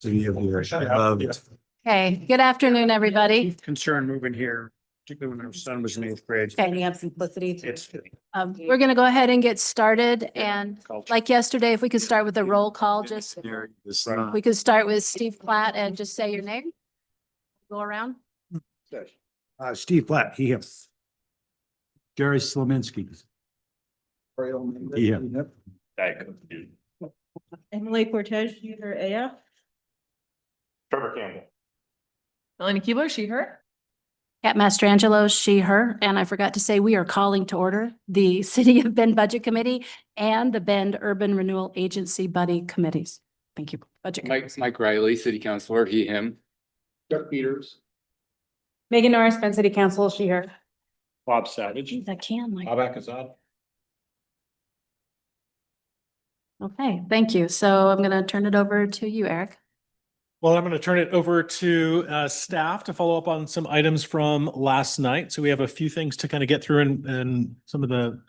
Okay, good afternoon, everybody. Concern moving here, particularly when our son was in 8th grade. Okay, you have simplicity. It's We're gonna go ahead and get started, and like yesterday, if we could start with a roll call, just, we could start with Steve Platt and just say your name. Go around. Steve Platt, he him. Jerry Slominski. He him. Emily Cortez, she, her, AF. Trevor Campbell. Melanie Keebler, she, her. Kat Mastrangelo, she, her, and I forgot to say, we are calling to order the City of Bend Budget Committee and the Bend Urban Renewal Agency Buddy Committees. Thank you. Budget. Mike Riley, City Councilor, he, him. Doug Peters. Megan Norris, Bend City Council, she, her. Bob Savage. Jeez, I can, like. Bob Akazad. Okay, thank you. So I'm gonna turn it over to you, Eric. Well, I'm going to turn it over to staff to follow up on some items from last night. So we have a few things to kind of get through and some of the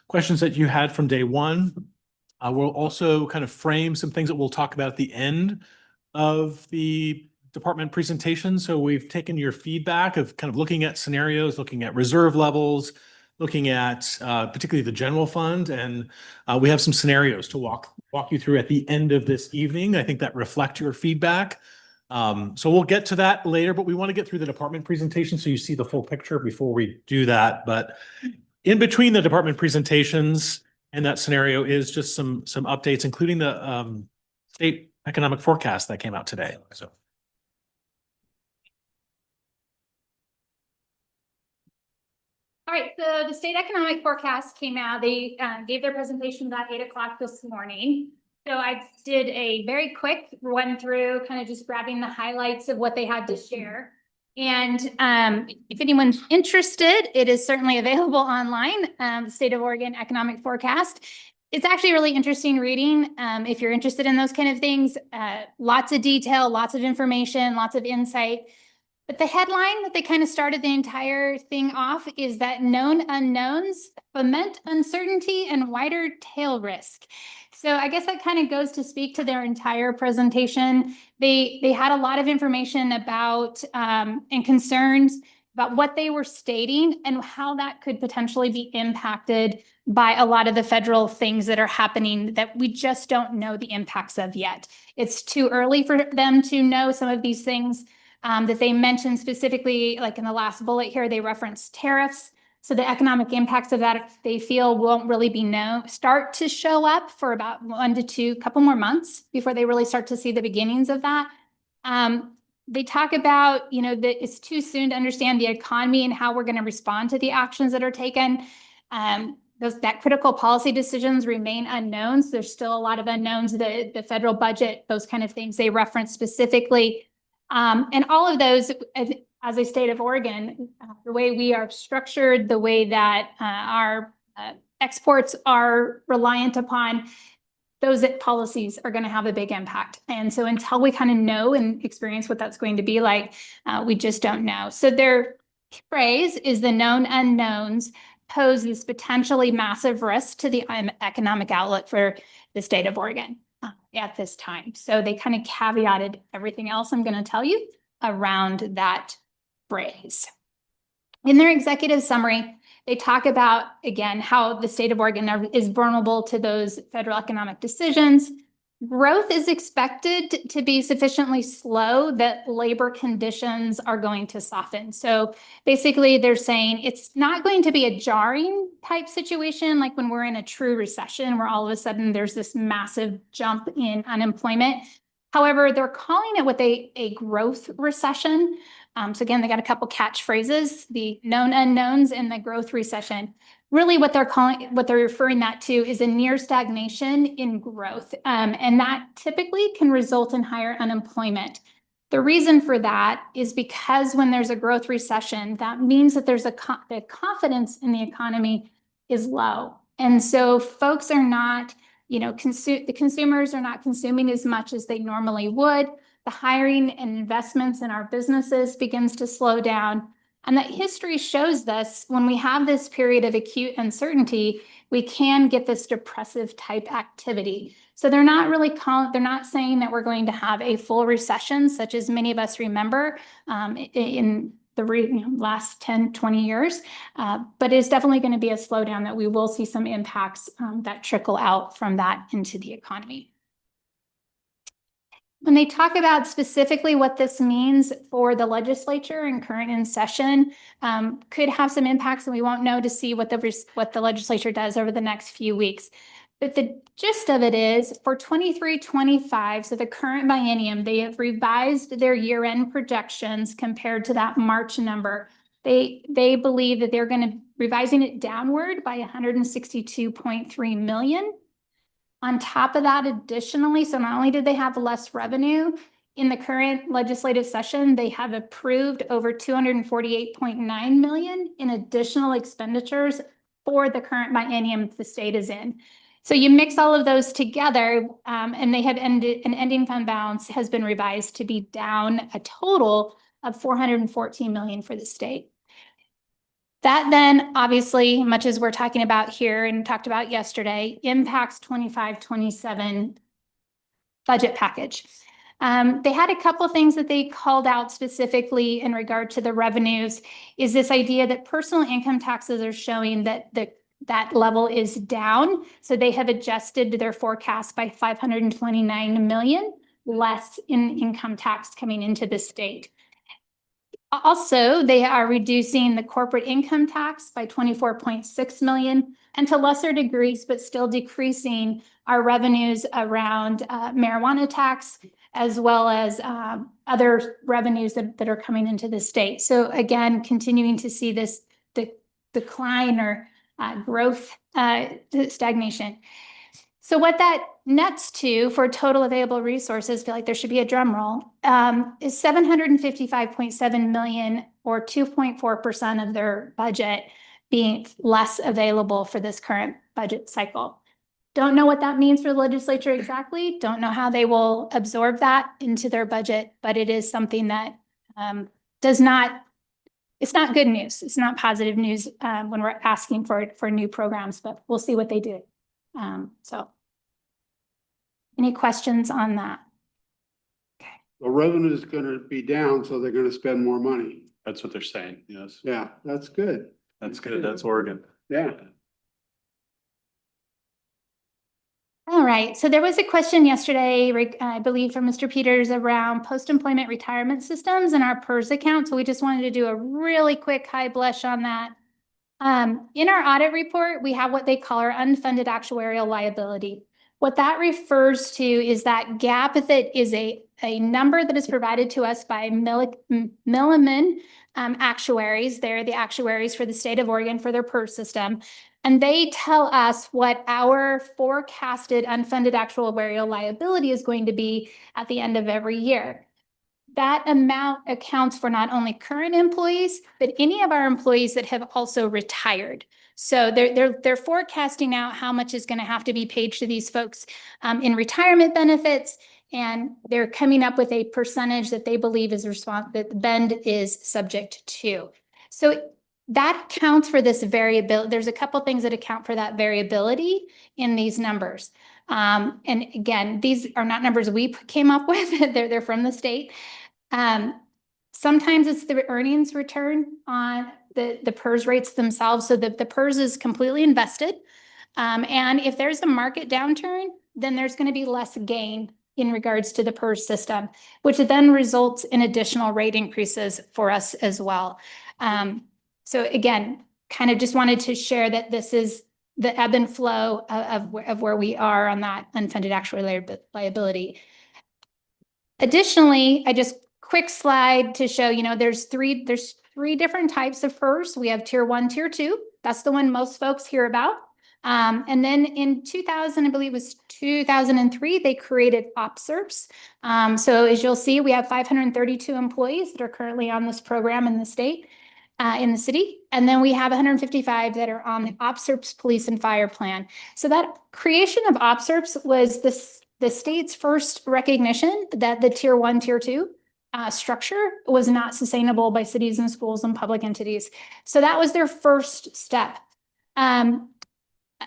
questions that you had from day one. We'll also kind of frame some things that we'll talk about at the end of the department presentation. So we've taken your feedback of kind of looking at scenarios, looking at reserve levels, looking at particularly the general fund, and we have some scenarios to walk you through at the end of this evening. I think that reflect your feedback. So we'll get to that later, but we want to get through the department presentation so you see the full picture before we do that. But in between the department presentations and that scenario is just some updates, including the state economic forecast that came out today. So. All right, so the state economic forecast came out. They gave their presentation about 8 o'clock this morning. So I did a very quick run through, kind of just grabbing the highlights of what they had to share. And if anyone's interested, it is certainly available online, the State of Oregon Economic Forecast. It's actually really interesting reading if you're interested in those kind of things. Lots of detail, lots of information, lots of insight. But the headline that they kind of started the entire thing off is that known unknowns foment uncertainty and wider tail risk. So I guess that kind of goes to speak to their entire presentation. They had a lot of information about and concerns about what they were stating and how that could potentially be impacted by a lot of the federal things that are happening that we just don't know the impacts of yet. It's too early for them to know some of these things. That they mentioned specifically, like in the last bullet here, they referenced tariffs. So the economic impacts of that, they feel won't really be start to show up for about 1 to 2, couple more months before they really start to see the beginnings of that. They talk about, that it's too soon to understand the economy and how we're going to respond to the actions that are taken. That critical policy decisions remain unknown. So there's still a lot of unknowns, the federal budget, those kind of things they reference specifically. And all of those, as a state of Oregon, the way we are structured, the way that our exports are reliant upon, those policies are going to have a big impact. And so until we kind of know and experience what that's going to be like, we just don't know. So their phrase is the known unknowns pose this potentially massive risk to the economic outlook for the state of Oregon at this time. So they kind of caveated everything else I'm going to tell you around that phrase. In their executive summary, they talk about, again, how the state of Oregon is vulnerable to those federal economic decisions. Growth is expected to be sufficiently slow that labor conditions are going to soften. So basically they're saying it's not going to be a jarring type situation like when we're in a true recession where all of a sudden there's this massive jump in unemployment. However, they're calling it a growth recession. So again, they got a couple catchphrases, the known unknowns and the growth recession. Really what they're referring that to is a near stagnation in growth. And that typically can result in higher unemployment. The reason for that is because when there's a growth recession, that means that there's the confidence in the economy is low. And so folks are not, the consumers are not consuming as much as they normally would. The hiring and investments in our businesses begins to slow down. And that history shows this when we have this period of acute uncertainty, we can get this depressive type activity. So they're not really they're not saying that we're going to have a full recession, such as many of us remember in the last 10, 20 years. But it's definitely going to be a slowdown that we will see some impacts that trickle out from that into the economy. When they talk about specifically what this means for the legislature and current in session, could have some impacts, and we won't know to see what the legislature does over the next few weeks. But the gist of it is for 23-25, so the current biennium, they have revised their year-end projections compared to that March number. They believe that they're going to revising it downward by 162.3 million. On top of that, additionally, so not only did they have less revenue in the current legislative session, they have approved over 248.9 million in additional expenditures for the current biennium the state is in. So you mix all of those together, and they have ended an ending fund balance has been revised to be down a total of 414 million for the state. That then, obviously, much as we're talking about here and talked about yesterday, impacts 25-27 budget package. They had a couple things that they called out specifically in regard to the revenues, is this idea that personal income taxes are showing that that level is down. So they have adjusted their forecast by 529 million less in income tax coming into the state. Also, they are reducing the corporate income tax by 24.6 million, and to lesser degrees, but still decreasing our revenues around marijuana tax, as well as other revenues that are coming into the state. So again, continuing to see this decline or growth stagnation. So what that nets to for total available resources, feel like there should be a drum roll, is 755.7 million or 2.4% of their budget being less available for this current budget cycle. Don't know what that means for the legislature exactly. Don't know how they will absorb that into their budget, but it is something that it's not good news. It's not positive news when we're asking for new programs, but we'll see what they do. So any questions on that? The revenue is gonna be down, so they're gonna spend more money. That's what they're saying, yes. Yeah, that's good. That's good. That's Oregon. Yeah. All right, so there was a question yesterday, I believe from Mr. Peters, around post-employment retirement systems and our PERS account. So we just wanted to do a really quick high blush on that. In our audit report, we have what they call our unfunded actuarial liability. What that refers to is that gap that is a number that is provided to us by Milliman actuaries. They're the actuaries for the state of Oregon for their PERS system. And they tell us what our forecasted unfunded actuarial liability is going to be at the end of every year. That amount accounts for not only current employees, but any of our employees that have also retired. So they're forecasting out how much is going to have to be paid to these folks in retirement benefits, and they're coming up with a percentage that they believe is that Bend is subject to. So that counts for this variability. There's a couple things that account for that variability in these numbers. And again, these are not numbers we came up with. They're from the state. Sometimes it's the earnings return on the PERS rates themselves. So the PERS is completely invested. And if there's a market downturn, then there's going to be less gain in regards to the PERS system, which then results in additional rate increases for us as well. So again, kind of just wanted to share that this is the ebb and flow of where we are on that unfunded actuarial liability. Additionally, I just quick slide to show, there's three different types of PERS. We have tier 1, tier 2. That's the one most folks hear about. And then in 2000, I believe it was 2003, they created OPSERPs. So as you'll see, we have 532 employees that are currently on this program in the state, in the city. And then we have 155 that are on the OPSERPs police and fire plan. So that creation of OPSERPs was the state's first recognition that the tier 1, tier 2 structure was not sustainable by cities and schools and public entities. So that was their first step.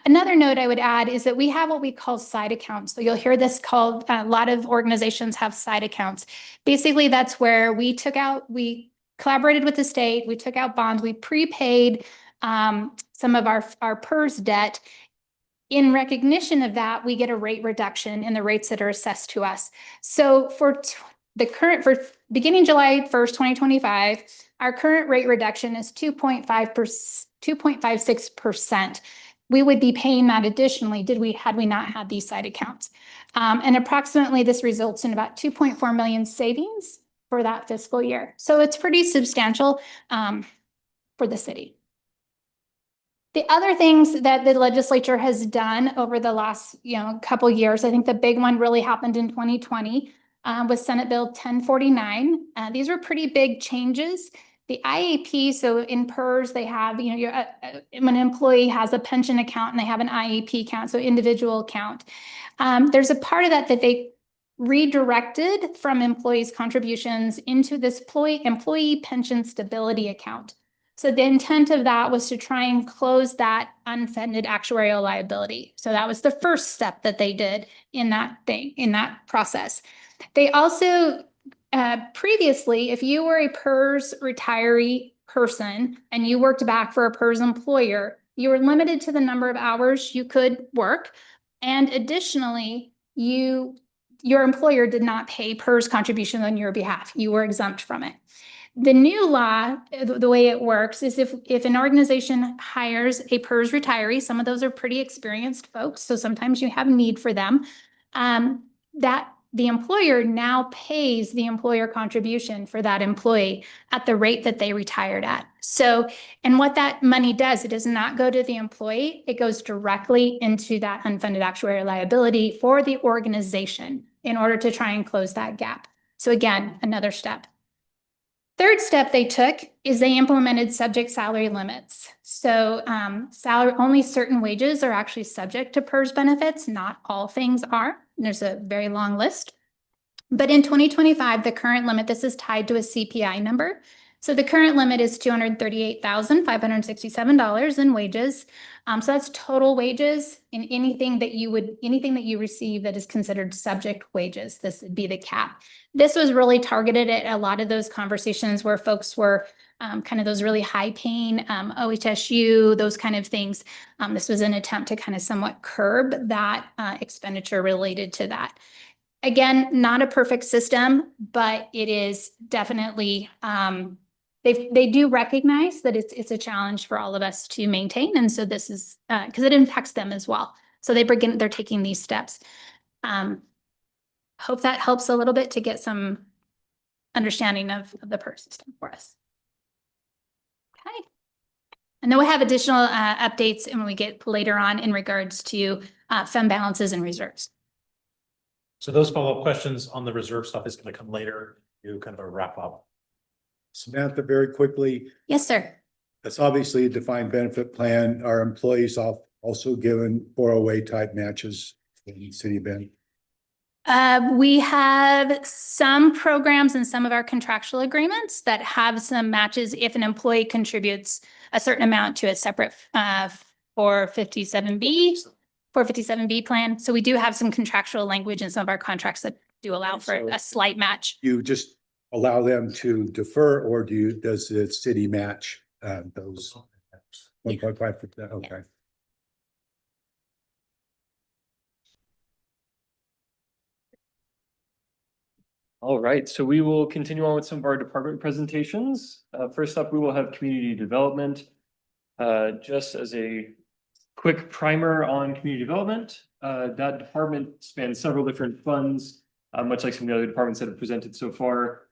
Another note I would add is that we have what we call side accounts. So you'll hear this called, a lot of organizations have side accounts. Basically, that's where we collaborated with the state, we took out bonds, we prepaid some of our PERS debt. In recognition of that, we get a rate reduction in the rates that are assessed to us. So for beginning July 1st, 2025, our current rate reduction is 2.56%. We would be paying that additionally had we not had these side accounts. And approximately this results in about 2.4 million savings for that fiscal year. So it's pretty substantial for the city. The other things that the legislature has done over the last, couple years, I think the big one really happened in 2020 with Senate Bill 1049. These were pretty big changes. The IAP, so in PERS, they have, when an employee has a pension account and they have an IAP account, so individual account. There's a part of that they redirected from employees' contributions into this employee pension stability account. So the intent of that was to try and close that unfunded actuarial liability. So that was the first step that they did in that process. They also, previously, if you were a PERS retiree person and you worked back for a PERS employer, you were limited to the number of hours you could work. And additionally, your employer did not pay PERS contribution on your behalf. You were exempt from it. The new law, the way it works is if an organization hires a PERS retiree, some of those are pretty experienced folks, so sometimes you have need for them, that the employer now pays the employer contribution for that employee at the rate that they retired at. So, and what that money does, it does not go to the employee, it goes directly into that unfunded actuarial liability for the organization in order to try and close that gap. So again, another step. Third step they took is they implemented subject salary limits. So only certain wages are actually subject to PERS benefits. Not all things are. There's a very long list. But in 2025, the current limit, this is tied to a CPI number. So the current limit is $238,567 in wages. So that's total wages in anything that you receive that is considered subject wages. This would be the cap. This was really targeted at a lot of those conversations where folks were kind of those really high paying OHSU, those kind of things. This was an attempt to kind of somewhat curb that expenditure related to that. Again, not a perfect system, but it is definitely, they do recognize that it's a challenge for all of us to maintain. And so this is, because it impacts them as well. So they're taking these steps. Hope that helps a little bit to get some understanding of the PERS system for us. Okay. And then we'll have additional updates when we get later on in regards to fund balances and reserves. So those follow-up questions on the reserve stuff is going to come later, do kind of a wrap up. Samantha, very quickly, Yes, sir. that's obviously a defined benefit plan. Are employees also given 401 type matches in City of Bend? We have some programs in some of our contractual agreements that have some matches if an employee contributes a certain amount to a separate 457B plan. So we do have some contractual language in some of our contracts that do allow for a slight match. You just allow them to defer, or does the city match those 1.5%? Okay. Yeah. All right, so we will continue on with some of our department presentations. First up, we will have community development. Just as a quick primer on community development, that department spans several different funds, much like some of the other departments that have presented so far.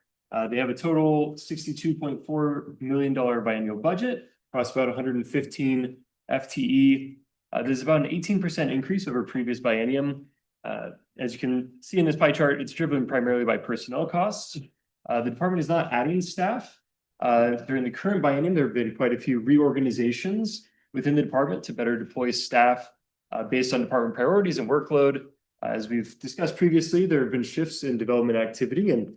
They have a total $62.4 million biennial budget across about 115 FTE. There's about an 18% increase over previous biennium. As you can see in this pie chart, it's driven primarily by personnel costs. The department is not adding staff. During the current biennium, there have been quite a few reorganizations within the department to better deploy staff based on department priorities and workload. As we've discussed previously, there have been shifts in development activity and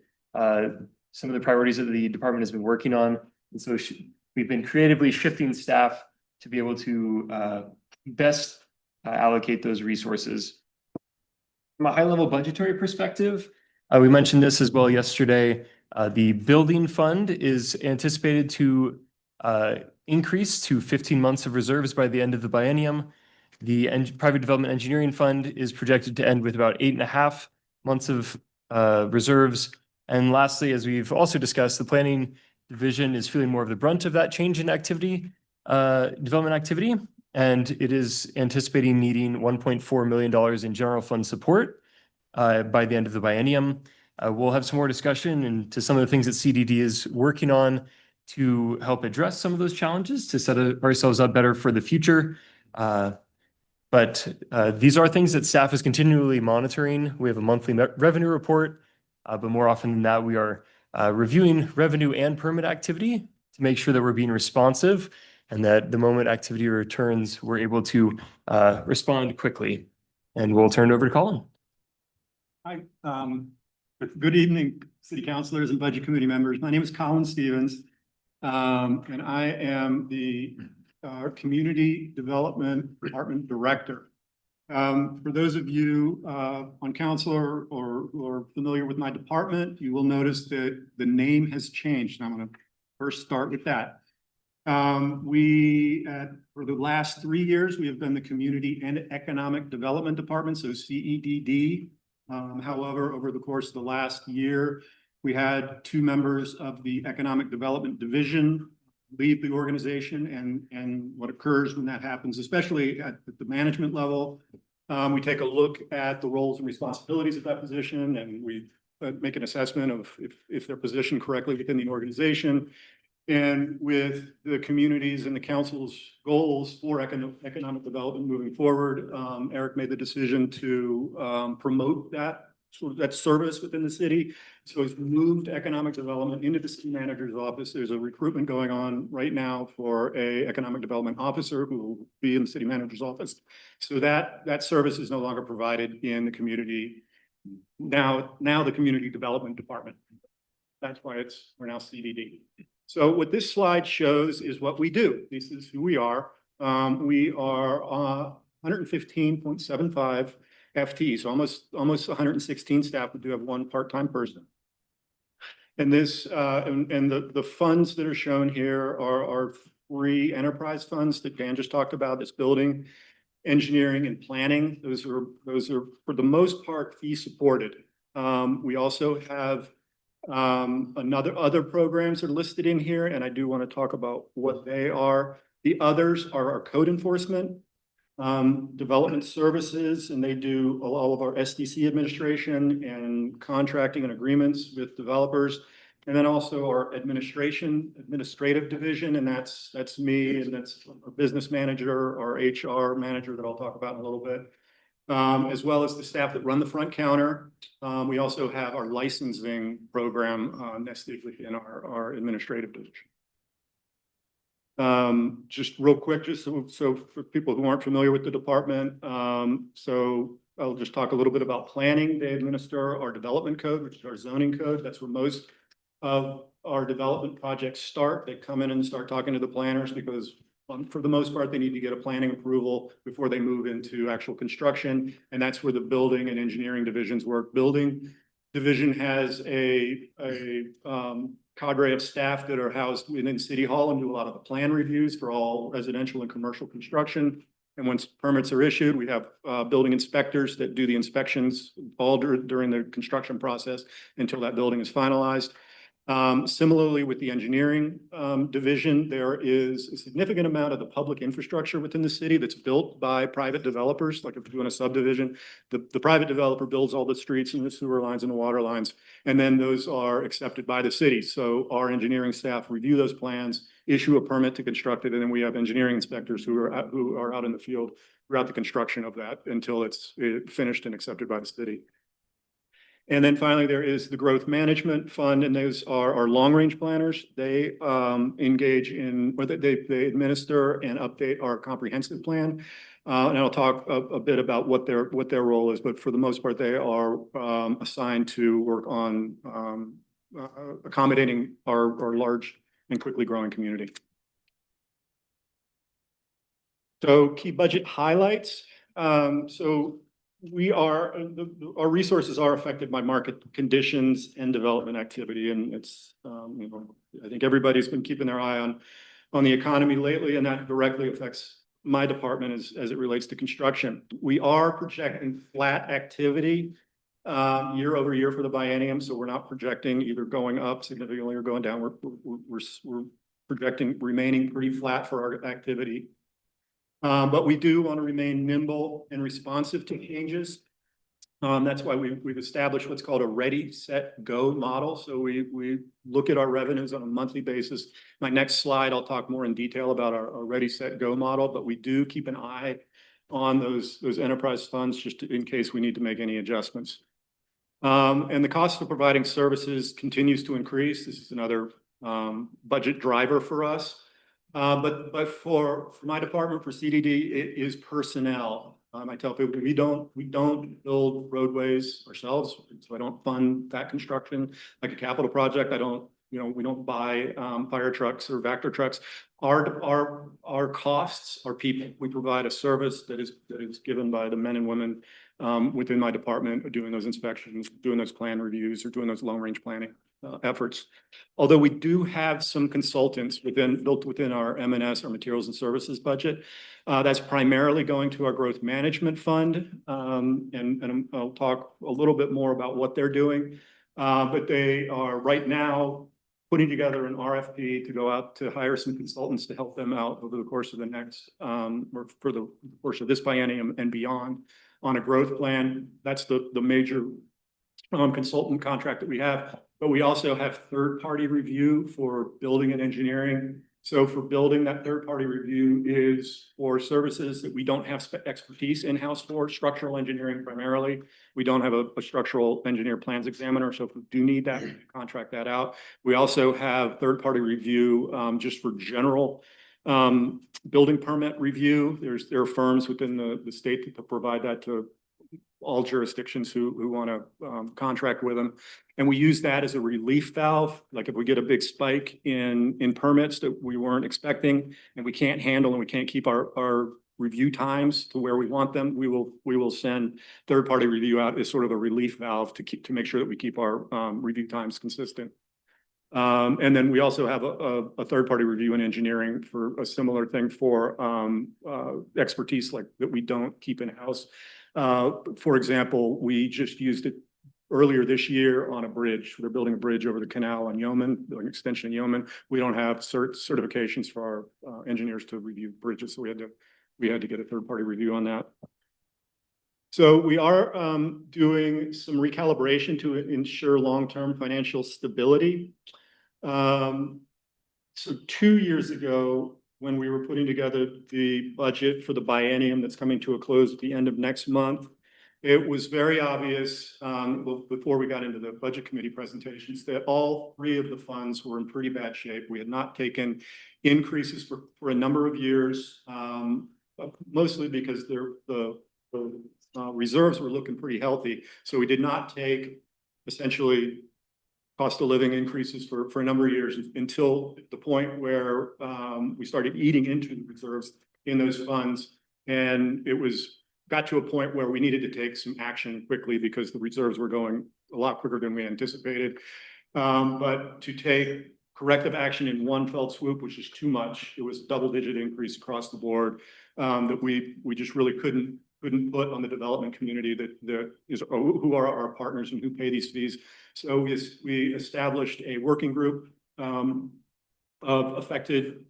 some of the priorities that the department has been working on. And so we've been creatively shifting staff to be able to best allocate those resources. From a high-level budgetary perspective, we mentioned this as well yesterday. The building fund is anticipated to increase to 15 months of reserves by the end of the biennium. The private development engineering fund is projected to end with about 8.5 months of reserves. And lastly, as we've also discussed, the planning division is feeling more of the brunt of that change in activity, development activity. And it is anticipating needing $1.4 million in general fund support by the end of the biennium. We'll have some more discussion into some of the things that CDD is working on to help address some of those challenges, to set ourselves up better for the future. But these are things that staff is continually monitoring. We have a monthly revenue report, but more often than that, we are reviewing revenue and permit activity to make sure that we're being responsive and that the moment activity returns, we're able to respond quickly. And we'll turn it over to Colin. Hi, good evening, city councilors and budget committee members. My name is Colin Stevens, and I am the Community Development Department Director. For those of you on council or familiar with my department, you will notice that the name has changed. And I'm going to first start with that. For the last 3 years, we have been the Community and Economic Development Department, so CEDD. However, over the course of the last year, we had 2 members of the Economic Development Division leave the organization, and what occurs when that happens, especially at the management level, we take a look at the roles and responsibilities of that position, and we make an assessment of if they're positioned correctly within the organization. And with the communities and the council's goals for economic development moving forward, Eric made the decision to promote that service within the city. So he's moved economic development into the city manager's office. There's a recruitment going on right now for an economic development officer who will be in the city manager's office. So that service is no longer provided in the community. Now the Community Development Department. That's why we're now CDD. So what this slide shows is what we do. This is who we are. We are 115.75 FTEs, so almost 116 staff. We do have 1 part-time person. And this and the funds that are shown here are 3 enterprise funds that Dan just talked about. This building, engineering, and planning. Those are for the most part fee supported. We also have other programs are listed in here, and I do want to talk about what they are. The others are our code enforcement, development services, and they do all of our SDC administration and contracting and agreements with developers. And then also our administrative division, and that's me, and that's our business manager, our HR manager that I'll talk about in a little bit. As well as the staff that run the front counter. We also have our licensing program nested within our administrative division. Just real quick, so for people who aren't familiar with the department, so I'll just talk a little bit about planning. They administer our development code, which is our zoning code. That's where most of our development projects start. They come in and start talking to the planners because for the most part, they need to get a planning approval before they move into actual construction. And that's where the building and engineering divisions work. Building division has a cadre of staff that are housed within City Hall and do a lot of the plan reviews for all residential and commercial construction. And once permits are issued, we have building inspectors that do the inspections all during the construction process until that building is finalized. Similarly, with the engineering division, there is a significant amount of the public infrastructure within the city that's built by private developers. Like if you're doing a subdivision, the private developer builds all the streets and the sewer lines and the water lines, and then those are accepted by the city. So our engineering staff review those plans, issue a permit to construct it, and then we have engineering inspectors who are out in the field throughout the construction of that until it's finished and accepted by the city. And then finally, there is the growth management fund, and those are our long-range planners. They engage in, or they administer and update our comprehensive plan. And I'll talk a bit about what their role is, but for the most part, they are assigned to work on accommodating our large and quickly growing community. So key budget highlights. So we are, our resources are affected by market conditions and development activity, and it's, I think everybody's been keeping their eye on the economy lately, and that directly affects my department as it relates to construction. We are projecting flat activity year over year for the biennium, so we're not projecting either going up significantly or going down. We're projecting remaining pretty flat for our activity. But we do want to remain nimble and responsive to changes. That's why we've established what's called a ready, set, go model. So we look at our revenues on a monthly basis. My next slide, I'll talk more in detail about our ready, set, go model, but we do keep an eye on those enterprise funds just in case we need to make any adjustments. And the cost of providing services continues to increase. This is another budget driver for us. But for my department, for CDD, it is personnel. I tell people we don't build roadways ourselves, so I don't fund that construction like a capital project. We don't buy fire trucks or Vector trucks. Our costs are people. We provide a service that is given by the men and women within my department doing those inspections, doing those plan reviews, or doing those long range planning efforts. Although we do have some consultants built within our M&S, our materials and services budget. That's primarily going to our growth management fund. And I'll talk a little bit more about what they're doing. But they are right now putting together an RFP to go out to hire some consultants to help them out over the course of the next, or for the course of this biennium and beyond on a growth plan. That's the major consultant contract that we have. But we also have third-party review for building and engineering. So for building, that third-party review is for services that we don't have expertise in-house for, structural engineering primarily. We don't have a structural engineer plans examiner, so if we do need that, we contract that out. We also have third-party review just for general building permit review. There are firms within the state that provide that to all jurisdictions who want to contract with them. And we use that as a relief valve. Like if we get a big spike in permits that we weren't expecting and we can't handle and we can't keep our review times to where we want them, we will send third-party review out as sort of a relief valve to make sure that we keep our review times consistent. And then we also have a third-party review in engineering for a similar thing for expertise like that we don't keep in-house. For example, we just used it earlier this year on a bridge. They're building a bridge over the canal in Yeoman, an extension in Yeoman. We don't have certifications for our engineers to review bridges, so we had to get a third-party review on that. So we are doing some recalibration to ensure long-term financial stability. So 2 years ago, when we were putting together the budget for the biennium that's coming to a close at the end of next month, it was very obvious before we got into the budget committee presentations that all three of the funds were in pretty bad shape. We had not taken increases for a number of years, mostly because the reserves were looking pretty healthy. So we did not take essentially cost of living increases for a number of years until the point where we started eating into the reserves in those funds. And it got to a point where we needed to take some action quickly because the reserves were going a lot quicker than we anticipated. But to take corrective action in one fell swoop, which is too much, it was a double-digit increase across the board that we just really couldn't put on the development community that is who are our partners and who pay these fees. So we established a working group of affected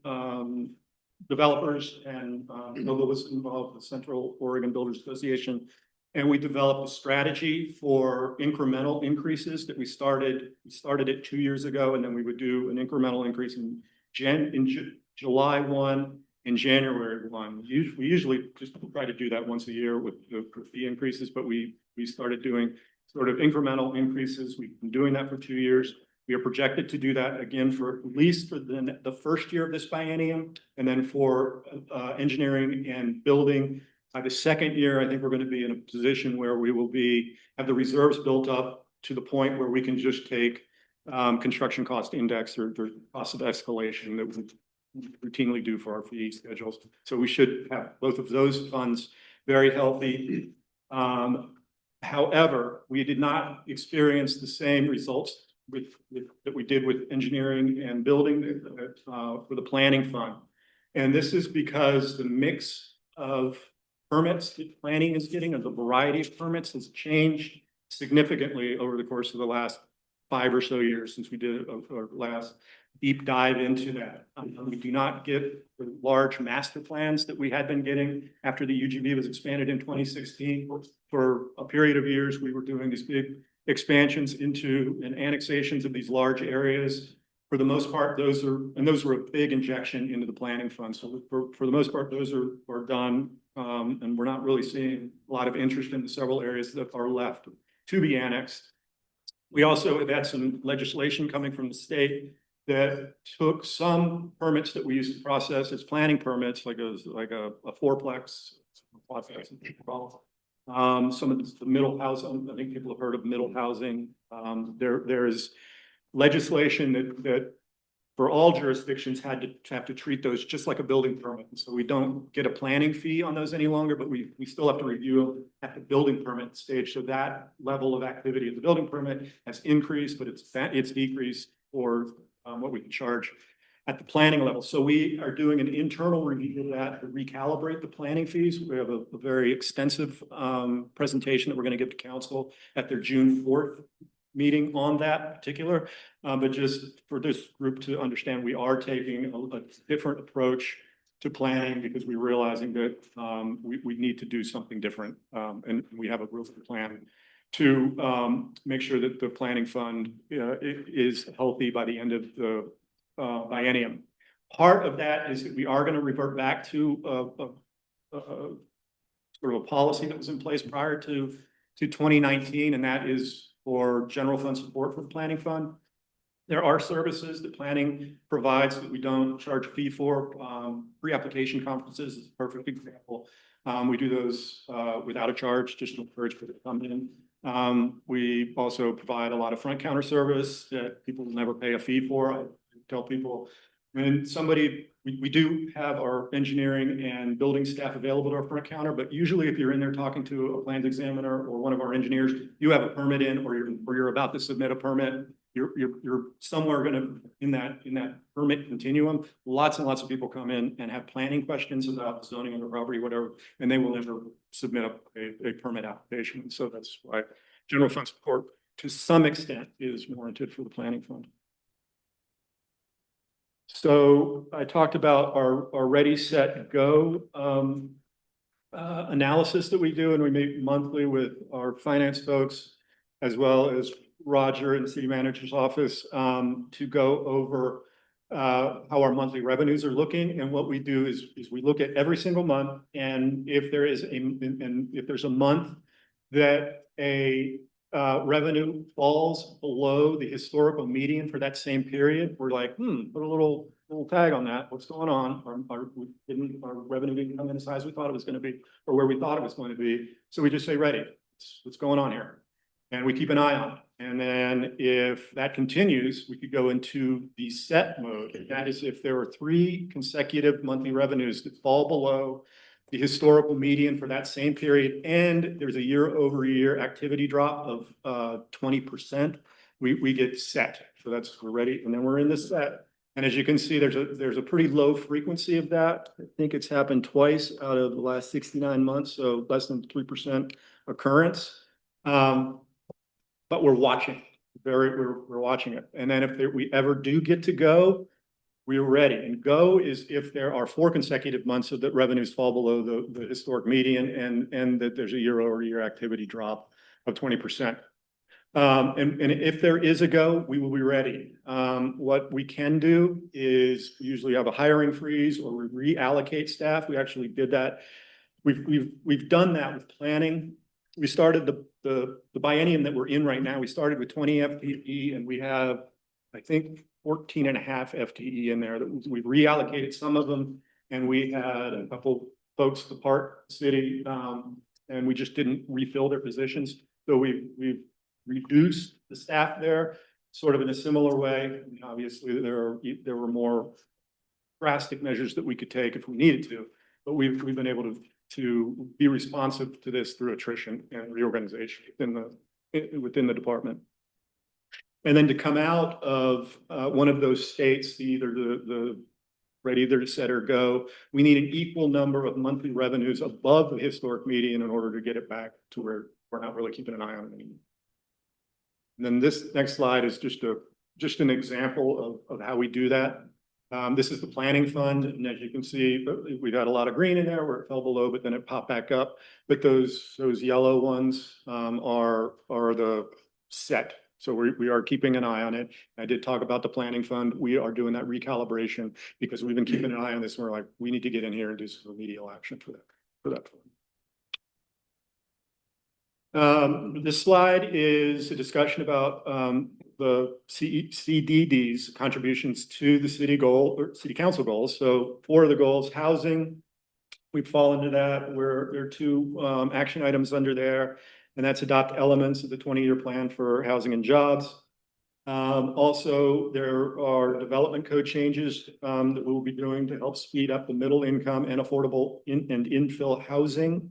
developers and was involved, the Central Oregon Builders Association, and we developed a strategy for incremental increases that we started it 2 years ago, and then we would do an incremental increase in July 1 and January 1. We usually just try to do that once a year with the fee increases, but we started doing sort of incremental increases. We've been doing that for 2 years. We are projected to do that again for at least for the first year of this biennium, and then for engineering and building. By the second year, I think we're going to be in a position where we will have the reserves built up to the point where we can just take construction cost index or cost of escalation that we routinely do for our fee schedules. So we should have both of those funds very healthy. However, we did not experience the same results that we did with engineering and building for the planning fund. And this is because the mix of permits that planning is getting, and the variety of permits, has changed significantly over the course of the last 5 or so years since we did our last deep dive into that. We do not get the large master plans that we had been getting after the UGB was expanded in 2016. For a period of years, we were doing these big expansions into and annexations of these large areas. For the most part, those were a big injection into the planning fund. So for the most part, those are done. And we're not really seeing a lot of interest in the several areas that are left to be annexed. We also have had some legislation coming from the state that took some permits that we used to process as planning permits, like a fourplex, some of the middle housing. I think people have heard of middle housing. There is legislation that for all jurisdictions have to treat those just like a building permit. And so we don't get a planning fee on those any longer, but we still have to review them at the building permit stage. So that level of activity at the building permit has increased, but it's decreased for what we can charge at the planning level. So we are doing an internal review of that to recalibrate the planning fees. We have a very extensive presentation that we're going to give to council at their June 4th meeting on that particular. But just for this group to understand, we are taking a different approach to planning because we're realizing that we need to do something different. And we have a real plan to make sure that the planning fund is healthy by the end of the biennium. Part of that is that we are going to revert back to sort of a policy that was in place prior to 2019, and that is for general fund support for the planning fund. There are services that planning provides that we don't charge a fee for. Pre-application conferences is a perfect example. We do those without a charge, just to encourage people to come in. We also provide a lot of front counter service that people will never pay a fee for. I tell people, when we do have our engineering and building staff available to our front counter, but usually if you're in there talking to a plans examiner or one of our engineers, you have a permit in, or you're about to submit a permit, you're somewhere in that permit continuum. Lots and lots of people come in and have planning questions about zoning on the property, whatever, and they will never submit a permit application. So that's why general fund support to some extent is warranted for the planning fund. So I talked about our Ready, Set, Go analysis that we do, and we meet monthly with our finance folks, as well as Roger in the city manager's office, to go over how our monthly revenues are looking. And what we do is we look at every single month, and if there's a month that a revenue falls below the historical median for that same period, we're like, put a little tag on that. What's going on? Our revenue didn't come in as high as we thought it was going to be, or where we thought it was going to be. So we just say, ready, what's going on here? And we keep an eye on it. And then if that continues, we could go into the set mode. And that is if there are 3 consecutive monthly revenues that fall below the historical median for that same period, and there's a year-over-year activity drop of 20%, we get set. So we're ready, and then we're in the set. And as you can see, there's a pretty low frequency of that. I think it's happened twice out of the last 69 months, so less than 3% occurrence. But we're watching. We're watching it. And then if we ever do get to go, we're ready. And go is if there are 4 consecutive months of that revenues fall below the historic median, and that there's a year-over-year activity drop of 20%. And if there is a go, we will be ready. What we can do is we usually have a hiring freeze, or we reallocate staff. We actually did that. We've done that with planning. We started the biennium that we're in right now. We started with 20 FTE, and we have, I think, 14 and a half FTE in there. That we've reallocated some of them, and we had a couple folks depart the city, and we just didn't refill their positions. So we've reduced the staff there, sort of in a similar way. Obviously, there were more drastic measures that we could take if we needed to, but we've been able to to be responsive to this through attrition and reorganization within the department. And then to come out of one of those states, either the ready, either to set or go, we need an equal number of monthly revenues above the historic median in order to get it back to where we're not really keeping an eye on it anymore. And then this next slide is just an example of how we do that. This is the planning fund, and as you can see, we got a lot of green in there where it fell below, but then it popped back up. But those yellow ones are the set. So we are keeping an eye on it. I did talk about the planning fund. We are doing that recalibration because we've been keeping an eye on this. And we're like, we need to get in here and do some remedial action for that fund. This slide is a discussion about the CDD's contributions to the city goal or city council goals. So 4 of the goals, housing, we fall into that, where there are 2 action items under there, and that's adopt elements of the 20-year plan for housing and jobs. Also, there are development code changes that we'll be doing to help speed up the middle income and affordable and infill housing.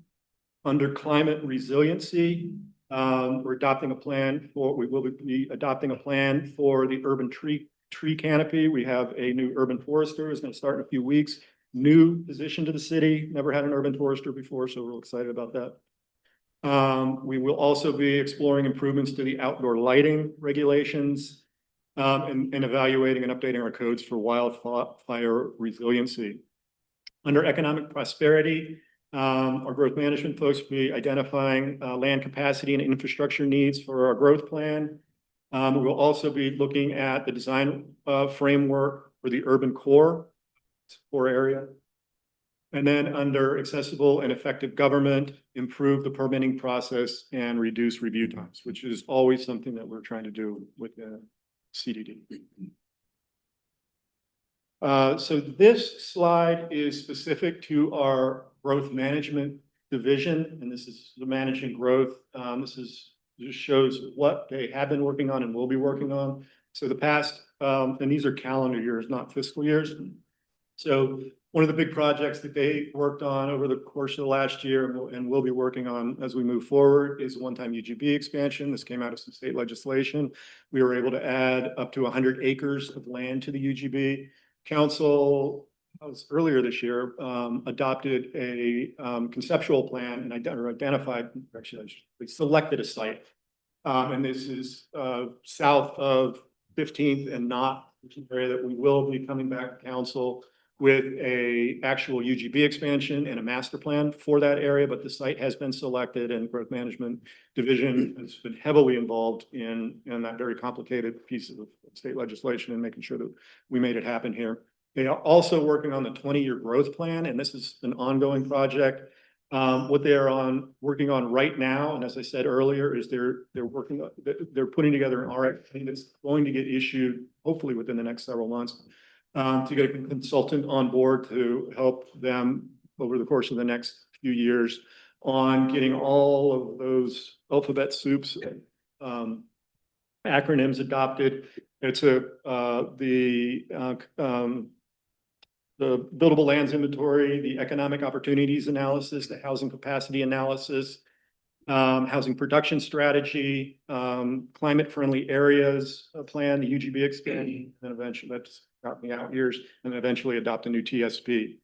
Under climate resiliency, we're adopting a plan for, we will be adopting a plan for the urban tree canopy. We have a new urban forester who's going to start in a few weeks. New position to the city, never had an urban forester before, so we're excited about that. We will also be exploring improvements to the outdoor lighting regulations and evaluating and updating our codes for wildfire resiliency. Under economic prosperity, our growth management folks will be identifying land capacity and infrastructure needs for our growth plan. We will also be looking at the design framework for the urban core area. And then under accessible and effective government, improve the permitting process and reduce review times, which is always something that we're trying to do with the CDD. So this slide is specific to our growth management division, and this is the managing growth. This just shows what they have been working on and will be working on. So the past, and these are calendar years, not fiscal years. So one of the big projects that they worked on over the course of the last year and will be working on as we move forward is one-time UGB expansion. This came out of some state legislation. We were able to add up to 100 acres of land to the UGB. Council, earlier this year, adopted a conceptual plan and identified, actually, they selected a site. And this is south of 15th and Knott, which is an area that we will be coming back to council with a actual UGB expansion and a master plan for that area, but the site has been selected and growth management division has been heavily involved in that very complicated piece of state legislation and making sure that we made it happen here. They are also working on the 20-year growth plan, and this is an ongoing project. What they are working on right now, and as I said earlier, is they're putting together an RFP that's going to get issued hopefully within the next several months. To get a consultant on board to help them over the course of the next few years on getting all of those alphabet soups acronyms adopted. It's the buildable lands inventory, the economic opportunities analysis, the housing capacity analysis, housing production strategy, climate friendly areas plan, the UGB expansion, and eventually that's got me out years, and eventually adopt a new TSP.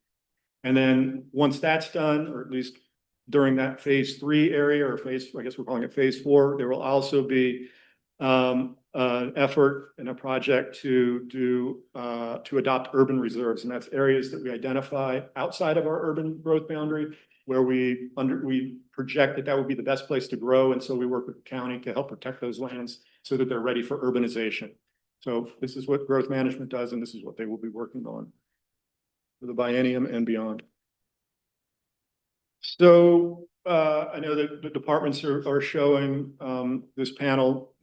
And then once that's done, or at least during that phase 3 area, or I guess we're calling it phase 4, there will also be an effort and a project to adopt urban reserves, and that's areas that we identify outside of our urban growth boundary, where we project that would be the best place to grow, and so we work with the county to help protect those lands so that they're ready for urbanization. So this is what growth management does, and this is what they will be working on for the biennium and beyond. So I know that the departments are showing this panel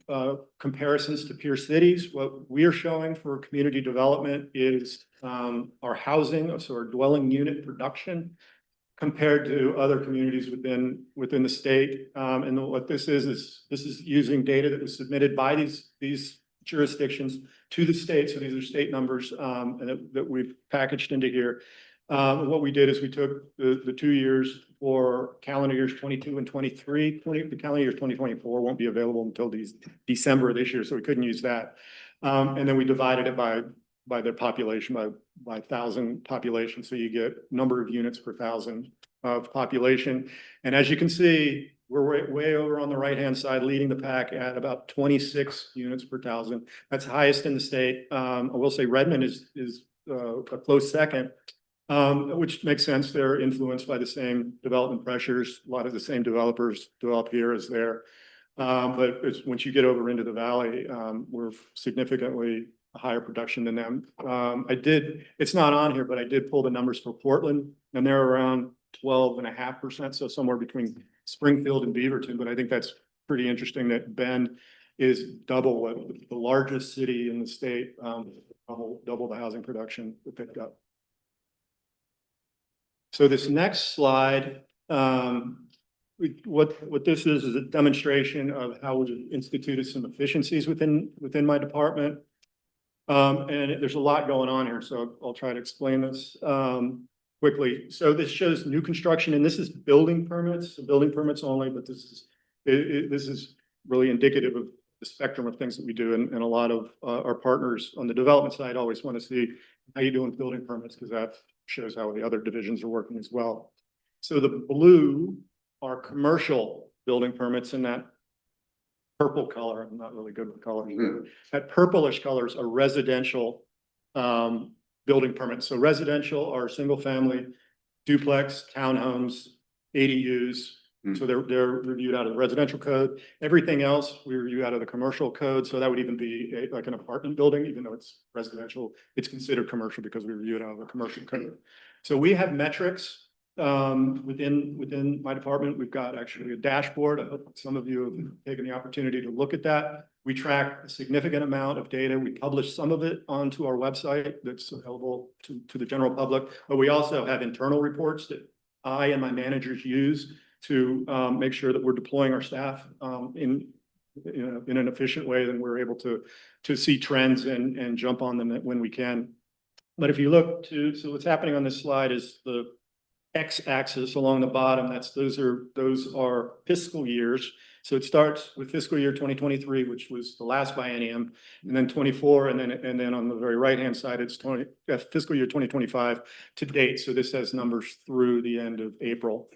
comparisons to peer cities. What we are showing for community development is our housing, so our dwelling unit production compared to other communities within the state. And what this is using data that was submitted by these jurisdictions to the state. So these are state numbers and that we've packaged into here. What we did is we took the 2 years for calendar years 22 and 23. The calendar year 2024 won't be available until December of this year, so we couldn't use that. And then we divided it by their population, by 1,000 population, so you get number of units per 1,000 of population. And as you can see, we're way over on the right-hand side, leading the pack at about 26 units per 1,000. That's highest in the state. I will say Redmond is a close second, which makes sense. They're influenced by the same development pressures. A lot of the same developers develop here as there. But once you get over into the valley, we're significantly higher production than them. It's not on here, but I did pull the numbers for Portland, and they're around 12.5%, so somewhere between Springfield and Beaverton. But I think that's pretty interesting that Bend is double what the largest city in the state, double the housing production that picked up. So this next slide, what this is a demonstration of how we instituted some efficiencies within my department. And there's a lot going on here, so I'll try to explain this quickly. So this shows new construction, and this is building permits only, but this is really indicative of the spectrum of things that we do. And a lot of our partners on the development side always want to see how you do with building permits, because that shows how the other divisions are working as well. So the blue are commercial building permits, and that purple color, I'm not really good with color. That purplish color is a residential building permit. So residential are single family, duplex, townhomes, ADUs. So they're reviewed out of the residential code. Everything else we review out of the commercial code. So that would even be like an apartment building, even though it's residential, it's considered commercial because we review it out of the commercial code. So we have metrics within my department. We've got actually a dashboard. I hope some of you have taken the opportunity to look at that. We track a significant amount of data. We publish some of it onto our website that's available to the general public, but we also have internal reports that I and my managers use to make sure that we're deploying our staff in an efficient way, then we're able to see trends and jump on them when we can. But if you look so what's happening on this slide is the X-axis along the bottom. Those are fiscal years. So it starts with fiscal year 2023, which was the last biennium, and then 24, and then on the very right-hand side, it's fiscal year 2025 to date. So this has numbers through the end of April.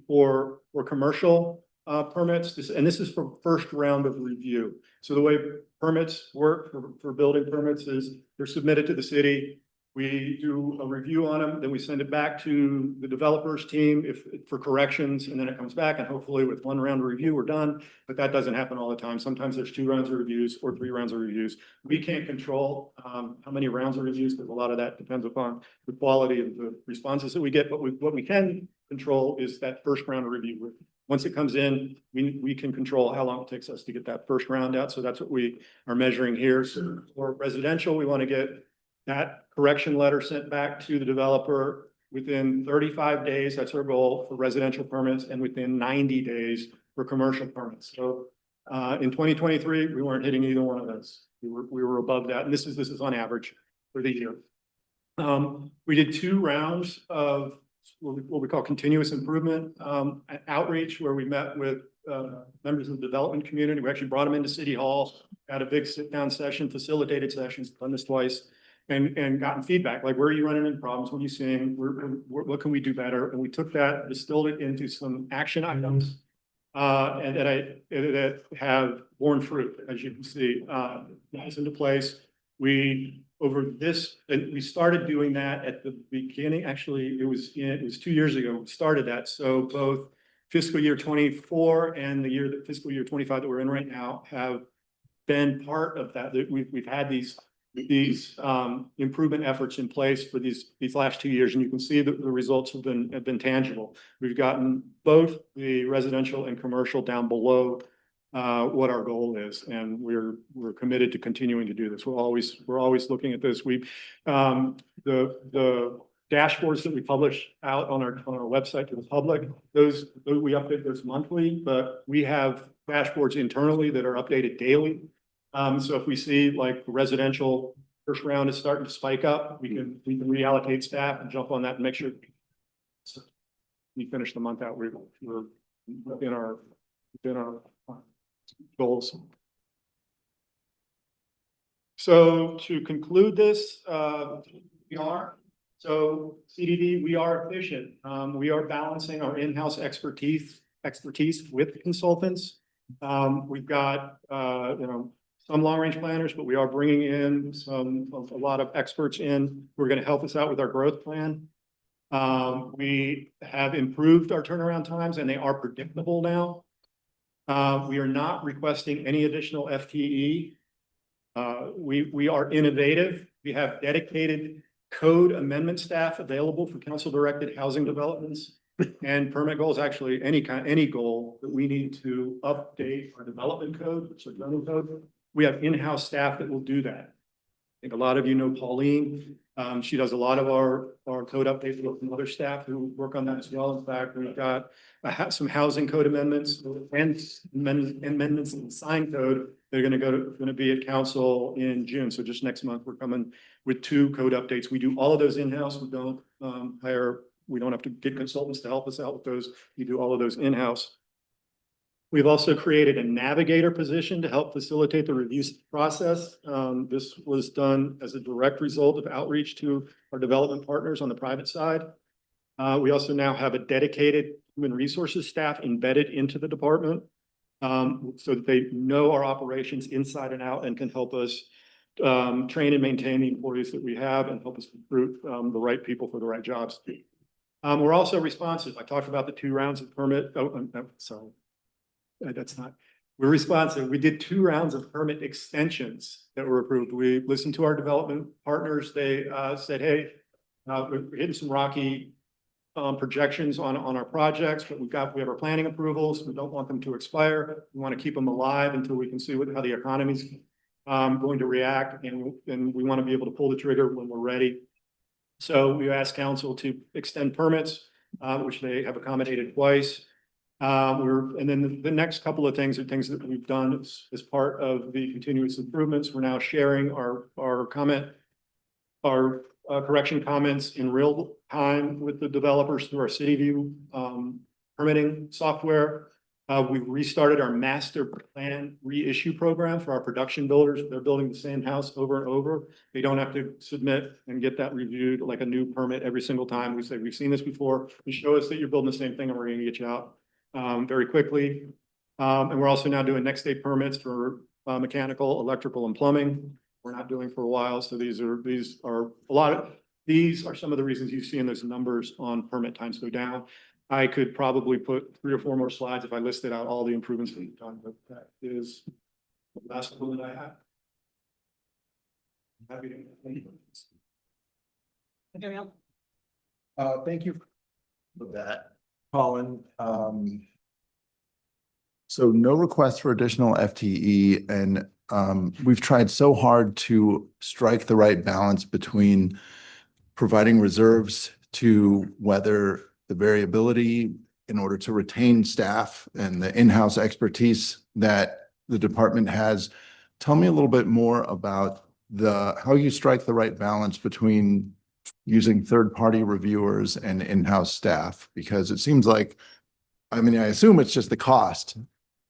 For commercial permits, this is for first round of review. So the way permits work for building permits is they're submitted to the city. We do a review on them, then we send it back to the developers team for corrections, and then it comes back, and hopefully with one round of review, we're done. But that doesn't happen all the time. Sometimes there's 2 rounds of reviews or 3 rounds of reviews. We can't control how many rounds of reviews, because a lot of that depends upon the quality of the responses that we get. But what we can control is that first round of review. Once it comes in, we can control how long it takes us to get that first round out. So that's what we are measuring here. So for residential, we want to get that correction letter sent back to the developer within 35 days. That's our goal for residential permits, and within 90 days for commercial permits. So in 2023, we weren't hitting either one of those. We were above that, and this is on average for the year. We did 2 rounds of what we call continuous improvement outreach, where we met with members of the development community. We actually brought them into City Hall, had a big sit-down session, facilitated sessions, done this twice. And gotten feedback, like, where are you running into problems? What are you seeing? What can we do better? And we took that, distilled it into some action items, and that have borne fruit, as you can see. That's into place. We started doing that at the beginning. Actually, it was 2 years ago. We started that. So both fiscal year 24 and fiscal year 25 that we're in right now have been part of that. We've had these improvement efforts in place for these last 2 years, and you can see that the results have been tangible. We've gotten both the residential and commercial down below what our goal is, and we're committed to continuing to do this. We're always looking at this. The dashboards that we publish out on our website to the public, we update those monthly, but we have dashboards internally that are updated daily. So if we see like residential first round is starting to spike up, we can reallocate staff and jump on that and make sure we finish the month out, we're within our goals. So to conclude this, CDD, we are efficient. We are balancing our in-house expertise with consultants. We've got, some long-range planners, but we are bringing in a lot of experts in who are going to help us out with our growth plan. We have improved our turnaround times and they are predictable now. We are not requesting any additional FTE. We are innovative. We have dedicated code amendment staff available for council-directed housing developments and permit goals. Actually, any goal that we need to update our development code, which is zoning code, we have in-house staff that will do that. I think a lot of you know Pauline. She does a lot of our code updates with some other staff who work on that as well. In fact, we've got some housing code amendments and amendments in the sign code. They're going to be at council in June. So just next month, we're coming with 2 code updates. We do all of those in-house. We don't we don't have to get consultants to help us out with those. We do all of those in-house. We've also created a navigator position to help facilitate the review process. This was done as a direct result of outreach to our development partners on the private side. We also now have a dedicated human resources staff embedded into the department, so that they know our operations inside and out and can help us train and maintain the employees that we have and help us recruit the right people for the right jobs. We're also responsive. I talked about the 2 rounds of permit. Sorry. That's not, we're responsive. We did 2 rounds of permit extensions that were approved. We listened to our development partners. They said, hey, we're hitting some rocky projections on our projects, but we have our planning approvals. We don't want them to expire. We want to keep them alive until we can see how the economy's going to react, and we want to be able to pull the trigger when we're ready. So we asked council to extend permits, which they have accommodated twice. And then the next couple of things are things that we've done as part of the continuous improvements. We're now sharing our correction comments in real time with the developers through our CityView permitting software. We've restarted our master plan reissue program for our production builders. They're building the same house over and over. They don't have to submit and get that reviewed like a new permit every single time. We say, we've seen this before. You show us that you're building the same thing and we're going to get you out very quickly. And we're also now doing next day permits for mechanical, electrical, and plumbing. We're not doing for a while. So these are some of the reasons you see in those numbers on permit times go down. I could probably put 3 or 4 more slides if I listed out all the improvements that we've done, but that is the last one that I have. I'm happy to. Thank you for that, Colin. So no request for additional FTE, and we've tried so hard to strike the right balance between providing reserves to weather the variability in order to retain staff and the in-house expertise that the department has. Tell me a little bit more about how you strike the right balance between using third-party reviewers and in-house staff, because it seems like, I mean, I assume it's just the cost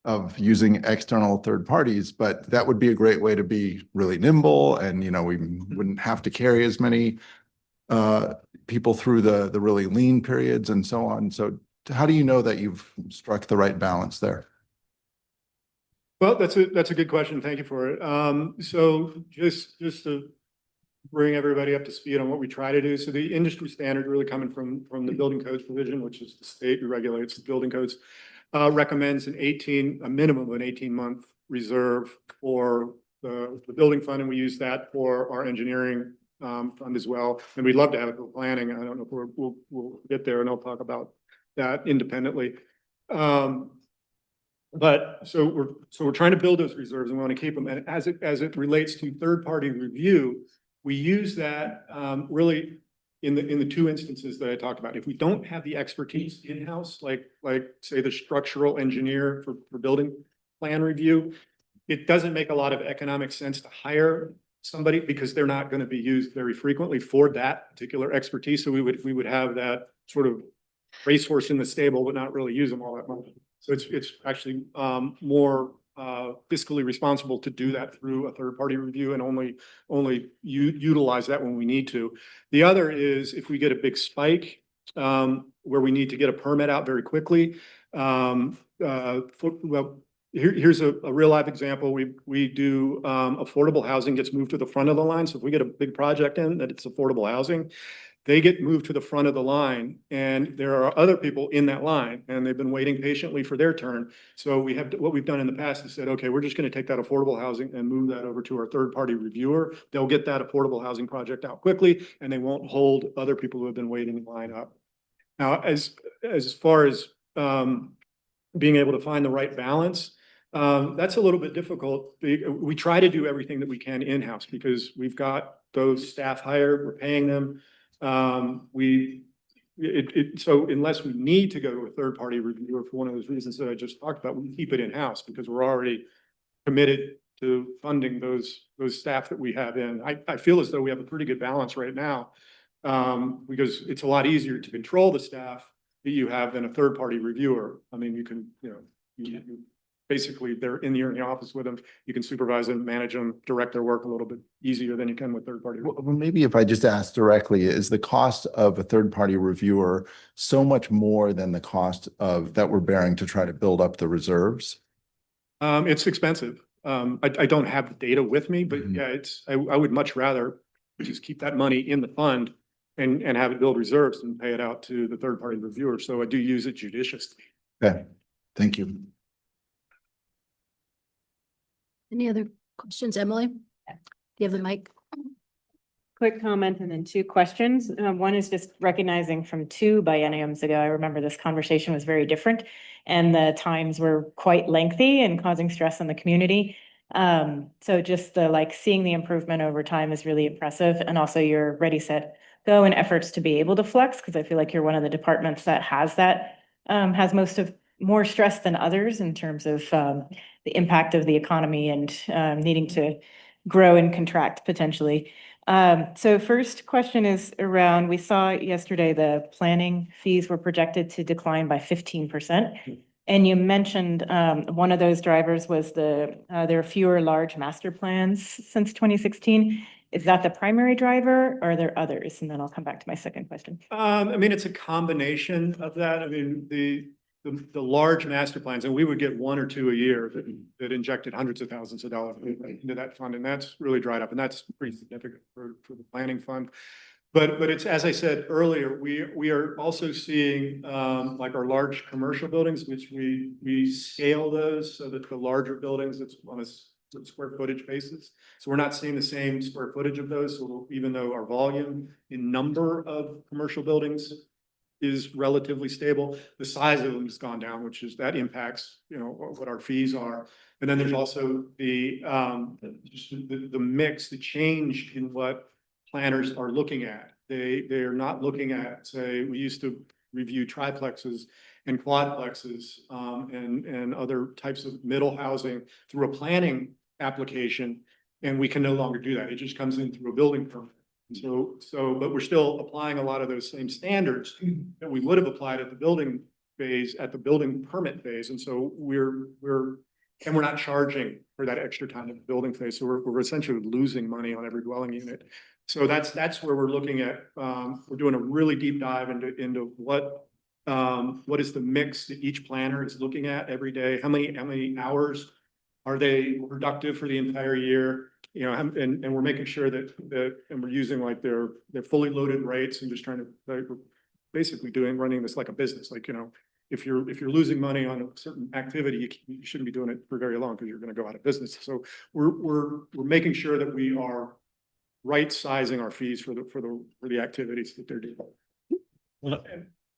of using external third parties, but that would be a great way to be really nimble, and we wouldn't have to carry as many people through the really lean periods and so on. So how do you know that you've struck the right balance there? Well, that's a good question. Thank you for it. So just to bring everybody up to speed on what we try to do. So the industry standard really coming from the building codes provision, which is the state who regulates the building codes, recommends a minimum of an 18-month reserve for the building fund. And we use that for our engineering fund as well. And we'd love to have it for planning. I don't know if we'll get there, and I'll talk about that independently. But so we're trying to build those reserves, and we want to keep them. And as it relates to third-party review, we use that really in the 2 instances that I talked about. If we don't have the expertise in-house, like say the structural engineer for building plan review, it doesn't make a lot of economic sense to hire somebody, because they're not going to be used very frequently for that particular expertise. So we would have that sort of racehorse in the stable, but not really use them all that much. So it's actually more fiscally responsible to do that through a third-party review and only utilize that when we need to. The other is if we get a big spike where we need to get a permit out very quickly. Here's a real life example. We do affordable housing gets moved to the front of the line. So if we get a big project in that it's affordable housing, they get moved to the front of the line, and there are other people in that line, and they've been waiting patiently for their turn. So what we've done in the past is said, okay, we're just going to take that affordable housing and move that over to our third-party reviewer. They'll get that affordable housing project out quickly, and they won't hold other people who have been waiting in line up. Now, as far as being able to find the right balance, that's a little bit difficult. We try to do everything that we can in-house because we've got those staff hired, we're paying them. So unless we need to go to a third-party reviewer for one of those reasons that I just talked about, we keep it in-house because we're already committed to funding those staff that we have in. I feel as though we have a pretty good balance right now because it's a lot easier to control the staff that you have than a third-party reviewer. I mean, you can, you basically you're in the office with them. You can supervise them, manage them, direct their work a little bit easier than you can with third-party. Well, maybe if I just ask directly, is the cost of a third-party reviewer so much more than the cost of that we're bearing to try to build up the reserves? It's expensive. I don't have the data with me, but yeah, I would much rather just keep that money in the fund and have it build reserves and pay it out to the third-party reviewer. So I do use it judiciously. Okay, thank you. Any other questions, Emily? Do you have the mic? Quick comment and then two questions. One is just recognizing from 2 bienniums ago, I remember this conversation was very different and the times were quite lengthy and causing stress on the community. So just seeing the improvement over time is really impressive. And also your ready, set, go and efforts to be able to flex, because I feel like you're one of the departments that has that, has more stress than others in terms of the impact of the economy and needing to grow and contract potentially. So first question is around, we saw yesterday the planning fees were projected to decline by 15%. And you mentioned one of those drivers was there are fewer large master plans since 2016. Is that the primary driver or are there others? And then I'll come back to my second question. I mean, it's a combination of that. I mean, the large master plans, and we would get 1 or 2 a year that injected hundreds of thousands of dollars into that fund, and that's really dried up, and that's pretty significant for the planning fund. But it's, as I said earlier, we are also seeing like our large commercial buildings, which we scale those so that the larger buildings, it's on a square footage basis. So we're not seeing the same square footage of those. So even though our volume in number of commercial buildings is relatively stable, the size of them has gone down, that impacts, what our fees are. And then there's also the mix, the change in what planners are looking at. They are not looking at, say, we used to review triplexes and quadplexes and other types of middle housing through a planning application, and we can no longer do that. It just comes in through a building permit. But we're still applying a lot of those same standards that we would have applied at the building phase, at the building permit phase. And so we're not charging for that extra time at the building phase. So we're essentially losing money on every dwelling unit. So that's where we're looking at. We're doing a really deep dive into what is the mix that each planner is looking at every day? How many hours are they productive for the entire year? And we're making sure that and we're using like their fully loaded rates and just trying to we're basically running this like a business. Like, if you're losing money on a certain activity, you shouldn't be doing it for very long because you're going to go out of business. So we're making sure that we are right sizing our fees for the activities that they're doing. Well,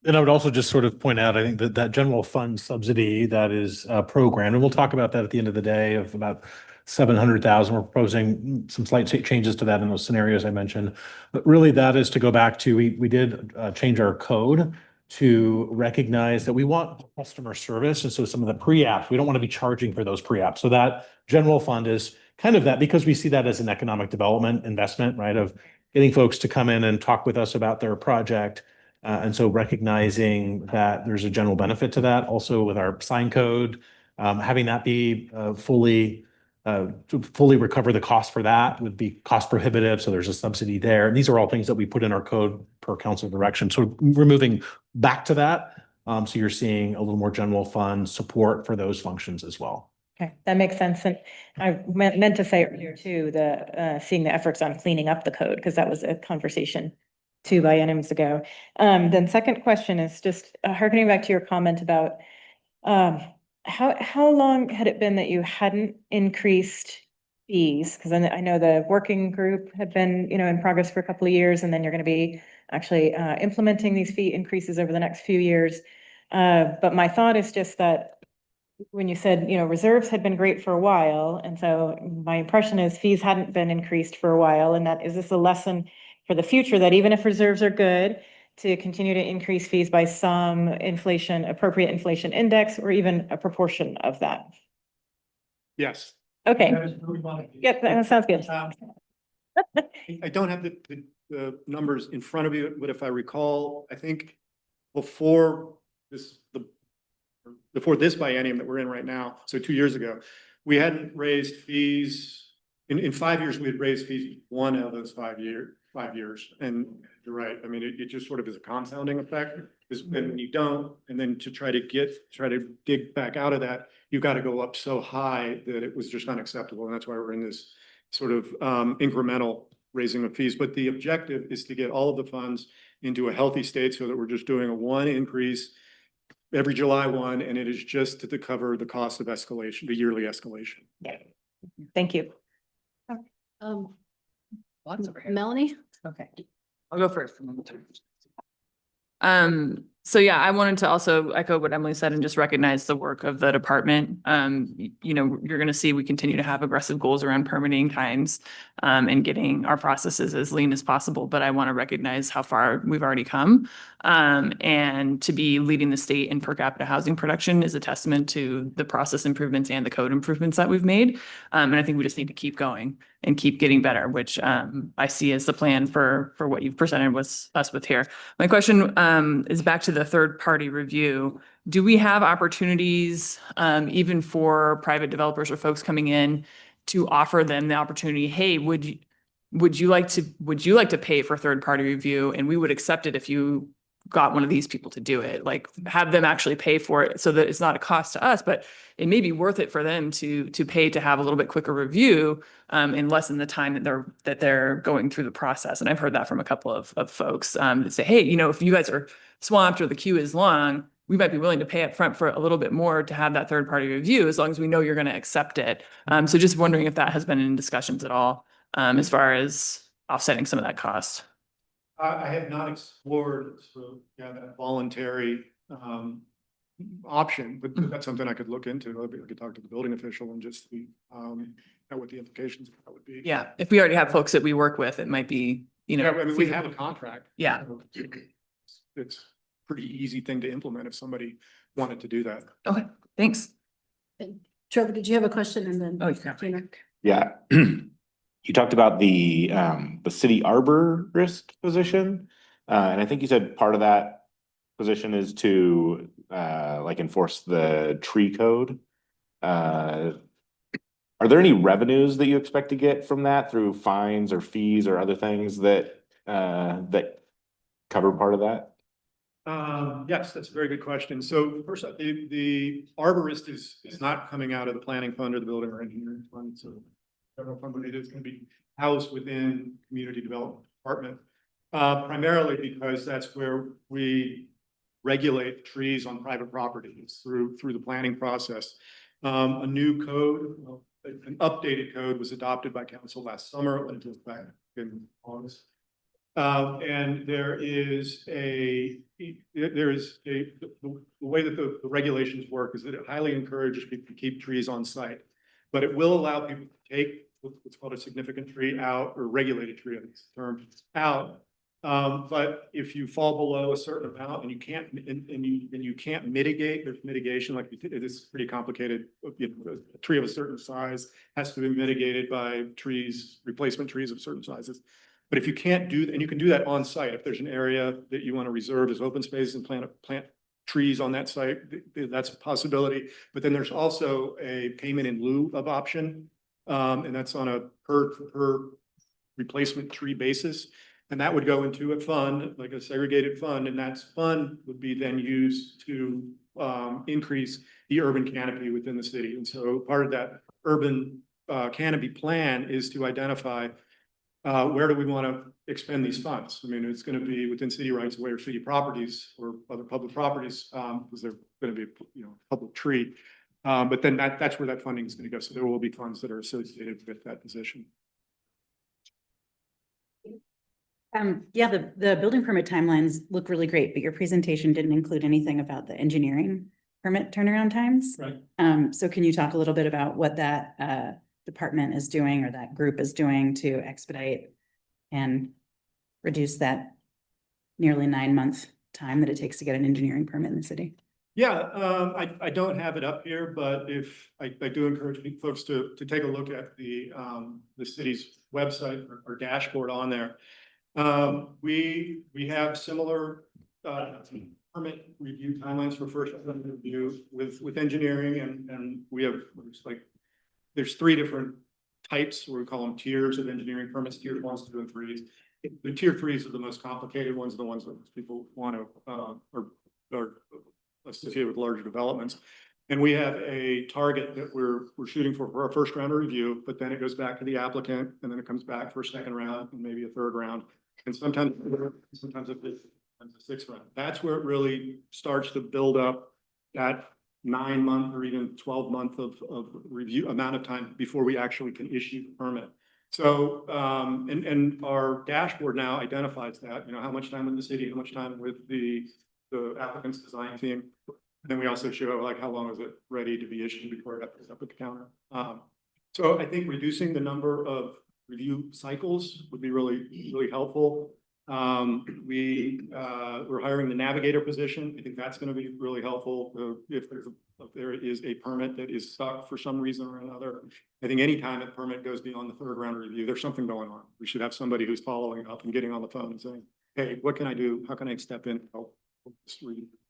and I would also just sort of point out, I think that general fund subsidy that is programmed, and we'll talk about that at the end of the day, of about 700,000. We're proposing some slight changes to that in those scenarios I mentioned. But really that is to go back to, we did change our code to recognize that we want customer service. And so some of the pre-apps, we don't want to be charging for those pre-apps. So that general fund is kind of that, because we see that as an economic development investment, right? Of getting folks to come in and talk with us about their project. And so recognizing that there's a general benefit to that, also with our sign code, having that be to fully recover the cost for that would be cost prohibitive. So there's a subsidy there. And these are all things that we put in our code per council direction. So we're moving back to that. So you're seeing a little more general fund support for those functions as well. Okay, that makes sense. And I meant to say earlier too, seeing the efforts on cleaning up the code, because that was a conversation 2 bienniums ago. Then second question is just harkening back to your comment about how long had it been that you hadn't increased fees? Because I know the working group had been, in progress for a couple of years, and then you're going to be actually implementing these fee increases over the next few years. But my thought is just that when you said, reserves had been great for a while, and so my impression is fees hadn't been increased for a while, and that is this a lesson for the future that even if reserves are good, to continue to increase fees by some appropriate inflation index, or even a proportion of that? Yes. Okay, That is what we want to do. yeah, that sounds good. I don't have the numbers in front of you, but if I recall, I think before this biennium that we're in right now, so 2 years ago, we hadn't raised fees. In 5 years, we had raised fees 1 out of those 5 years. And you're right. I mean, it just sort of is a compounding effect, because when you don't, and then to try to dig back out of that, you've got to go up so high that it was just unacceptable. And that's why we're in this sort of incremental raising of fees. But the objective is to get all of the funds into a healthy state so that we're just doing a 1 increase every July 1, and it is just to cover the cost of escalation, the yearly escalation. Thank you. Melanie? Okay, I'll go first. So yeah, I wanted to also echo what Emily said and just recognize the work of the department. You're going to see we continue to have aggressive goals around permitting times and getting our processes as lean as possible. But I want to recognize how far we've already come. And to be leading the state in per capita housing production is a testament to the process improvements and the code improvements that we've made. And I think we just need to keep going and keep getting better, which I see as the plan for what you've presented us with here. My question is back to the third-party review. Do we have opportunities, even for private developers or folks coming in, to offer them the opportunity? Hey, would you like to pay for third-party review, and we would accept it if you got one of these people to do it? Like, have them actually pay for it so that it's not a cost to us, but it may be worth it for them to pay to have a little bit quicker review and lessen the time that they're going through the process. And I've heard that from a couple of folks that say, hey, if you guys are swamped or the queue is long, we might be willing to pay up front for a little bit more to have that third party review, as long as we know you're going to accept it. So just wondering if that has been in discussions at all, as far as offsetting some of that cost. I have not explored that voluntary option, but that's something I could look into. I could talk to the building official and just see what the implications of that would be. Yeah, if we already have folks that we work with, it might be, Yeah, I mean, we have a contract. Yeah. It's a pretty easy thing to implement if somebody wanted to do that. Okay, thanks. Trevor, did you have a question? And then. Oh, yeah. Gina? Yeah. You talked about the city arborist position. And I think you said part of that position is to enforce the tree code. Are there any revenues that you expect to get from that through fines or fees or other things that cover part of that? Yes, that's a very good question. So first, the arborist is not coming out of the planning fund or the building or engineering fund. So federal fund, but it is going to be housed within community development department, primarily because that's where we regulate trees on private properties through the planning process. A new code, an updated code, was adopted by council last summer. It went into effect in August. And the way that the regulations work is that it highly encourages people to keep trees on site, but it will allow people to take what's called a significant tree out, or regulated tree, I think it's the term, out But if you fall below a certain amount and you can't, and you can't mitigate, there's mitigation, like it is pretty complicated. You know, a tree of a certain size has to be mitigated by trees, replacement trees of certain sizes. But if you can't do, and you can do that on site, if there's an area that you want to reserve as open space and plant trees on that site, that's a possibility. But then there's also a payment in lieu of option. And that's on a per replacement tree basis. And that would go into a fund, like a segregated fund, and that fund would be then used to increase the urban canopy within the city. And so part of that urban canopy plan is to identify where do we want to expend these funds? I mean, it's going to be within city rights of way or city properties or other public properties, because they're going to be, you know, public tree. But then that's where that funding is going to go. So there will be funds that are associated with that position. Yeah, the building permit timelines look really great, but your presentation didn't include anything about the engineering permit turnaround times. Right. So can you talk a little bit about what that department is doing or that group is doing to expedite and reduce that nearly 9-month time that it takes to get an engineering permit in the city? Yeah, I don't have it up here, but if I do encourage folks to take a look at the city's website or dashboard on there. We have similar permit review timelines for first review with engineering, and we have there's 3 different types, we call them tiers of engineering permits, tier 1s, 2, and 3s. The tier 3s are the most complicated ones, the ones that people want to or associated with larger developments. And we have a target that we're shooting for our first round of review, but then it goes back to the applicant, and then it comes back for a second round and maybe a third round. And sometimes a 6th round. That's where it really starts to build up that 9-month or even 12-month of review amount of time before we actually can issue the permit. So, and our dashboard now identifies that, you know, how much time with the city, how much time with the applicant's design team. And then we also show like how long is it ready to be issued before it goes up at the counter. So I think reducing the number of review cycles would be really helpful. We're hiring the navigator position. I think that's going to be really helpful. If there is a permit that is stuck for some reason or another, I think anytime a permit goes beyond the 3rd round of review, there's something going on. We should have somebody who's following up and getting on the phone and saying, hey, what can I do? How can I step in?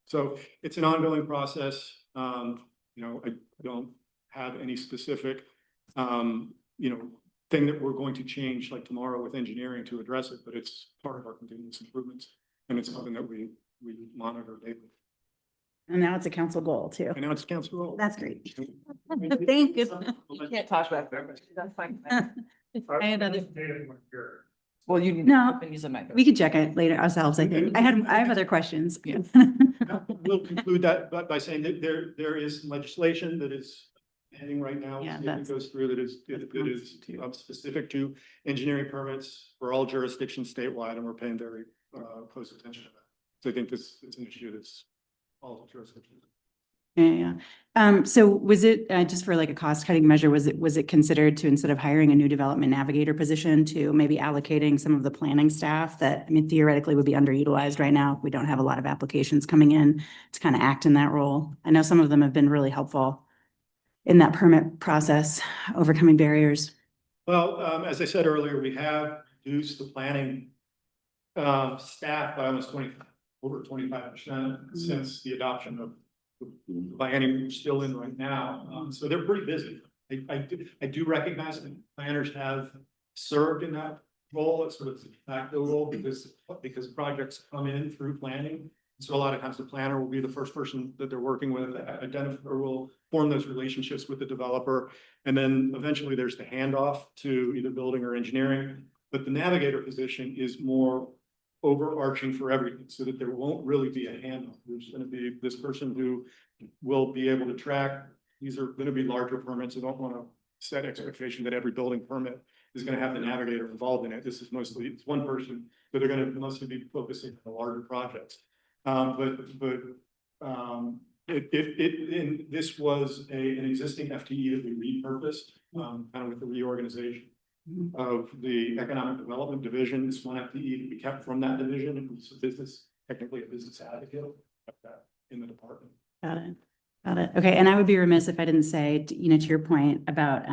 So it's an ongoing process. You know, I don't have any specific, you know, thing that we're going to change like tomorrow with engineering to address it, but it's part of our continuous improvements. And it's something that we monitor daily. And now it's a council goal too. And now it's council goal. That's great. Thank you. You can't talk about that. That's fine. I had other, Well, you need No, to use a mic. we could check it later ourselves, I think. I have other questions. Yeah. We'll conclude that by saying that there is legislation that is pending right now. Yeah, If that's- it goes through that is specific to engineering permits for all jurisdictions statewide, and we're paying very close attention to that. So I think this is an issue that's all jurisdictions. Yeah. So was it just for like a cost cutting measure, was it considered to, instead of hiring a new development navigator position, to maybe allocating some of the planning staff that, I mean, theoretically would be underutilized right now? We don't have a lot of applications coming in to kind of act in that role. I know some of them have been really helpful in that permit process, overcoming barriers. Well, as I said earlier, we have reduced the planning staff by almost over 25% since the adoption of biennium we're still in right now. So they're pretty busy. I do recognize that planners have served in that role. It's sort of a de facto role because projects come in through planning. So a lot of times the planner will be the first person that they're working with, identify or will form those relationships with the developer. And then eventually there's the handoff to either building or engineering. But the navigator position is more overarching for everything, so that there won't really be a handoff. There's going to be this person who will be able to track. These are going to be larger permits. I don't want to set expectation that every building permit is going to have the navigator involved in it. This is mostly, it's one person, but they're going to mostly be focusing on the larger projects. This was an existing FTE that we repurposed, kind of with the reorganization. of the Economic Development Division. This one FTE to be kept from that division. It was a business, technically a business advocate in the department. Got it. Got it. Okay. And I would be remiss if I didn't say, you know, to your point about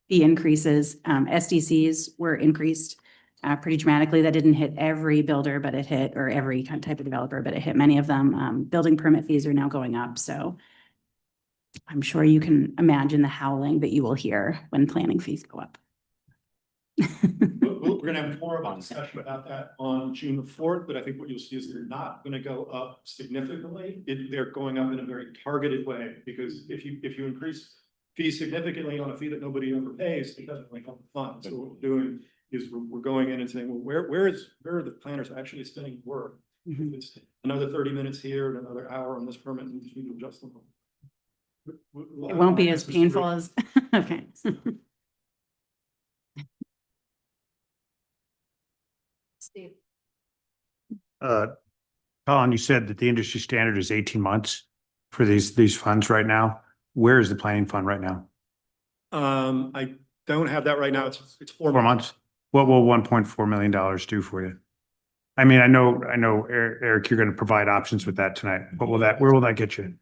the increases, SDCs were increased pretty dramatically. That didn't hit every builder, but it hit, or every kind of type of developer, but it hit many of them. Building permit fees are now going up. So I'm sure you can imagine the howling that you will hear when planning fees go up. We're gonna have more of a discussion about that on June the 4th, but I think what you'll see is they're not gonna go up significantly. They're going up in a very targeted way, because if you increase fees significantly on a fee that nobody ever pays, it doesn't really help the fund. So what we're doing is we're going in and saying, well, where are the planners actually spending work? If it's another 30 minutes here and another hour on this permit, and we just need to adjust them. It won't be as painful as, okay. Steve. Colin, you said that the industry standard is 18 months for these funds right now. Where is the planning fund right now? I don't have that right now. It's 4 4 months? What will $1.4 million do for you? I mean, I know, Eric, you're going to provide options with that tonight. Where will that get you?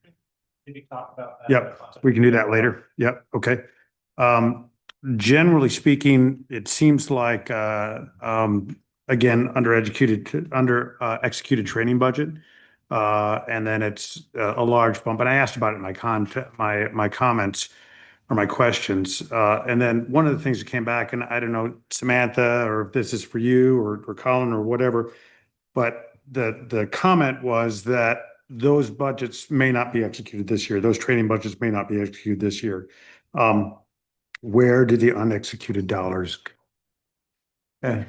Maybe talk about that. Yep, we can do that later. Yep, okay. Generally speaking, it seems like, again, under executed training budget. And then it's a large bump. And I asked about it in my comments or my questions. And then one of the things that came back, and I don't know, Samantha, or if this is for you or Colin or whatever, but the comment was that those budgets may not be executed this year. Those training budgets may not be executed this year. Where do the unexecuted dollars go?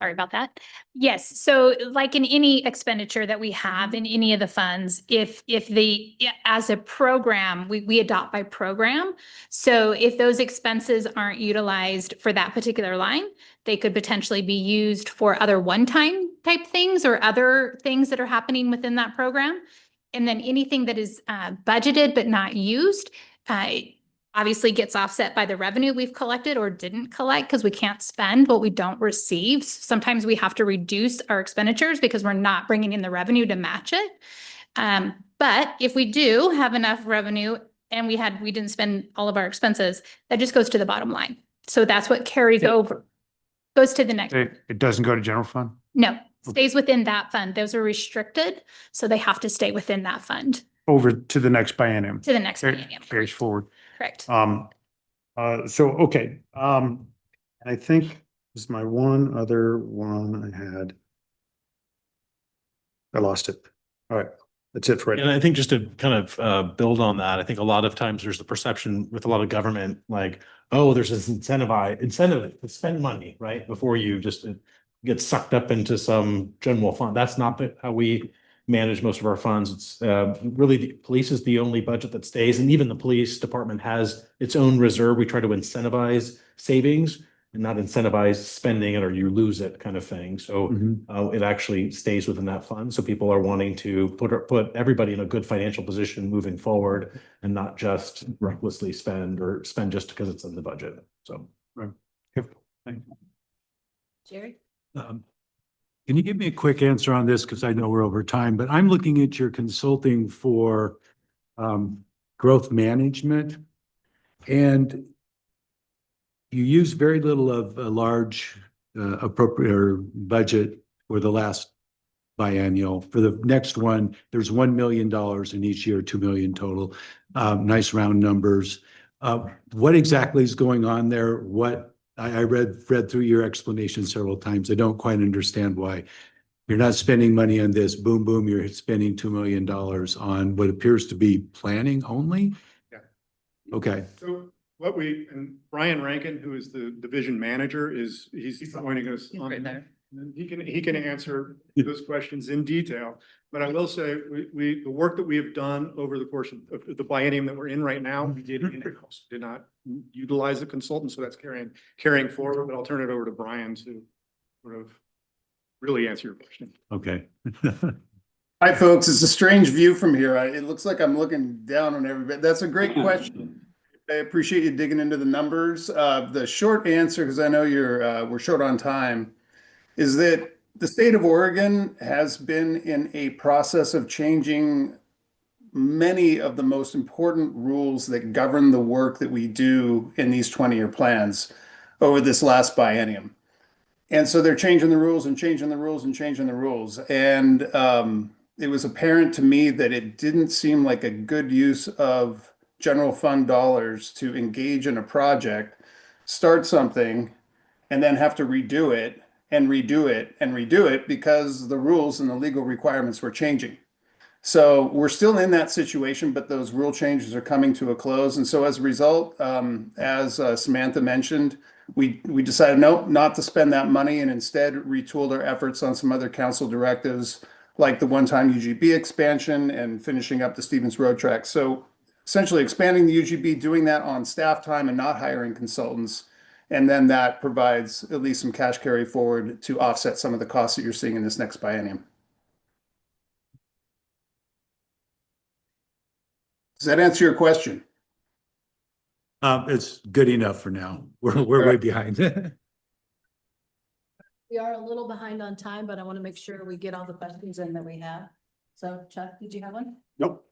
Sorry about that. Yes, so like in any expenditure that we have in any of the funds, as a program, we adopt by program. So if those expenses aren't utilized for that particular line, they could potentially be used for other one-time type things or other things that are happening within that program. And then anything that is budgeted but not used, obviously gets offset by the revenue we've collected or didn't collect, because we can't spend what we don't receive. Sometimes we have to reduce our expenditures because we're not bringing in the revenue to match it. But if we do have enough revenue and we didn't spend all of our expenses, that just goes to the bottom line. So that's what carries over, goes to the next. It doesn't go to general fund? No, stays within that fund. Those are restricted, so they have to stay within that fund. Over to the next biennium? To the next biennium. Carries forward. Correct. Okay. I think this is my one other one I had. I lost it. All right. That's it for And it. I think just to kind of build on that, I think a lot of times there's the perception with a lot of government, like, oh, there's this incentive to spend money, right? Before you just get sucked up into some general fund. That's not how we manage most of our funds. It's really the police is the only budget that stays, and even the police department has its own reserve. We try to incentivize savings and not incentivize spending it or you lose it kind of thing. So it actually stays within that fund. So people are wanting to put everybody in a good financial position moving forward and not just recklessly spend or spend just because it's in the budget. So. Right. Thank you. Jerry? Can you give me a quick answer on this? Because I know we're over time, but I'm looking at your consulting for growth management. And you use very little of a large appropriate budget for the last biennial. For the next one, there's $1 million in each year, 2 million total. Nice round numbers. What exactly is going on there? I read through your explanation several times. I don't quite understand why you're not spending money on this. Boom, boom, you're spending $2 million on what appears to be planning only? Yeah. Okay. So and Brian Rankin, who is the division manager, he's joining us on Right there. He can answer those questions in detail. But I will say, the work that we have done over the course of the biennium that we're in right now, we did in-house, did not utilize a consultant, so that's carrying forward. But I'll turn it over to Brian to sort of really answer your question. Okay. Hi, folks. It's a strange view from here. It looks like I'm looking down on everybody. That's a great question. I appreciate you digging into the numbers. The short answer, because I know we're short on time, is that the state of Oregon has been in a process of changing many of the most important rules that govern the work that we do in these 20-year plans over this last biennium. And so they're changing the rules and changing the rules and changing the rules. And it was apparent to me that it didn't seem like a good use of general fund dollars to engage in a project, start something, and then have to redo it and redo it and redo it because the rules and the legal requirements were changing. So we're still in that situation, but those rule changes are coming to a close. And so as a result, as Samantha mentioned, we decided, nope, not to spend that money and instead retooled our efforts on some other council directives like the one-time UGB expansion and finishing up the Stevens Road track. So essentially expanding the UGB, doing that on staff time and not hiring consultants. And then that provides at least some cash carry forward to offset some of the costs that you're seeing in this next biennium. Does that answer your question? It's good enough for now. We're way behind. We are a little behind on time, but I want to make sure we get all the questions in that we have. So Chuck, did you have one? Nope.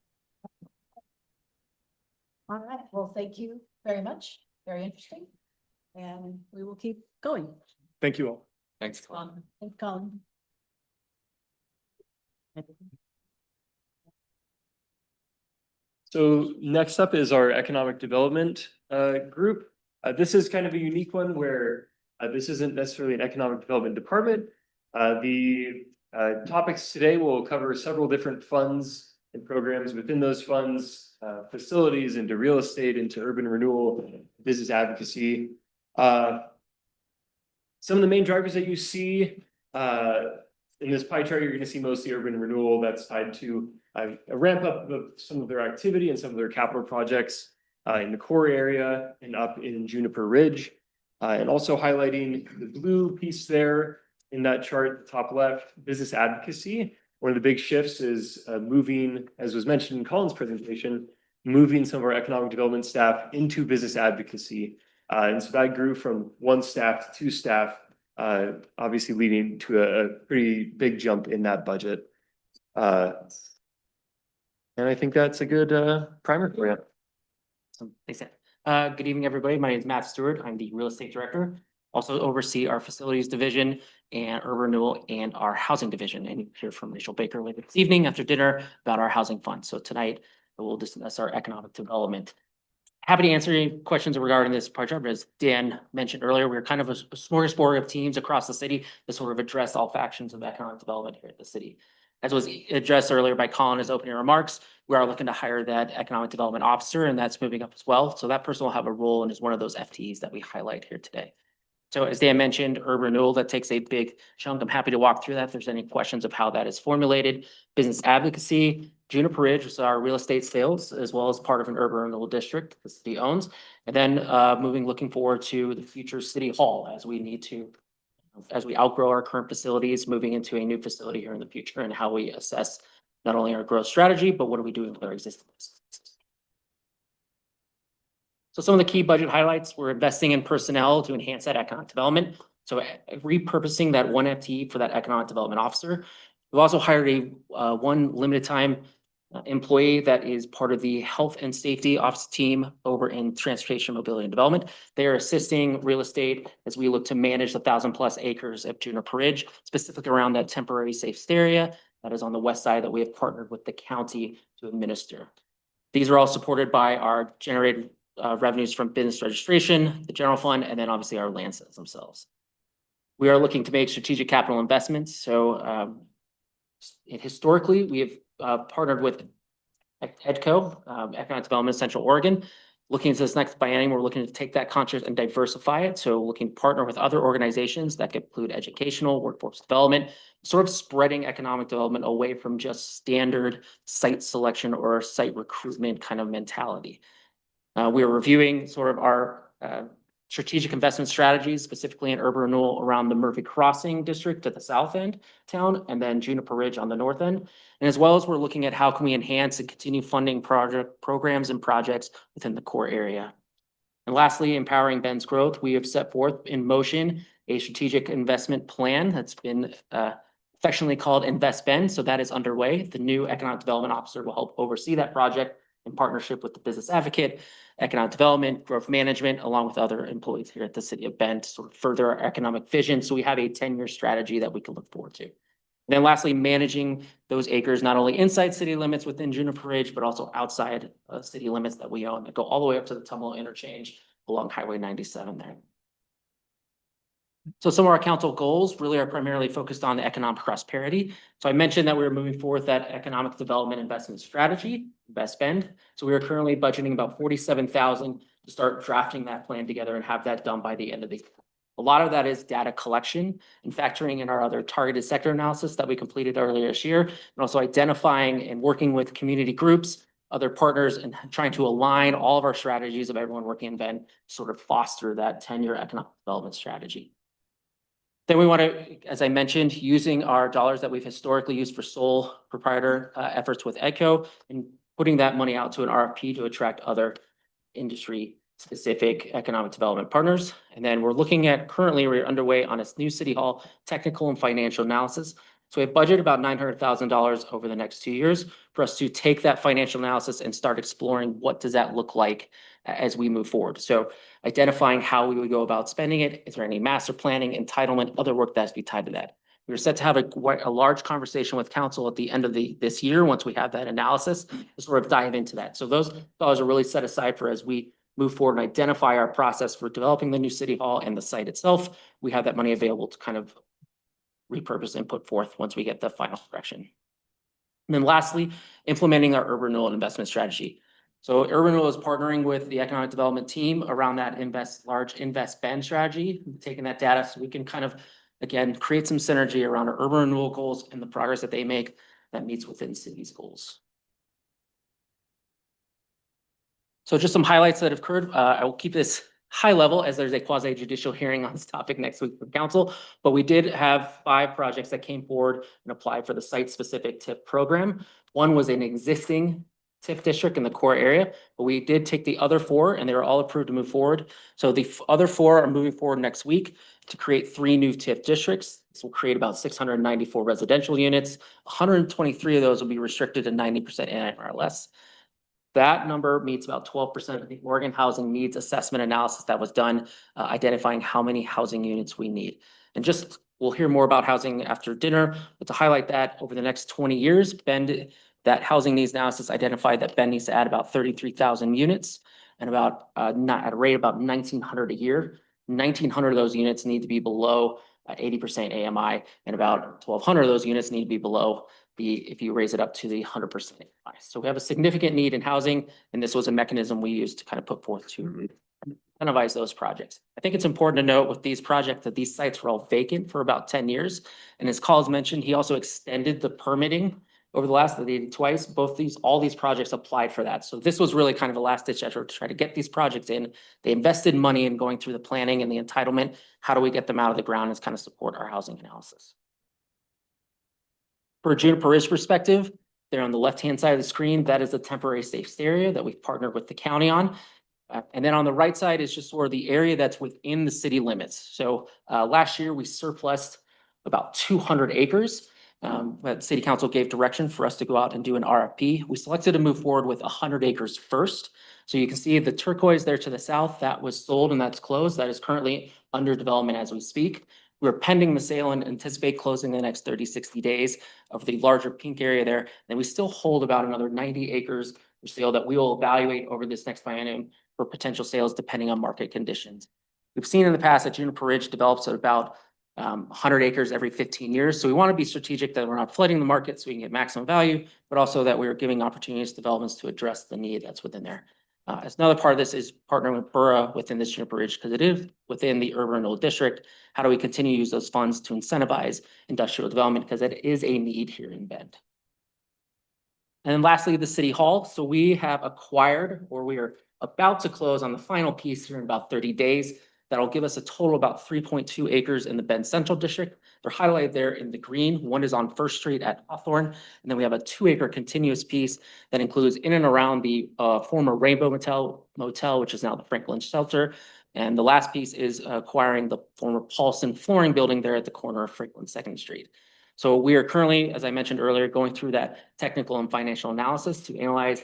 All right, well, thank you very much. Very interesting. And we will keep going. Thank you all. Thanks. Thanks, Colin. So next up is our economic development group. This is kind of a unique one where this isn't necessarily an economic development department. The topics today will cover several different funds and programs within those funds, facilities into real estate, into urban renewal, business advocacy. Some of the main drivers that you see in this pie chart, you're going to see mostly urban renewal that's tied to a ramp up of some of their activity and some of their capital projects in the core area and up in Juniper Ridge. And also highlighting the blue piece there in that chart, top left, business advocacy. One of the big shifts is moving, as was mentioned in Colin's presentation, moving some of our economic development staff into business advocacy. And so that grew from 1 staff to 2 staff, obviously leading to a pretty big jump in that budget. And I think that's a good primer for you. Thanks, Ed. Good evening, everybody. My name is Matt Stewart. I'm the real estate director. Also oversee our facilities division and urban renewal and our housing division. And you'll hear from Rachel Baker later this evening after dinner about our housing fund. So tonight we'll discuss our economic development. Happy to answer any questions regarding this project. As Dan mentioned earlier, we're kind of a smorgasbord of teams across the city to sort of address all factions of economic development here at the city. As was addressed earlier by Colin in his opening remarks, we are looking to hire that economic development officer, and that's moving up as well. So that person will have a role and is one of those FTEs that we highlight here today. So as Dan mentioned, urban renewal, that takes a big chunk. I'm happy to walk through that if there's any questions of how that is formulated. Business advocacy, Juniper Ridge is our real estate sales, as well as part of an urban renewal district the city owns. And then looking forward to the future city hall as we outgrow our current facilities, moving into a new facility here in the future, and how we assess not only our growth strategy, but what are we doing with our existing facilities. So some of the key budget highlights, we're investing in personnel to enhance that economic development. So repurposing that 1 FTE for that economic development officer. We've also hired a 1 limited time employee that is part of the health and safety office team over in transportation, mobility and development. They are assisting real estate as we look to manage the 1,000+ acres of Juniper Ridge, specifically around that temporary safe area that is on the west side that we have partnered with the county to administer. These are all supported by our generated revenues from business registration, the general fund, and then obviously our land sales themselves. We are looking to make strategic capital investments. So historically, we have partnered with EDCO, Economic Development Central Oregon. Looking into this next biennium, we're looking to take that concept and diversify it. So looking to partner with other organizations that could include educational, workforce development, sort of spreading economic development away from just standard site selection or site recruitment kind of mentality. We are reviewing sort of our strategic investment strategies, specifically in urban renewal around the Murphy Crossing district at the south end town, and then Juniper Ridge on the north end. And as well as we're looking at how can we enhance and continue funding programs and projects within the core area. And lastly, empowering Bend's growth, we have set forth in motion a strategic investment plan that's been affectionately called Invest Bend. So that is underway. The new economic development officer will help oversee that project in partnership with the business advocate, economic development, growth management, along with other employees here at the city of Bend to sort of further our economic vision. So we have a 10-year strategy that we can look forward to. And then lastly, managing those acres, not only inside city limits within Juniper Ridge, but also outside city limits that we own that go all the way up to the Tumalo interchange along Highway 97 there. So some of our council goals really are primarily focused on the economic prosperity. So I mentioned that we were moving forward that economic development investment strategy, Invest Bend. So we are currently budgeting about 47,000 to start drafting that plan together and have that done by the end of the year. A lot of that is data collection and factoring in our other targeted sector analysis that we completed earlier this year, and also identifying and working with community groups, other partners, and trying to align all of our strategies of everyone working in Bend, sort of foster that 10-year economic development strategy. Then we want to, as I mentioned, using our dollars that we've historically used for sole proprietor efforts with EDCO and putting that money out to an RFP to attract other industry specific economic development partners. And then we're looking at, currently we're underway on a new city hall technical and financial analysis. So we have budgeted about $900,000 over the next 2 years for us to take that financial analysis and start exploring what does that look like as we move forward. So identifying how we would go about spending it. Is there any master planning, entitlement, other work that has to be tied to that? We're set to have a large conversation with council at the end of this year, once we have that analysis, to sort of dive into that. So those dollars are really set aside for as we move forward and identify our process for developing the new city hall and the site itself. We have that money available to kind of repurpose and put forth once we get the final direction. And then lastly, implementing our urban renewal investment strategy. So urban renewal is partnering with the economic development team around that large Invest Bend strategy, taking that data so we can kind of, again, create some synergy around our urban renewal goals and the progress that they make that meets within city's goals. So just some highlights that have occurred. I will keep this high level as there's a quasi judicial hearing on this topic next week for council, but we did have 5 projects that came forward and applied for the site specific TIF program. One was an existing TIF district in the core area, but we did take the other 4 and they were all approved to move forward. So the other 4 are moving forward next week to create 3 new TIF districts. This will create about 694 residential units. 123 of those will be restricted to 90% NIR or less. That number meets about 12% of the Oregon Housing Needs Assessment analysis that was done, identifying how many housing units we need. And just, we'll hear more about housing after dinner, but to highlight that over the next 20 years, that housing needs analysis identified that Bend needs to add about 33,000 units and about, not at a rate of about 1,900 a year. 1,900 of those units need to be below 80% AMI, and about 1,200 of those units need to be below if you raise it up to the 100%. So we have a significant need in housing, and this was a mechanism we used to kind of put forth to incentivize those projects. I think it's important to note with these projects that these sites were all vacant for about 10 years. And as Collins mentioned, he also extended the permitting over the last, they did twice, all these projects applied for that. So this was really kind of a last ditch effort to try to get these projects in. They invested money in going through the planning and the entitlement. How do we get them out of the ground and kind of support our housing analysis? For Juniper Ridge perspective, there on the left-hand side of the screen, that is a temporary safe area that we've partnered with the county on. And then on the right side is just sort of the area that's within the city limits. So last year we surplused about 200 acres. But city council gave direction for us to go out and do an RFP. We selected to move forward with 100 acres first. So you can see the turquoise there to the south, that was sold and that's closed. That is currently under development as we speak. We're pending the sale and anticipate closing the next 30, 60 days of the larger pink area there. Then we still hold about another 90 acres for sale that we will evaluate over this next biennium for potential sales depending on market conditions. We've seen in the past that Juniper Ridge develops at about 100 acres every 15 years. So we want to be strategic that we're not flooding the market so we can get maximum value, but also that we're giving opportunities to developments to address the need that's within there. As another part of this is partnering with borough within this Juniper Ridge because it is within the urban renewal district. How do we continue to use those funds to incentivize industrial development because it is a need here in Bend. And then lastly, the city hall. So we have acquired, or we are about to close on the final piece here in about 30 days. That'll give us a total of about 3.2 acres in the Bend Central District. They're highlighted there in the green. One is on First Street at Hawthorne. And then we have a 2-acre continuous piece that includes in and around the former Rainbow Motel, which is now the Franklin Shelter. And the last piece is acquiring the former Paulson Flooring Building there at the corner of Franklin 2nd Street. So we are currently, as I mentioned earlier, going through that technical and financial analysis to analyze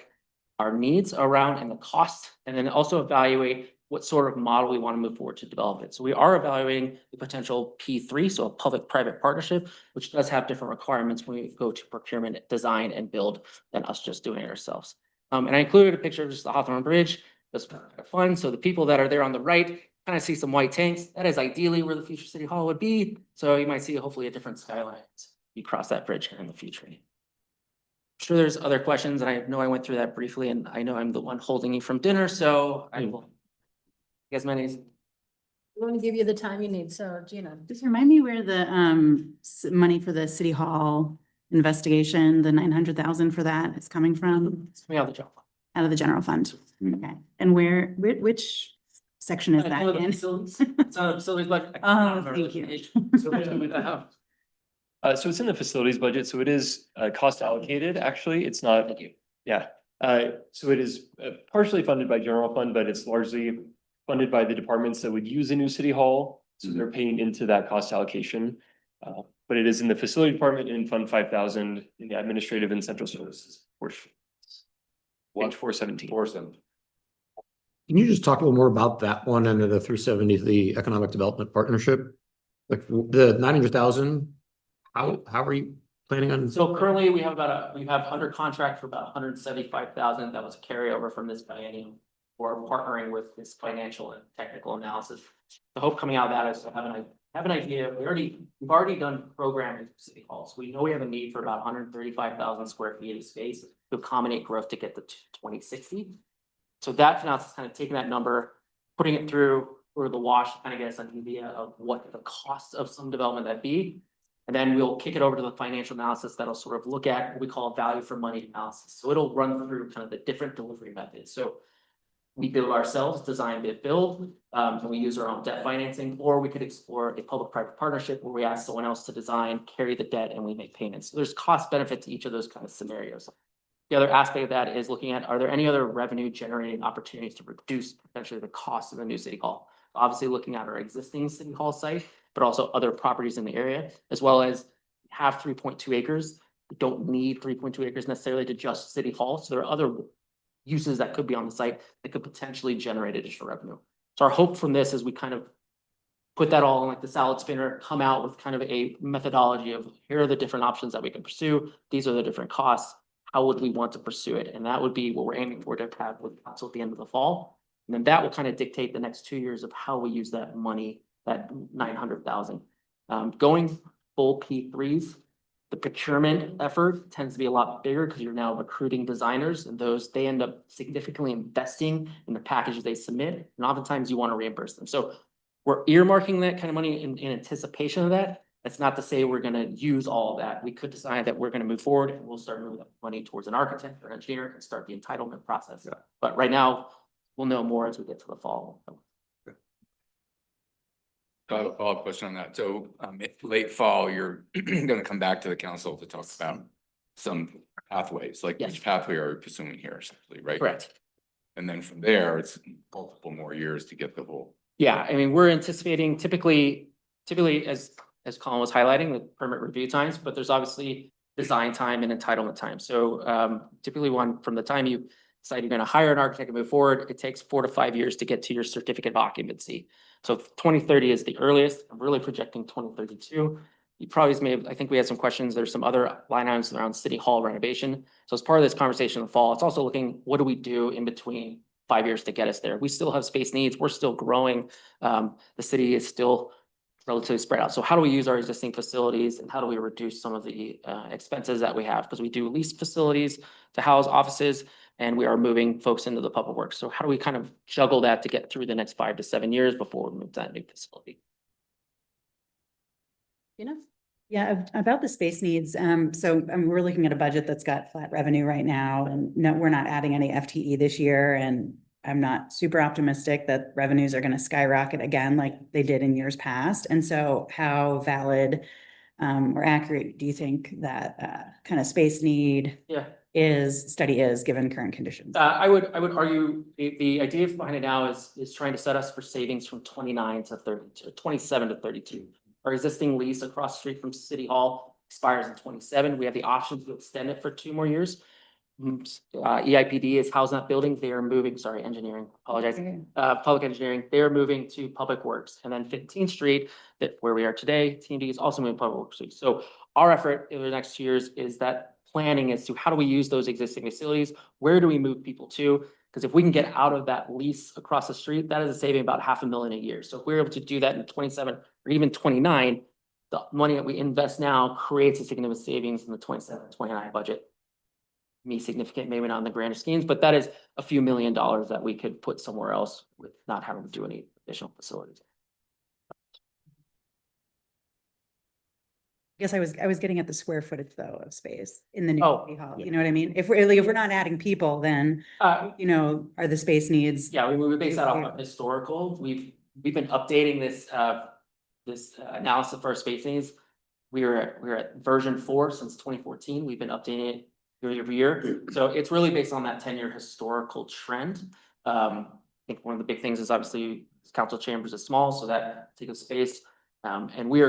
our needs around and the cost, and then also evaluate what sort of model we want to move forward to develop it. So we are evaluating the potential P3, so a public-private partnership, which does have different requirements when we go to procurement, design, and build than us just doing it ourselves. And I included a picture of just the Hawthorne Bridge. That's kind of fun. So the people that are there on the right kind of see some white tanks. That is ideally where the future City Hall would be. So you might see hopefully a different skyline as you cross that bridge in the future. I'm sure there's other questions, and I know I went through that briefly, and I know I'm the one holding you from dinner, so I will. As many as. We're going to give you the time you need. So Gina. Just remind me where the money for the City Hall investigation, the 900,000 for that is coming from? It's coming out of the general fund. Out of the general fund. Okay. And which section is that in? It's on the facilities budget. Oh, thank you. So it's in the facilities budget, so it is cost allocated, actually, it's not. Thank you. Yeah, so it is partially funded by general fund, but it's largely funded by the departments that would use a new city hall. So they're paying into that cost allocation. But it is in the facility department in Fund 5,000 in the administrative and central services portion. Page 417. Can you just talk a little more about that one and the 370, the Economic Development Partnership? Like the 900,000, how are you planning on? So currently we have we have under contract for about 175,000. That was a carryover from this biennium. We're partnering with this financial and technical analysis. The hope coming out of that is to have an idea. We've already done programming for City Hall. So we know we have a need for about 135,000 square feet of space to accommodate growth to get to 2060. So that now is kind of taking that number, putting it through or the wash, to kind of get us an idea of what the cost of some development that'd be. And then we'll kick it over to the financial analysis that'll sort of look at what we call a value for money analysis. So it'll run through kind of the different delivery methods. So we build ourselves, design, bid, build, and we use our own debt financing, or we could explore a public-private partnership where we ask someone else to design, carry the debt, and we make payments. So there's cost benefit to each of those kind of scenarios. The other aspect of that is looking at, are there any other revenue generating opportunities to reduce potentially the cost of the new city hall? Obviously looking at our existing city hall site, but also other properties in the area, as well as have 3.2 acres. We don't need 3.2 acres necessarily to just city hall. So there are other uses that could be on the site that could potentially generate additional revenue. So our hope from this is we kind of put that all in like the salad spinner, come out with kind of a methodology of here are the different options that we can pursue. These are the different costs. How would we want to pursue it? And that would be what we're aiming for to have with council at the end of the fall. And then that will kind of dictate the next 2 years of how we use that money, that 900,000. Going full P3s, the procurement effort tends to be a lot bigger because you're now recruiting designers, and they end up significantly investing in the packages they submit. And oftentimes you want to reimburse them. So we're earmarking that kind of money in anticipation of that. That's not to say we're going to use all of that. We could decide that we're going to move forward and we'll start moving that money towards an architect or engineer and start the entitlement process. Yeah. But right now, we'll know more as we get to the fall. I have a follow-up question on that. So late fall, you're going to come back to the council to talk about some pathways, like which pathway are you pursuing here, essentially, right? Correct. And then from there, it's multiple more years to get the whole. Yeah, I mean, we're anticipating typically as Colin was highlighting, the permit review times, but there's obviously design time and entitlement time. So typically from the time you decide you're going to hire an architect and move forward, it takes 4 to 5 years to get to your certificate of occupancy. So 2030 is the earliest. I'm really projecting 2032. You probably I think we had some questions. There's some other line items around city hall renovation. So as part of this conversation in the fall, it's also looking, what do we do in between 5 years to get us there? We still have space needs. We're still growing. The city is still relatively spread out. So how do we use our existing facilities and how do we reduce some of the expenses that we have? Because we do lease facilities to house offices and we are moving folks into the public works. So how do we kind of juggle that to get through the next 5 to 7 years before we move to that new facility? Yeah, about the space needs. So we're looking at a budget that's got flat revenue right now, and no, we're not adding any FTE this year. And I'm not super optimistic that revenues are gonna skyrocket again like they did in years past. And so how valid or accurate do you think that kind of space need Yeah. study is given current conditions? I would argue the idea behind it now is trying to set us for savings from 29 to 30 to 27 to 32. Our existing lease across the street from City Hall expires in 27. We have the option to extend it for 2 more years. EIPD is housing that building. They are moving, sorry, engineering, apologize. Public engineering, they're moving to Public Works. And then 15th Street, that where we are today, TMD is also moving to Public Works. So our effort in the next 2 years is that planning as to how do we use those existing facilities? Where do we move people to? Because if we can get out of that lease across the street, that is a saving about $500,000 a year. So if we're able to do that in 27 or even 29, the money that we invest now creates a significant savings in the 27, 29 budget. Me significant, maybe not in the grander schemes, but that is a few $1,000,000 that we could put somewhere else with not having to do any additional facilities. I guess I was getting at the square footage though of space in the new Oh, city hall. You know what I mean? If we're not adding people, then, you know, are the space needs? Yeah, we base that off of historical. We've been updating this analysis for our space needs. We're at version 4 since 2014. We've been updating it year over year. So it's really based on that 10-year historical trend. I think one of the big things is obviously council chambers is small, so that takes up space. And we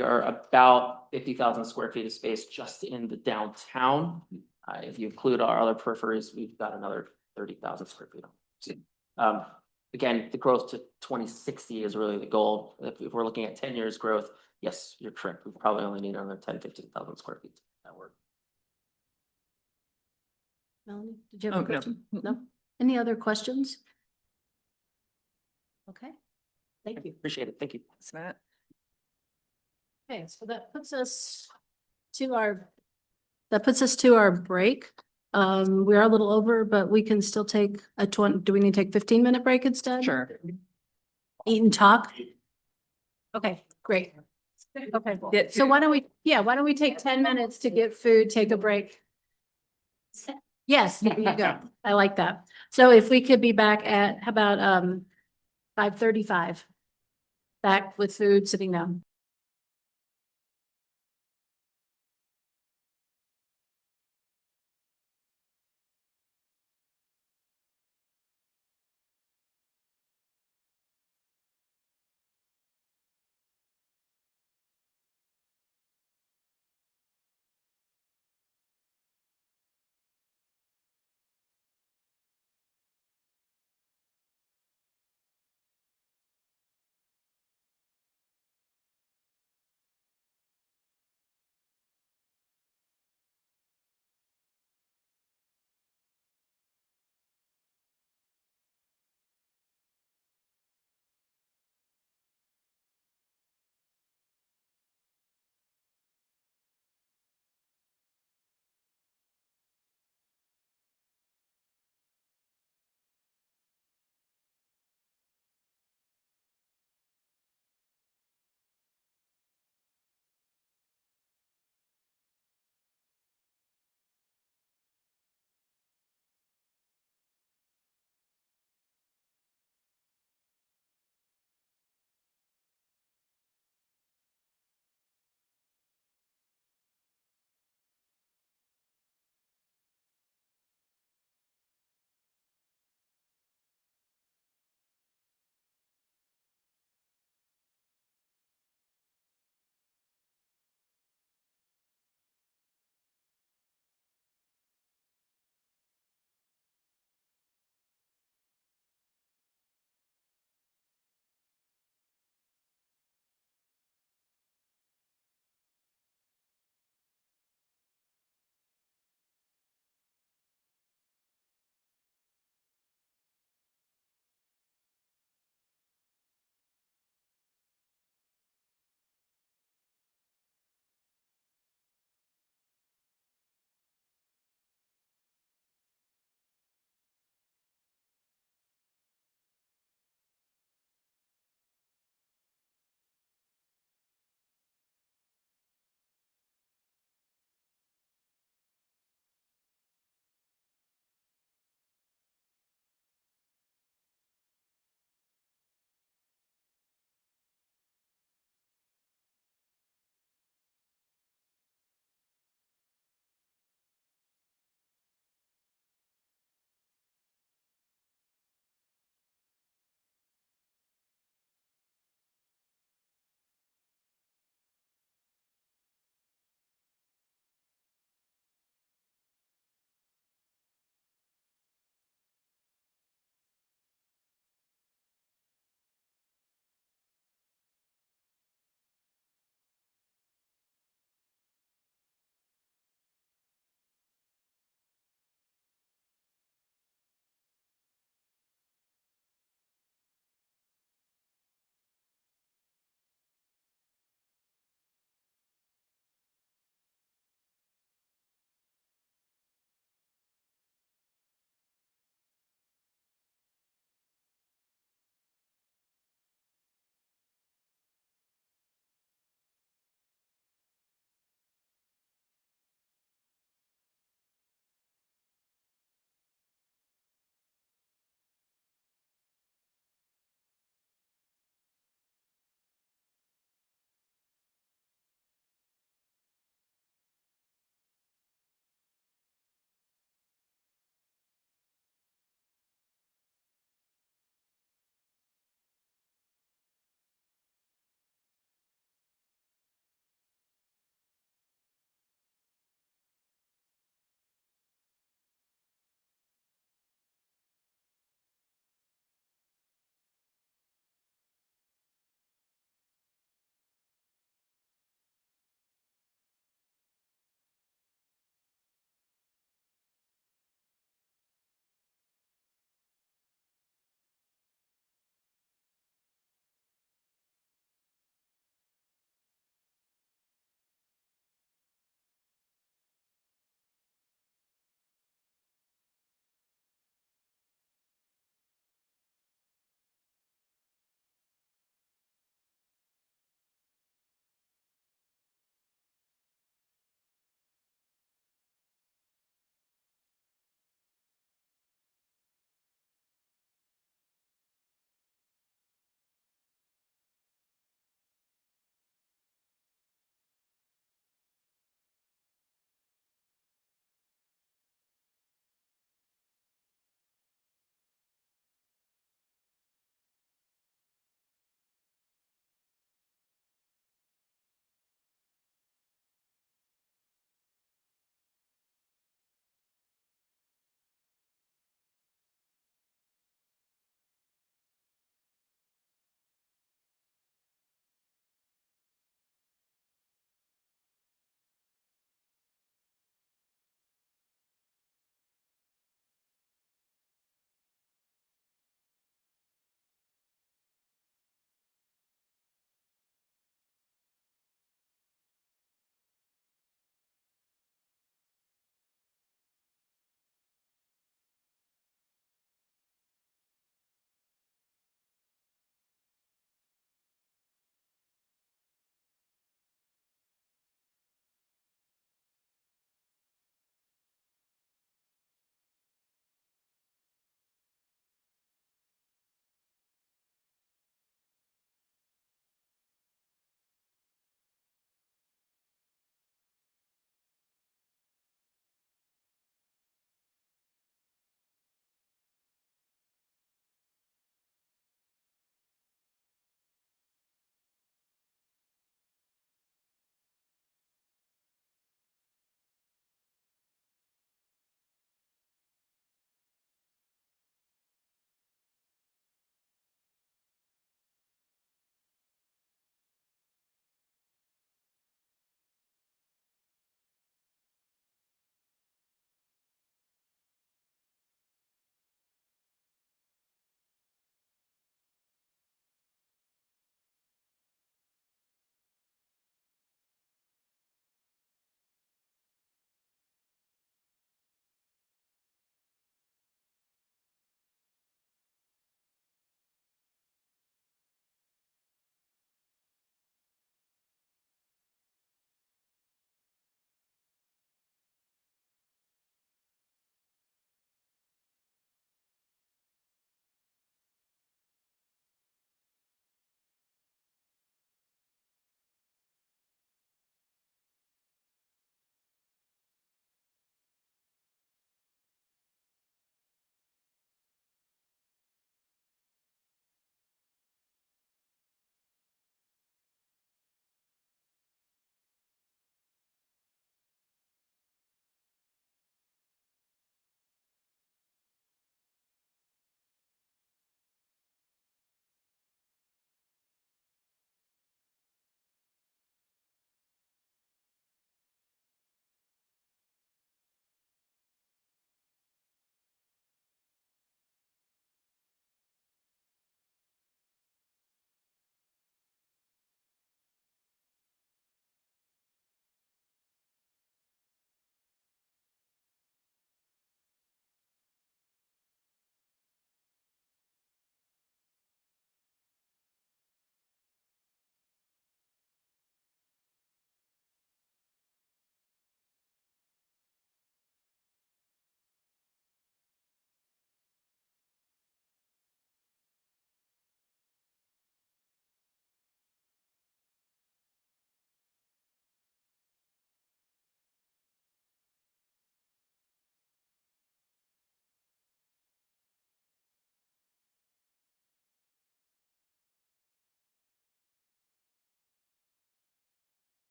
are about 50,000 square feet of space just in the downtown. If you include our other peripheries, we've got another 30,000 square feet. Again, the growth to 2060 is really the goal. If we're looking at 10 years growth, yes, you're correct. We probably only need another 10, 15,000 square feet to make that work. Melanie, did you have a Oh, no. question? No? Any other questions? Okay, thank you. Appreciate it. Thank you. Thanks, Matt. Okay, so that puts us to our break. We are a little over, but we can still take a do we need to take 15-minute break instead? Sure. Eat and talk? Okay, great. Okay, so why don't we take 10 minutes to get food, take a break? Yes, there you go. I like that. So if we could be back at, how about 5:35? Back with food, sitting down.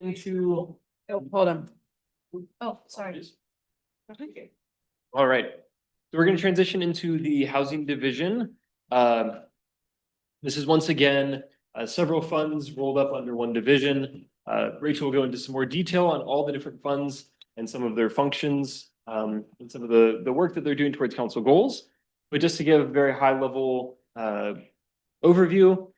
into. Oh, hold on. Oh, sorry. All right, so we're gonna transition into the housing division. This is once again, several funds rolled up under one division. Rachel will go into some more detail on all the different funds and some of their functions, and some of the work that they're doing towards council goals. But just to give a very high level, overview,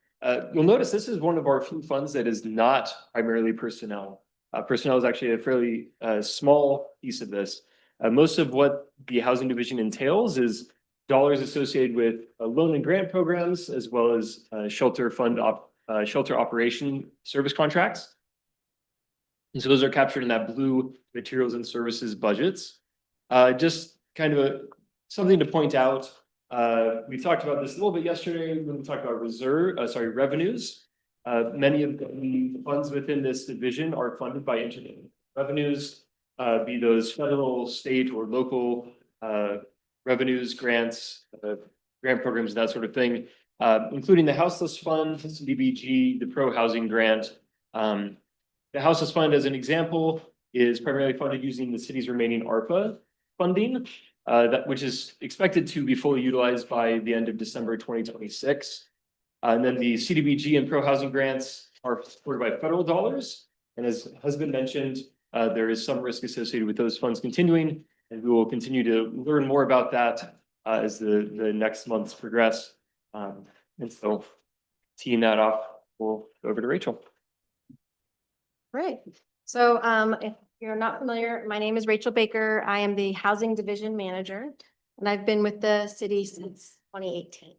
you'll notice this is one of our few funds that is not primarily personnel. Personnel is actually a fairly, small piece of this. Most of what the housing division entails is dollars associated with loan and grant programs, as well as shelter operation service contracts. And so those are captured in that blue materials and services budgets. Just kind of something to point out. We talked about this a little bit yesterday when we talked about revenues. Many of the funds within this division are funded by internet revenues, be those federal, state, or local revenues, grants, grant programs, that sort of thing, including the Houseless Fund, CDBG, the Pro Housing Grant. The Houseless Fund, as an example, is primarily funded using the city's remaining ARPA funding, which is expected to be fully utilized by the end of December 2026. And then the CDBG and Pro Housing Grants are supported by federal dollars. And as has been mentioned, there is some risk associated with those funds continuing, and we will continue to learn more about that as the next months progress. And so teeing that off, we'll go over to Rachel. Great. So if you're not familiar, my name is Rachel Baker. I am the Housing Division Manager, and I've been with the city since 2018.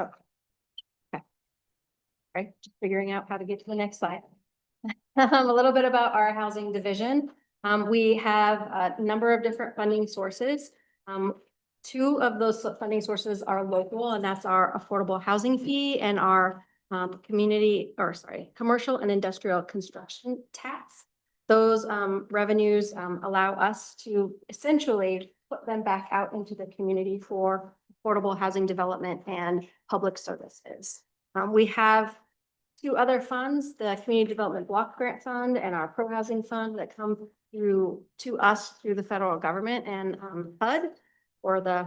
Okay. Okay. Right, just figuring out how to get to the next slide. A little bit about our housing division. We have a number of different funding sources. Two of those funding sources are local, and that's our affordable housing fee and our commercial and industrial construction tax. Those revenues allow us to essentially put them back out into the community for affordable housing development and public services. We have two other funds, the Community Development Block Grant Fund and our Pro Housing Fund, that come through to us through the federal government and HUD, or the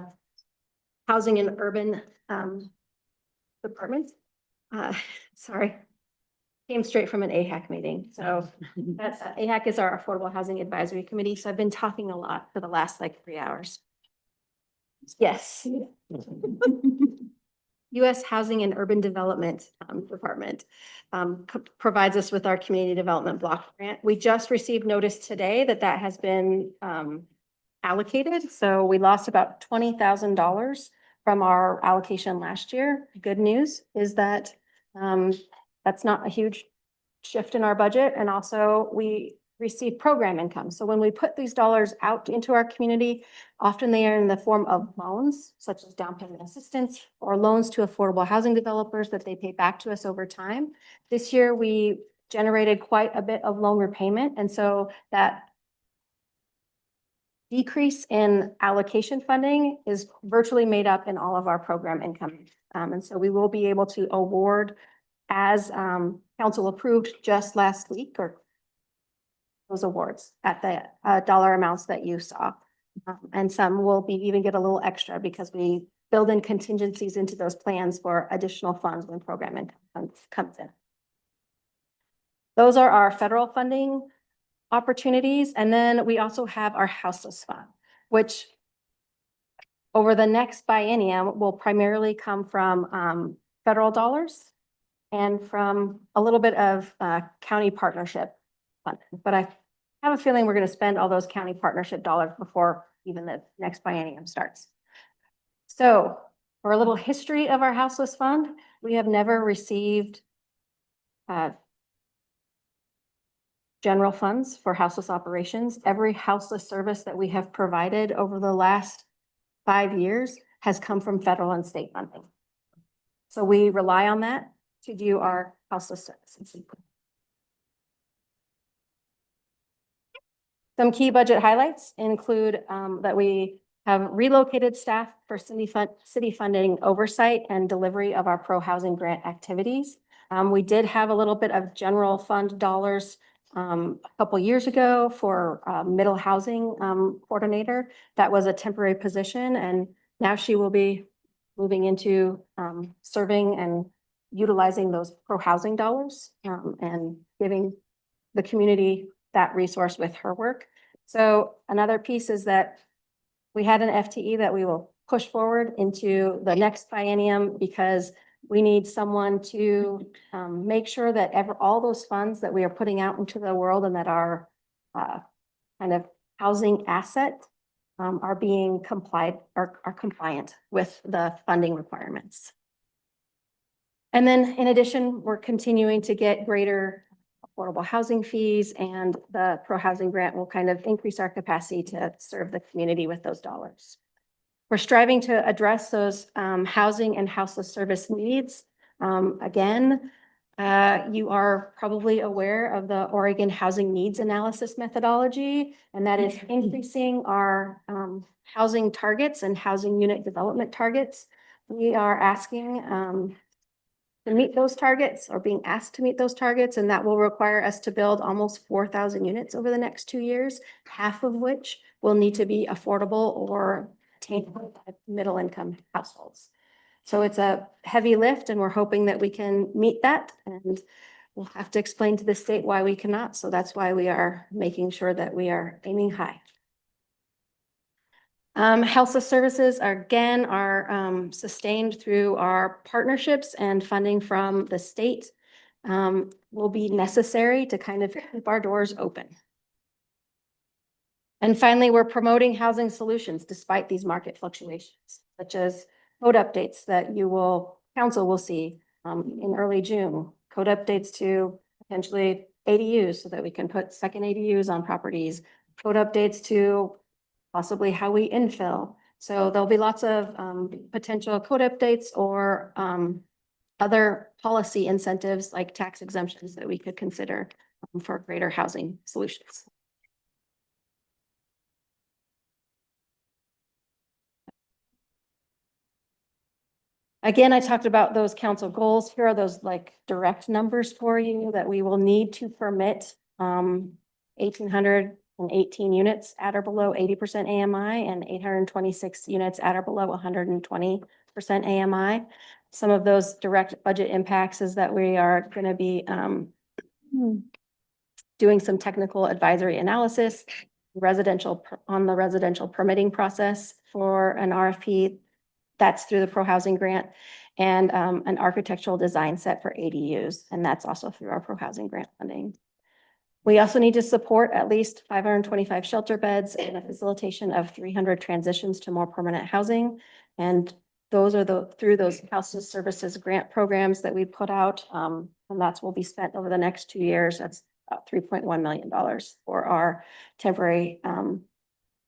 Housing and Urban Department. Sorry, came straight from an AHAC meeting. So that's AHAC is our Affordable Housing Advisory Committee. So I've been talking a lot for the last 3 hours. Yes. U.S. Housing and Urban Development Department provides us with our Community Development Block Grant. We just received notice today that that has been allocated. So we lost about $20,000 from our allocation last year. Good news is that that's not a huge shift in our budget. And also we receive program income. So when we put these dollars out into our community, often they are in the form of loans, such as down payment assistance or loans to affordable housing developers that they pay back to us over time. This year, we generated quite a bit of loan repayment. And so that decrease in allocation funding is virtually made up in all of our program income. And so we will be able to award, as council approved just last week, or those awards at the dollar amounts that you saw. And some will be even get a little extra because we build in contingencies into those plans for additional funds when program income comes in. Those are our federal funding opportunities. And then we also have our Houseless Fund, which over the next biennium will primarily come from federal dollars and from a little bit of county partnership funding. But I have a feeling we're going to spend all those county partnership dollars before even the next biennium starts. So for a little history of our Houseless Fund, we have never received general funds for houseless operations. Every houseless service that we have provided over the last 5 years has come from federal and state funding. So we rely on that to do our houseless services. Some key budget highlights include that we have relocated staff for city funding oversight and delivery of our pro-housing grant activities. We did have a little bit of general fund dollars a couple years ago for middle housing coordinator. That was a temporary position, and now she will be moving into serving and utilizing those pro-housing dollars and giving the community that resource with her work. So another piece is that we had an FTE that we will push forward into the next biennium because we need someone to make sure that all those funds that we are putting out into the world and that are kind of housing asset are being are compliant with the funding requirements. And then in addition, we're continuing to get greater affordable housing fees, and the pro-housing grant will kind of increase our capacity to serve the community with those dollars. We're striving to address those housing and houseless service needs. Again, you are probably aware of the Oregon Housing Needs Analysis methodology, and that is increasing our housing targets and housing unit development targets. We are asking to meet those targets, or being asked to meet those targets, and that will require us to build almost 4,000 units over the next 2 years, half of which will need to be affordable or attainable by middle income households. So it's a heavy lift, and we're hoping that we can meet that, and we'll have to explain to the state why we cannot. So that's why we are making sure that we are aiming high. Health services are sustained through our partnerships, and funding from the state will be necessary to kind of keep our doors open. And finally, we're promoting housing solutions despite these market fluctuations, such as code updates that council will see in early June, code updates to potentially ADUs so that we can put second ADUs on properties, code updates to possibly how we infill. So there'll be lots of potential code updates or other policy incentives like tax exemptions that we could consider for greater housing solutions. Again, I talked about those council goals. Here are those like direct numbers for you that we will need to permit 1,818 units at or below 80% AMI and 826 units at or below 120% AMI. Some of those direct budget impacts is that we are going to be doing some technical advisory analysis on the residential permitting process for an RFP. That's through the pro-housing grant, and an architectural design set for ADUs, and that's also through our pro-housing grant funding. We also need to support at least 525 shelter beds and a facilitation of 300 transitions to more permanent housing. And those are through those houses services grant programs that we put out, and that's will be spent over the next 2 years. That's about $3.1 million for our temporary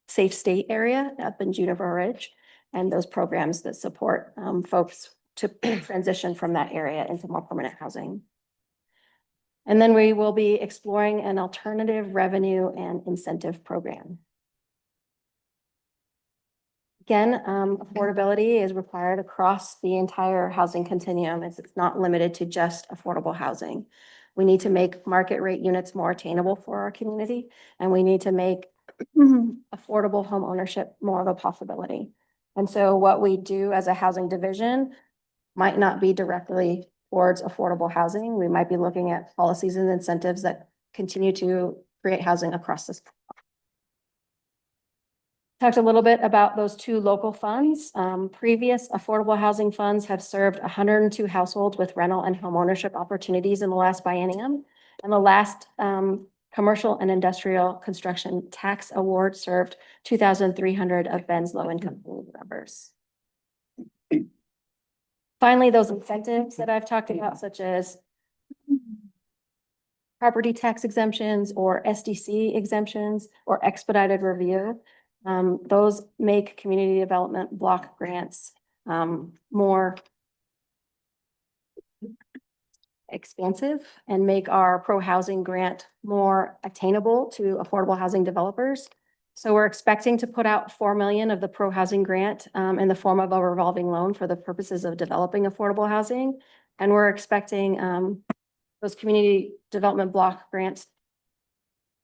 safe state area up in Juniper Ridge, and those programs that support folks to transition from that area into more permanent housing. And then we will be exploring an alternative revenue and incentive program. Again, affordability is required across the entire housing continuum. It's not limited to just affordable housing. We need to make market rate units more attainable for our community, and we need to make affordable home ownership more of a possibility. And so what we do as a housing division might not be directly towards affordable housing. We might be looking at policies and incentives that continue to create housing across this. Talked a little bit about those 2 local funds. Previous affordable housing funds have served 102 households with rental and home ownership opportunities in the last biennium. And the last commercial and industrial construction tax award served 2,300 of Ben's low-income members. Finally, those incentives that I've talked about, such as property tax exemptions or SDC exemptions or expedited review, those make community development block grants more expansive and make our pro-housing grant more attainable to affordable housing developers. So we're expecting to put out 4 million of the pro housing grant in the form of a revolving loan for the purposes of developing affordable housing. And we're expecting those community development block grants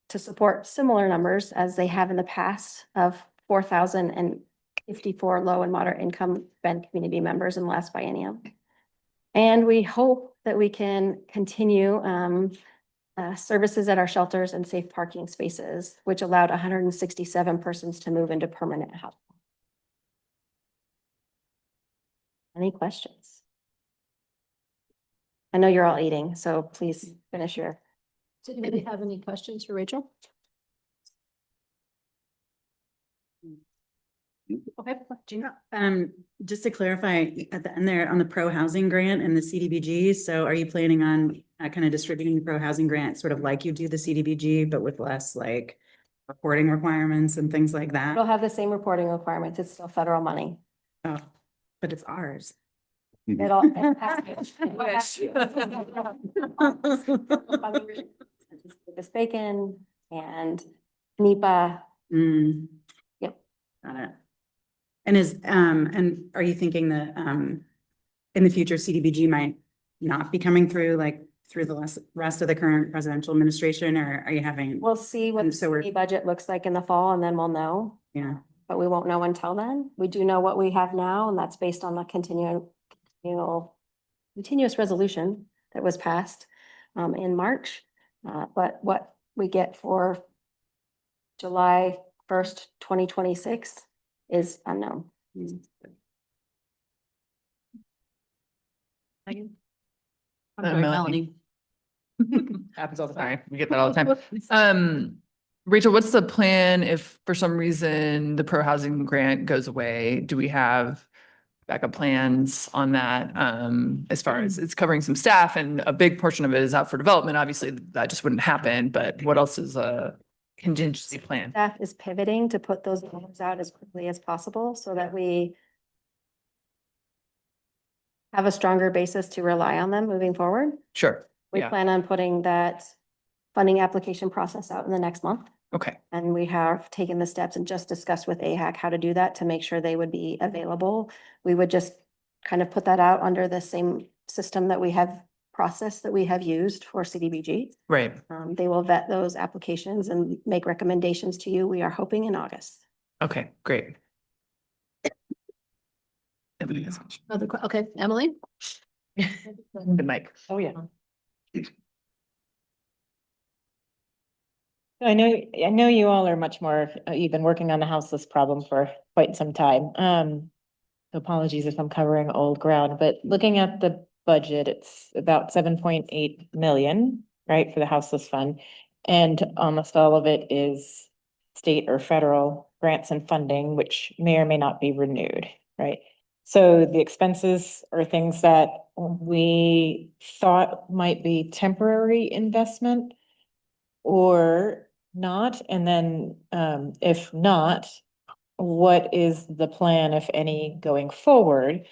to support similar numbers as they have in the past of 4,054 low and moderate income Bend community members in the last biennium. And we hope that we can continue services at our shelters and safe parking spaces, which allowed 167 persons to move into permanent housing. Any questions? I know you're all eating, so please finish your. Did anybody have any questions for Rachel? Okay, Gina. Just to clarify at the end there on the pro housing grant and the CDBG, so are you planning on kind of distributing the pro housing grant sort of like you do the CDBG, but with less like reporting requirements and things like that? It'll have the same reporting requirements. It's still federal money. Oh, but it's ours. It'll. This bacon and NEPA. Mm. Yep. Got it. And and are you thinking that, in the future CDBG might not be coming through like through the rest of the current presidential administration, or are you having? We'll see what the city budget looks like in the fall and then we'll know. Yeah. But we won't know until then. We do know what we have now, and that's based on the continuous resolution that was passed in March. But what we get for July 1st, 2026 is unknown. I'm sorry, Melanie. Happens all the time. We get that all the time. Rachel, what's the plan if for some reason the pro housing grant goes away? Do we have backup plans on that? As far as it's covering some staff and a big portion of it is out for development, obviously that just wouldn't happen, but what else is a contingency plan? Staff is pivoting to put those numbers out as quickly as possible so that we have a stronger basis to rely on them moving forward. Sure. We Yeah. plan on putting that funding application process out in the next month. Okay. And we have taken the steps and just discussed with AHAC how to do that to make sure they would be available. We would just kind of put that out under the same system that we have process that we have used for CDBG. Right. They will vet those applications and make recommendations to you. We are hoping in August. Okay, great. Okay, Emily? Good mic. Oh, yeah. I know you all are much more, you've been working on the houseless problem for quite some time. So apologies if I'm covering old ground, but looking at the budget, it's about 7.8 million, right, for the houseless fund. And almost all of it is state or federal grants and funding, which may or may not be renewed, right? So the expenses are things that we thought might be temporary investment or not, and then if not, what is the plan, if any, going forward?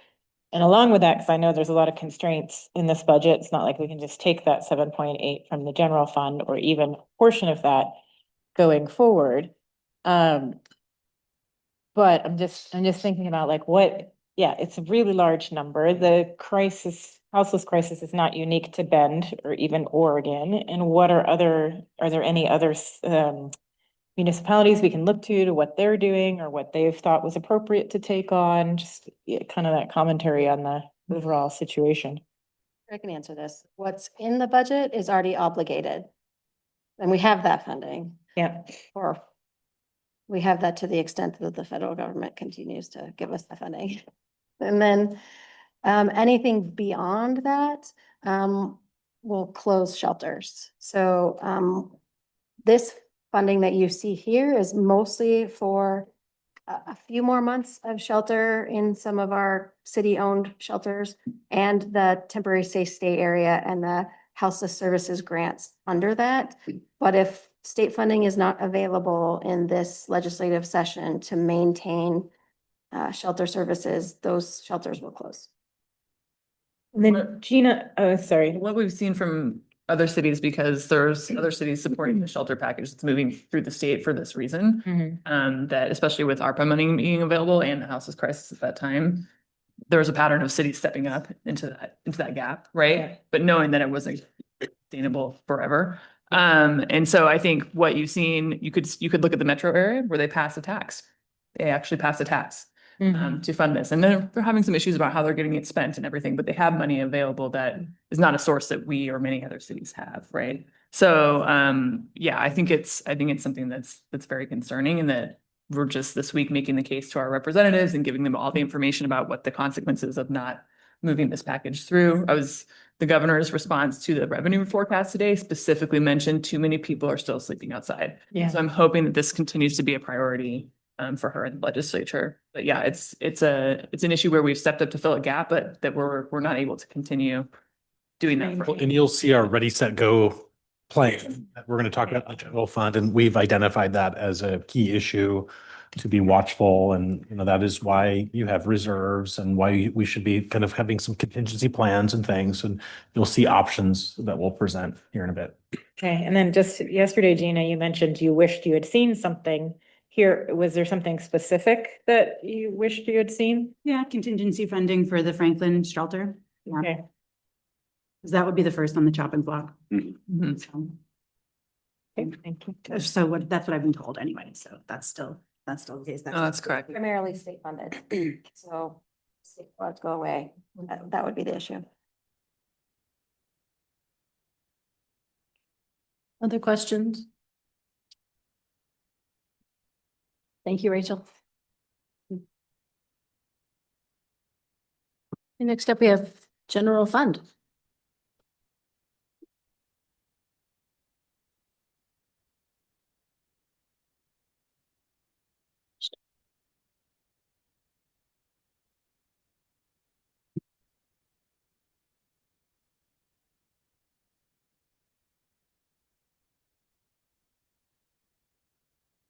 And along with that, because I know there's a lot of constraints in this budget, it's not like we can just take that 7.8 from the general fund or even a portion of that going forward. But I'm just thinking about like it's a really large number. The houseless crisis is not unique to Bend or even Oregon. And are there any other municipalities we can look to what they're doing or what they've thought was appropriate to take on? Just kind of that commentary on the overall situation. I can answer this. What's in the budget is already obligated. And we have that funding. Yeah. Or we have that to the extent that the federal government continues to give us the funding. And then anything beyond that will close shelters. So this funding that you see here is mostly for a few more months of shelter in some of our city-owned shelters and the temporary safe stay area and the houseless services grants under that. But if state funding is not available in this legislative session to maintain shelter services, those shelters will close. And then Gina, oh, sorry. What we've seen from other cities because there's other cities supporting the shelter package that's moving through the state for this reason. That especially with ARPA money being available and the house's crisis at that time, there was a pattern of cities stepping up into that gap, right? Yeah. But knowing that it wasn't sustainable forever. And so I think what you've seen, you could look at the metro area where they passed a tax. They actually passed a tax to fund this. And they're having some issues about how they're getting it spent and everything, but they have money available that is not a source that we or many other cities have, right? So yeah, I think it's something that's very concerning, and that we're just this week making the case to our representatives and giving them all the information about what the consequences of not moving this package through. The governor's response to the revenue forecast today specifically mentioned too many people are still sleeping outside. Yeah. So I'm hoping that this continues to be a priority for her in the legislature. But yeah, it's an issue where we've stepped up to fill a gap, but that we're not able to continue doing that. For And you'll see our Ready, Set, Go plan. We're going to talk about the general fund, and we've identified that as a key issue to be watchful. And, that is why you have reserves and why we should be kind of having some contingency plans and things. And you'll see options that we'll present here in a bit. Okay, and then just yesterday, Gina, you mentioned you wished you had seen something here. Was there something specific that you wished you had seen? Yeah, contingency funding for the Franklin shelter. Yeah. Okay. 'Cause that would be the first on the chopping block. Mhm. So, Okay, thank you. so that's what I've been told anyway. So that's still the case. Oh, that's correct. Primarily state funded, so state funds go away. That would be the issue. Other questions? Thank you, Rachel. And next up, we have general fund.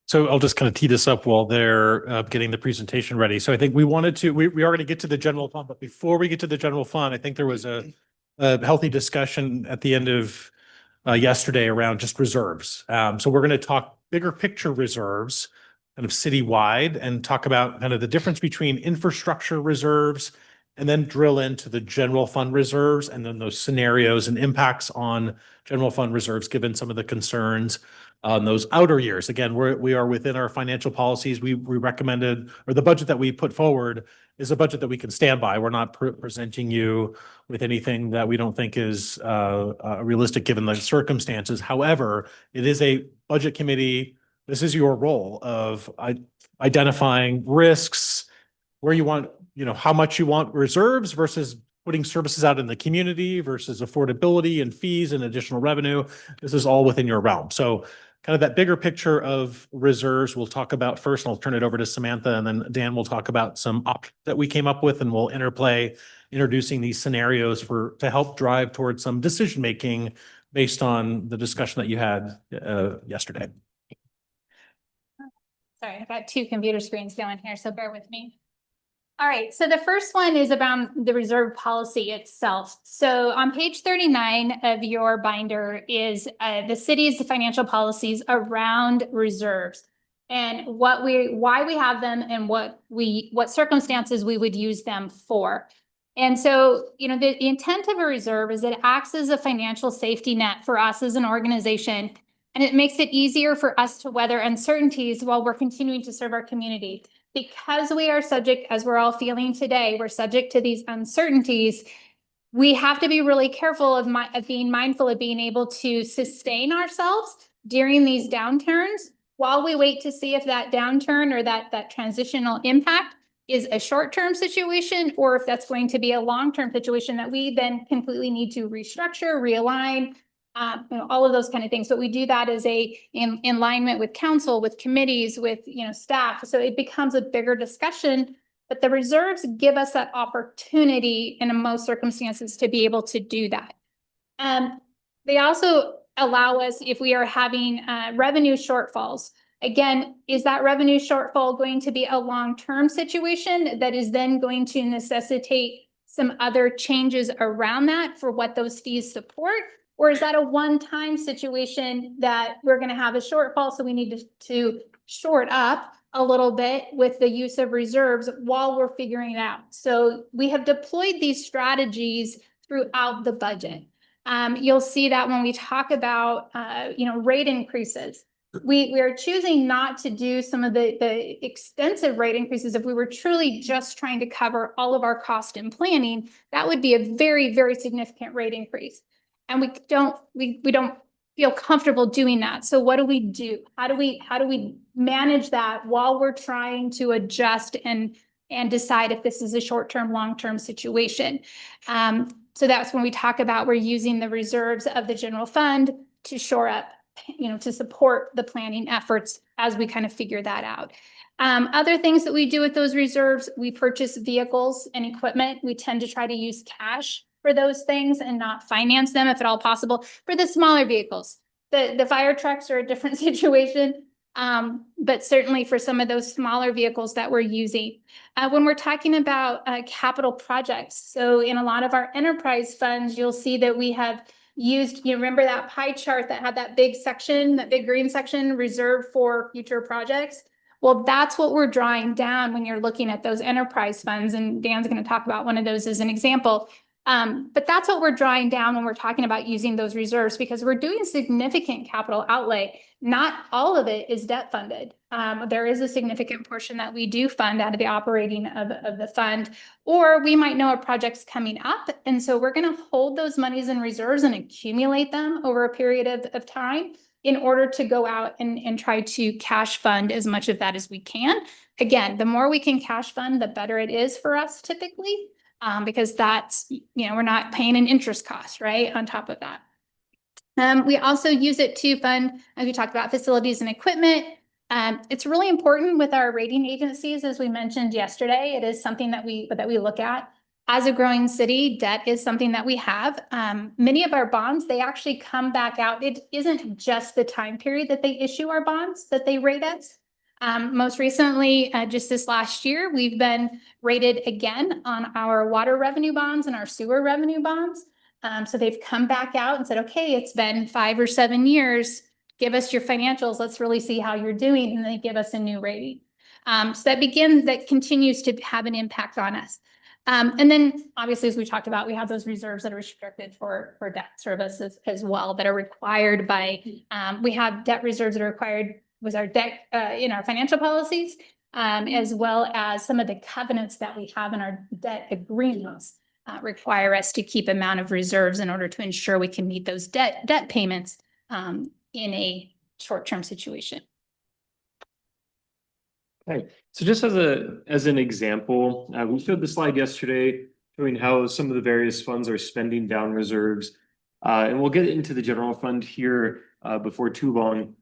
So I'll just kind of tee this up while they're getting the presentation ready. So I think we are going to get to the general fund, but before we get to the general fund, I think there was a healthy discussion at the end of yesterday around just reserves. So we're going to talk bigger picture reserves, kind of citywide, and talk about kind of the difference between infrastructure reserves, and then drill into the general fund reserves and then those scenarios and impacts on general fund reserves, given some of the concerns on those outer years. Again, we are within our financial policies. We recommended, or the budget that we put forward is a budget that we can stand by. We're not presenting you with anything that we don't think is realistic given the circumstances. However, it is a budget committee. This is your role of identifying risks, where you want, how much you want reserves versus putting services out in the community versus affordability and fees and additional revenue. This is all within your realm. So kind of that bigger picture of reserves we'll talk about first, and I'll turn it over to Samantha, and then Dan will talk about some options that we came up with, and we'll introducing these scenarios to help drive towards some decision-making based on the discussion that you had yesterday. Sorry, I've got two computer screens going here, so bear with me. All right, so the first one is about the reserve policy itself. So on page 39 of your binder is the city's financial policies around reserves and why we have them and what circumstances we would use them for. And so, the intent of a reserve is that it acts as a financial safety net for us as an organization, and it makes it easier for us to weather uncertainties while we're continuing to serve our community. Because we are subject, as we're all feeling today, we're subject to these uncertainties. We have to be really careful of being mindful of being able to sustain ourselves during these downturns while we wait to see if that downturn or that transitional impact is a short-term situation or if that's going to be a long-term situation that we then completely need to restructure, realign, all of those kind of things. But we do that as in alignment with council, with committees, with staff. So it becomes a bigger discussion. But the reserves give us that opportunity in most circumstances to be able to do that. They also allow us, if we are having revenue shortfalls, again, is that revenue shortfall going to be a long-term situation that is then going to necessitate some other changes around that for what those fees support? Or is that a one-time situation that we're gonna have a shortfall, so we need to short up a little bit with the use of reserves while we're figuring it out? So we have deployed these strategies throughout the budget. You'll see that when we talk about, rate increases, we are choosing not to do some of the extensive rate increases. If we were truly just trying to cover all of our cost and planning, that would be a very, very significant rate increase. And we don't feel comfortable doing that. So what do we do? How do we manage that while we're trying to adjust and decide if this is a short-term, long-term situation? So that's when we talk about we're using the reserves of the general fund to shore up, to support the planning efforts as we kind of figure that out. Other things that we do with those reserves, we purchase vehicles and equipment. We tend to try to use cash for those things and not finance them if at all possible. For the smaller vehicles, the fire trucks are a different situation. But certainly for some of those smaller vehicles that we're using. When we're talking about capital projects, so in a lot of our enterprise funds, you'll see that we have used, you remember that pie chart that had that big section, that big green section reserved for future projects? Well, that's what we're drawing down when you're looking at those enterprise funds, and Dan's going to talk about one of those as an example. But that's what we're drawing down when we're talking about using those reserves, because we're doing significant capital outlay. Not all of it is debt funded. There is a significant portion that we do fund out of the operating of the fund, or we might know a project's coming up. And so we're going to hold those monies in reserves and accumulate them over a period of time in order to go out and try to cash fund as much of that as we can. Again, the more we can cash fund, the better it is for us typically. Because that's, we're not paying an interest cost, right, on top of that. We also use it to fund, as we talked about, facilities and equipment. It's really important with our rating agencies, as we mentioned yesterday. It is something that we look at. As a growing city, debt is something that we have. Many of our bonds, they actually come back out. It isn't just the time period that they issue our bonds that they rate us. Most recently, just this last year, we've been rated again on our water revenue bonds and our sewer revenue bonds. So they've come back out and said, okay, it's been 5 or 7 years. Give us your financials. Let's really see how you're doing. And they give us a new rating. So that continues to have an impact on us. And then obviously, as we talked about, we have those reserves that are restricted for debt services as well, that are required by, we have debt reserves that are required with our debt in our financial policies, as well as some of the covenants that we have in our debt agreements require us to keep amount of reserves in order to ensure we can meet those debt payments in a short-term situation. Okay, so just as an example, we showed the slide yesterday showing how some of the various funds are spending down reserves. And we'll get into the general fund here before too long.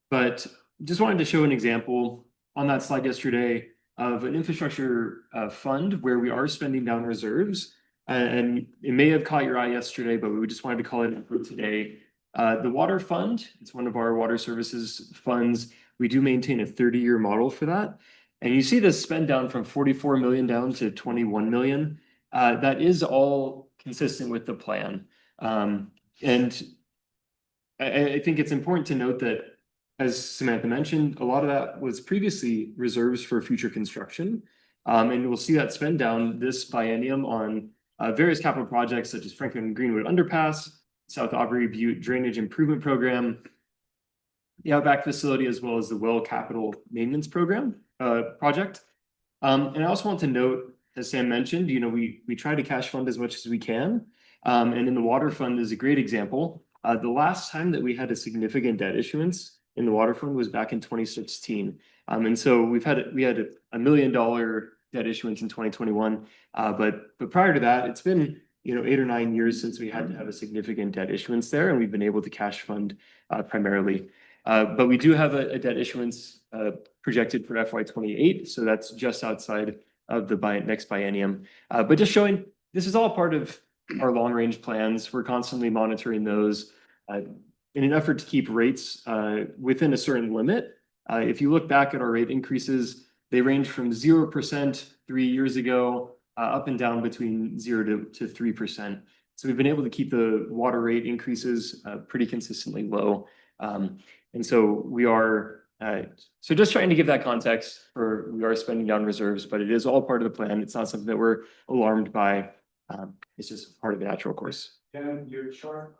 But just wanted to show an example on that slide yesterday of an infrastructure fund where we are spending down reserves. And it may have caught your eye yesterday, but we just wanted to call it out for today. The water fund, it's one of our water services funds. We do maintain a 30-year model for that. And you see this spend down from 44 million down to 21 million. That is all consistent with the plan. And I think it's important to note that, as Samantha mentioned, a lot of that was previously reserves for future construction. And we'll see that spend down this biennium on various capital projects such as Franklin Greenwood Underpass, South Aubrey Butte Drainage Improvement Program, the Outback Facility, as well as the Well Capital Maintenance Program project. And I also want to note, as Sam mentioned, we try to cash fund as much as we can. And in the water fund is a great example. The last time that we had a significant debt issuance in the water fund was back in 2016. And so we had $1 million debt issuance in 2021. But prior to that, it's been 8 or 9 years since we had to have a significant debt issuance there, and we've been able to cash fund primarily. But we do have a debt issuance projected for FY28, so that's just outside of the next biennium. But just showing this is all part of our long range plans. We're constantly monitoring those in an effort to keep rates within a certain limit. If you look back at our rate increases, they range from 0% 3 years ago up and down between 0 to 3%. So we've been able to keep the water rate increases pretty consistently low. And so we are, so just trying to give that context for, we are spending down reserves, but it is all part of the plan. It's not something that we're alarmed by. It's just part of the natural course. And your chart,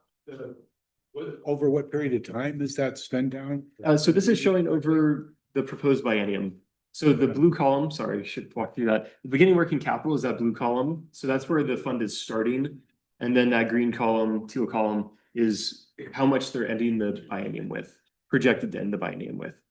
over what period of time is that spent down? So this is showing over the proposed biennium. So the blue column, sorry, I should walk through that. The beginning working capital is that blue column. So that's where the fund is starting. And then that green column, teal column is how much they're ending the biennium with, projected to end the biennium with.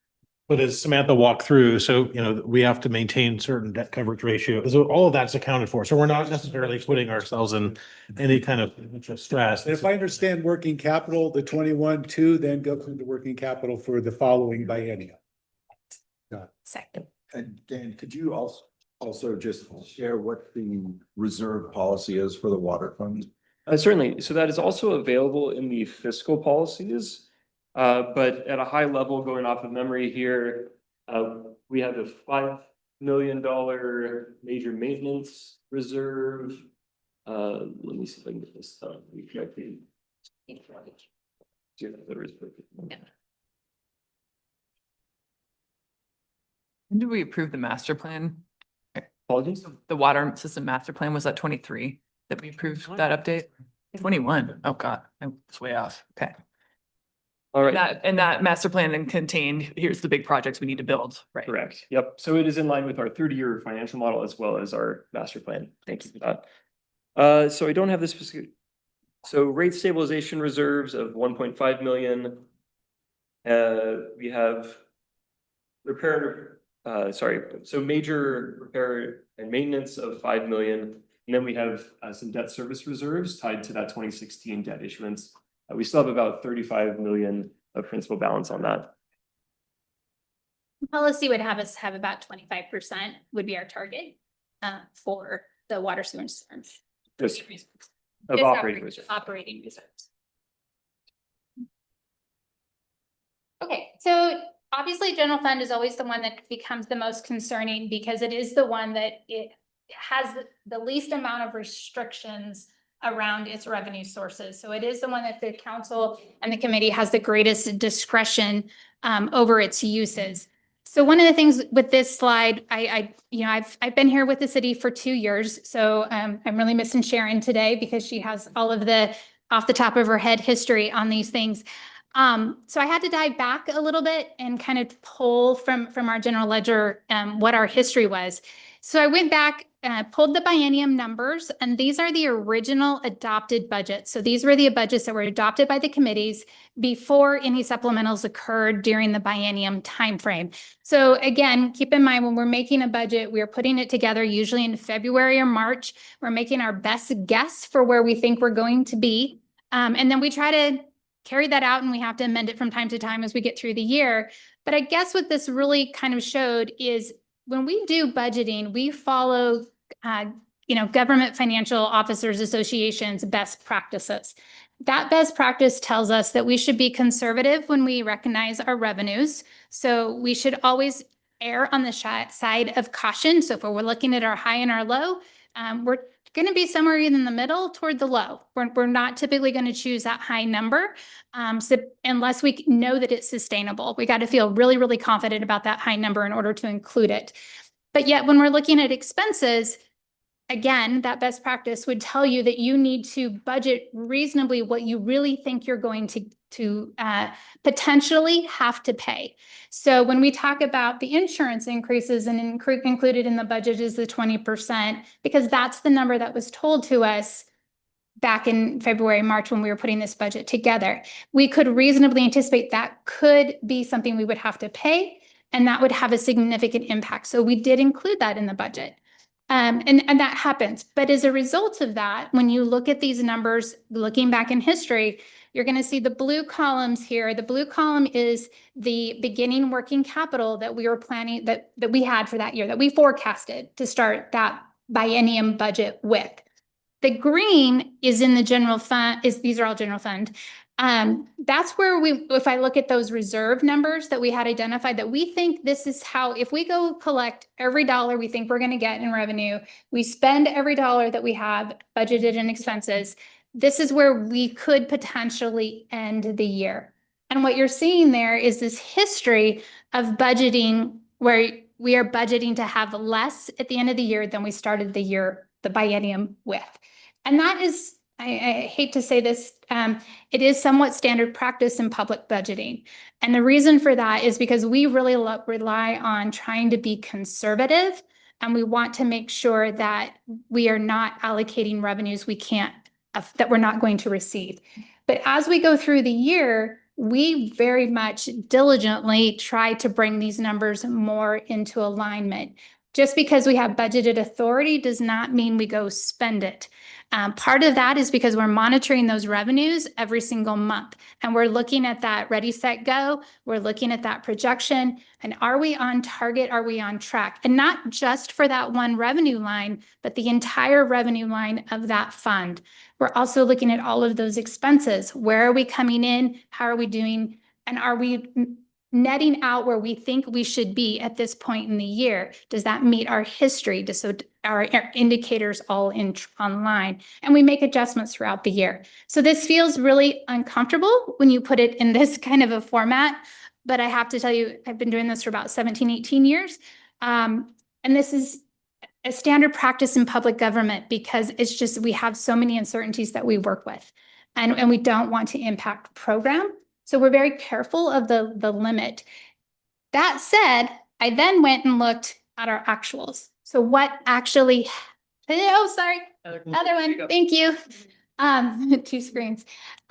But as Samantha walked through, so, we have to maintain certain debt coverage ratio. So all of that's accounted for. So we're not necessarily putting ourselves in any kind of stress. And if I understand working capital, the 21-2 then goes into working capital for the following biennium. Second. And Dan, could you also just share what the reserve policy is for the water fund? Certainly. So that is also available in the fiscal policies. But at a high level, going off of memory here, we have a $5 million major maintenance reserve. Let me see if I can get this done. When did we approve the master plan? Apologies. The water system master plan, was that 23 that we approved that update? 21. Oh God, I was way off. Okay. All right. And that master plan then contained, here's the big projects we need to build, right? Correct. Yep. So it is in line with our 30-year financial model as well as our master plan. Thank you for that. So I don't have this specific. So rate stabilization reserves of 1.5 million. We have so major repair and maintenance of 5 million. And then we have some debt service reserves tied to that 2016 debt issuance. We still have about 35 million of principal balance on that. Policy would have us have about 25% would be our target for the water sewer and storm. Just Just of operating reserves. Operating reserves. Okay, so obviously general fund is always the one that becomes the most concerning because it is the one that it has the least amount of restrictions around its revenue sources. So it is the one that the council and the committee has the greatest discretion over its uses. So one of the things with this slide, I've been here with the city for 2 years. So I'm really missing Sharon today because she has all of the off the top of her head history on these things. So I had to dive back a little bit and kind of pull from our general ledger what our history was. So I went back, pulled the biennium numbers, and these are the original adopted budgets. So these were the budgets that were adopted by the committees before any supplementals occurred during the biennium timeframe. So again, keep in mind when we're making a budget, we're putting it together usually in February or March. We're making our best guess for where we think we're going to be. And then we try to carry that out and we have to amend it from time to time as we get through the year. But I guess what this really kind of showed is when we do budgeting, we follow, Government Financial Officers Association's best practices. That best practice tells us that we should be conservative when we recognize our revenues. So we should always err on the side of caution. So if we're looking at our high and our low, we're going to be somewhere in the middle toward the low. We're not typically going to choose that high number unless we know that it's sustainable. We got to feel really, really confident about that high number in order to include it. But yet when we're looking at expenses, again, that best practice would tell you that you need to budget reasonably what you really think you're going to potentially have to pay. So when we talk about the insurance increases and included in the budget is the 20%, because that's the number that was told to us back in February, March, when we were putting this budget together. We could reasonably anticipate that could be something we would have to pay, and that would have a significant impact. So we did include that in the budget. And that happens. But as a result of that, when you look at these numbers, looking back in history, you're going to see the blue columns here. The blue column is the beginning working capital that we were planning, that we had for that year, that we forecasted to start that biennium budget with. The green is in the general fund, these are all general fund. That's where if I look at those reserve numbers that we had identified, that we think this is how, if we go collect every dollar we think we're going to get in revenue, we spend every dollar that we have budgeted in expenses, this is where we could potentially end the year. And what you're seeing there is this history of budgeting where we are budgeting to have less at the end of the year than we started the year, the biennium with. And that is, I hate to say this, it is somewhat standard practice in public budgeting. And the reason for that is because we really rely on trying to be conservative, and we want to make sure that we are not allocating revenues we can't, that we're not going to receive. But as we go through the year, we very much diligently try to bring these numbers more into alignment. Just because we have budgeted authority does not mean we go spend it. Part of that is because we're monitoring those revenues every single month, and we're looking at that ready, set, go. We're looking at that projection, and are we on target? Are we on track? And not just for that one revenue line, but the entire revenue line of that fund. We're also looking at all of those expenses. Where are we coming in? How are we doing? And are we netting out where we think we should be at this point in the year? Does that meet our history? So our indicators all online, and we make adjustments throughout the year. So this feels really uncomfortable when you put it in this kind of a format, but I have to tell you, I've been doing this for about 17, 18 years. And this is a standard practice in public government because it's just, we have so many uncertainties that we work with, and we don't want to impact program. So we're very careful of the limit. That said, I then went and looked at our actuals. So what actually, oh, sorry, other one, thank you. 2 screens.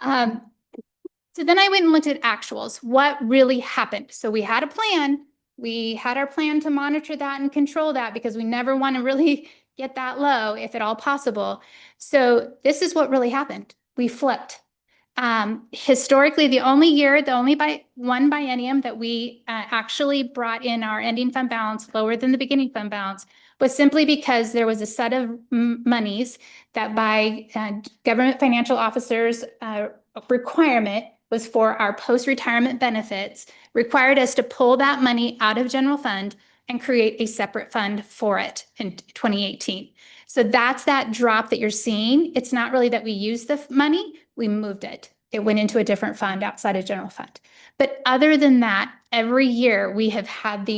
So then I went and looked at actuals, what really happened. So we had a plan. We had our plan to monitor that and control that because we never want to really get that low if at all possible. So this is what really happened. We flipped. Historically, the only one biennium that we actually brought in our ending fund balance lower than the beginning fund balance was simply because there was a set of monies that by government financial officers requirement was for our post-retirement benefits, required us to pull that money out of general fund and create a separate fund for it in 2018. So that's that drop that you're seeing. It's not really that we used the money, we moved it. It went into a different fund outside of general fund. But other than that, every year we have had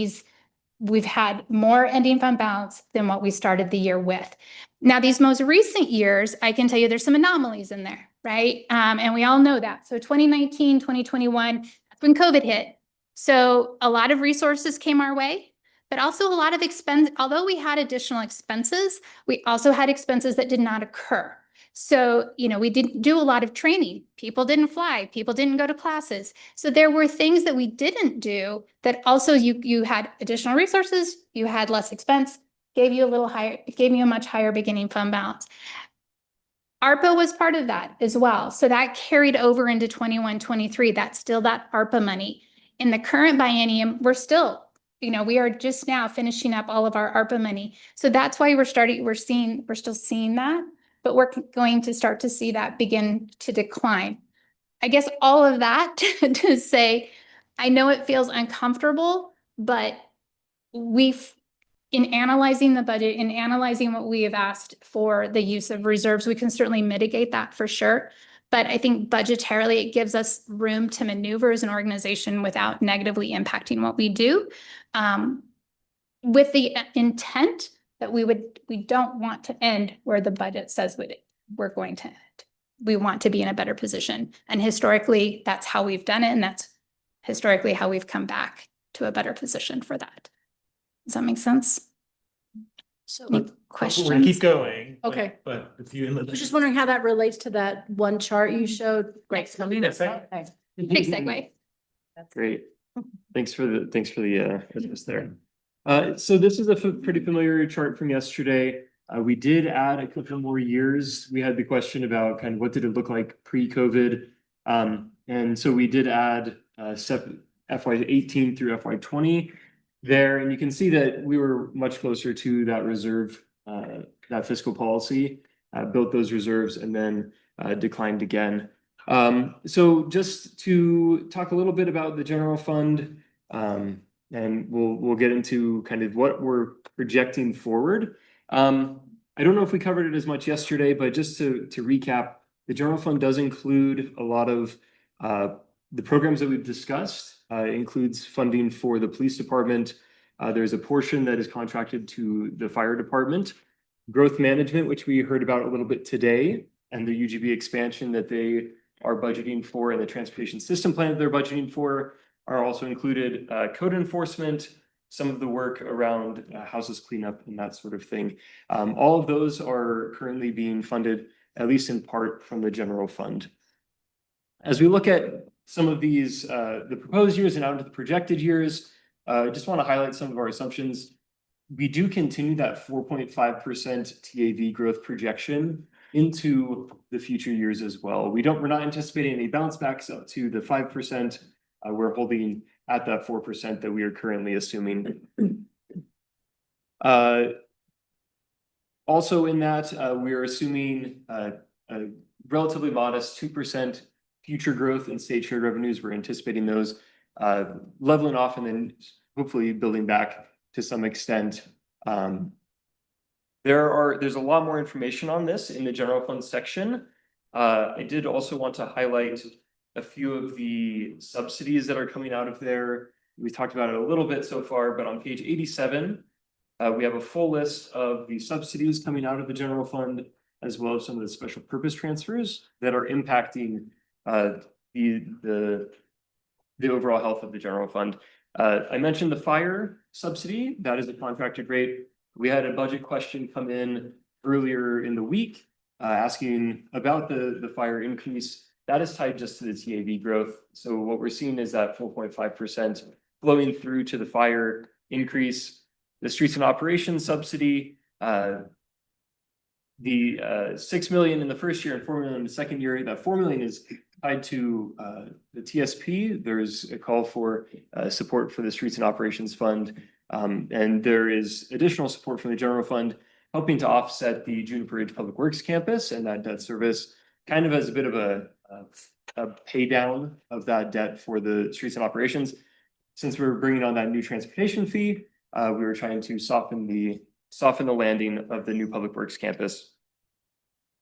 we've had more ending fund balance than what we started the year with. Now, these most recent years, I can tell you there's some anomalies in there, right? And we all know that. So 2019, 2021, that's when COVID hit. So a lot of resources came our way, but also a lot of expense. Although we had additional expenses, we also had expenses that did not occur. So, we didn't do a lot of training. People didn't fly. People didn't go to classes. So there were things that we didn't do that also you had additional resources, you had less expense, gave you a little higher, gave you a much higher beginning fund balance. ARPA was part of that as well. So that carried over into 21, 23. That's still that ARPA money. In the current biennium, we're still, we are just now finishing up all of our ARPA money. So that's why we're still seeing that, but we're going to start to see that begin to decline. I guess all of that to say, I know it feels uncomfortable, but in analyzing the budget, in analyzing what we have asked for the use of reserves, we can certainly mitigate that for sure. But I think budgetarily, it gives us room to maneuver as an organization without negatively impacting what we do, with the intent that we don't want to end where the budget says we're going to end. We want to be in a better position. And historically, that's how we've done it. And that's historically how we've come back to a better position for that. Does that make sense? So We're gonna questions? keep going. Okay. But if you. I was just wondering how that relates to that one chart you showed. Great. I mean, that's Okay. Big segue. Great. Thanks for the address there. So this is a pretty familiar chart from yesterday. We did add a couple more years. We had the question about kind of what did it look like pre-COVID. And so we did add FY18 through FY20 there. And you can see that we were much closer to that reserve, that fiscal policy, built those reserves and then declined again. So just to talk a little bit about the general fund, and we'll get into kind of what we're projecting forward. I don't know if we covered it as much yesterday, but just to recap, The general fund does include a lot of the programs that we've discussed. It includes funding for the police department. There's a portion that is contracted to the fire department. Growth management, which we heard about a little bit today, and the UGB expansion that they are budgeting for, and the transportation system plan that they're budgeting for, are also included. Code enforcement, some of the work around houses cleanup and that sort of thing. All of those are currently being funded, at least in part, from the general fund. As we look at some of these, the proposed years and out into the projected years, I just want to highlight some of our assumptions. We do continue that 4.5% TAV growth projection into the future years as well. We're not anticipating any bounce backs up to the 5%. We're holding at that 4% that we are currently assuming. Also in that, we are assuming a relatively modest 2% future growth in state shared revenues. We're anticipating those leveling off and then hopefully building back to some extent. There's a lot more information on this in the general fund section. I did also want to highlight a few of the subsidies that are coming out of there. We talked about it a little bit so far, but on page 87, we have a full list of the subsidies coming out of the general fund, as well as some of the special purpose transfers that are impacting the overall health of the general fund. I mentioned the fire subsidy. That is a contracted rate. We had a budget question come in earlier in the week asking about the fire increase. That is tied just to the TAV growth. So what we're seeing is that 4.5% flowing through to the fire increase. The streets and operations subsidy, the 6 million in the first year and 4 million in the second year. That 4 million is tied to the TSP. There's a call for support for the streets and operations fund. And there is additional support from the general fund helping to offset the Juniper Ridge Public Works campus and that debt service, kind of as a bit of a pay down of that debt for the streets and operations. Since we're bringing on that new transportation fee, we were trying to soften the landing of the new public works campus.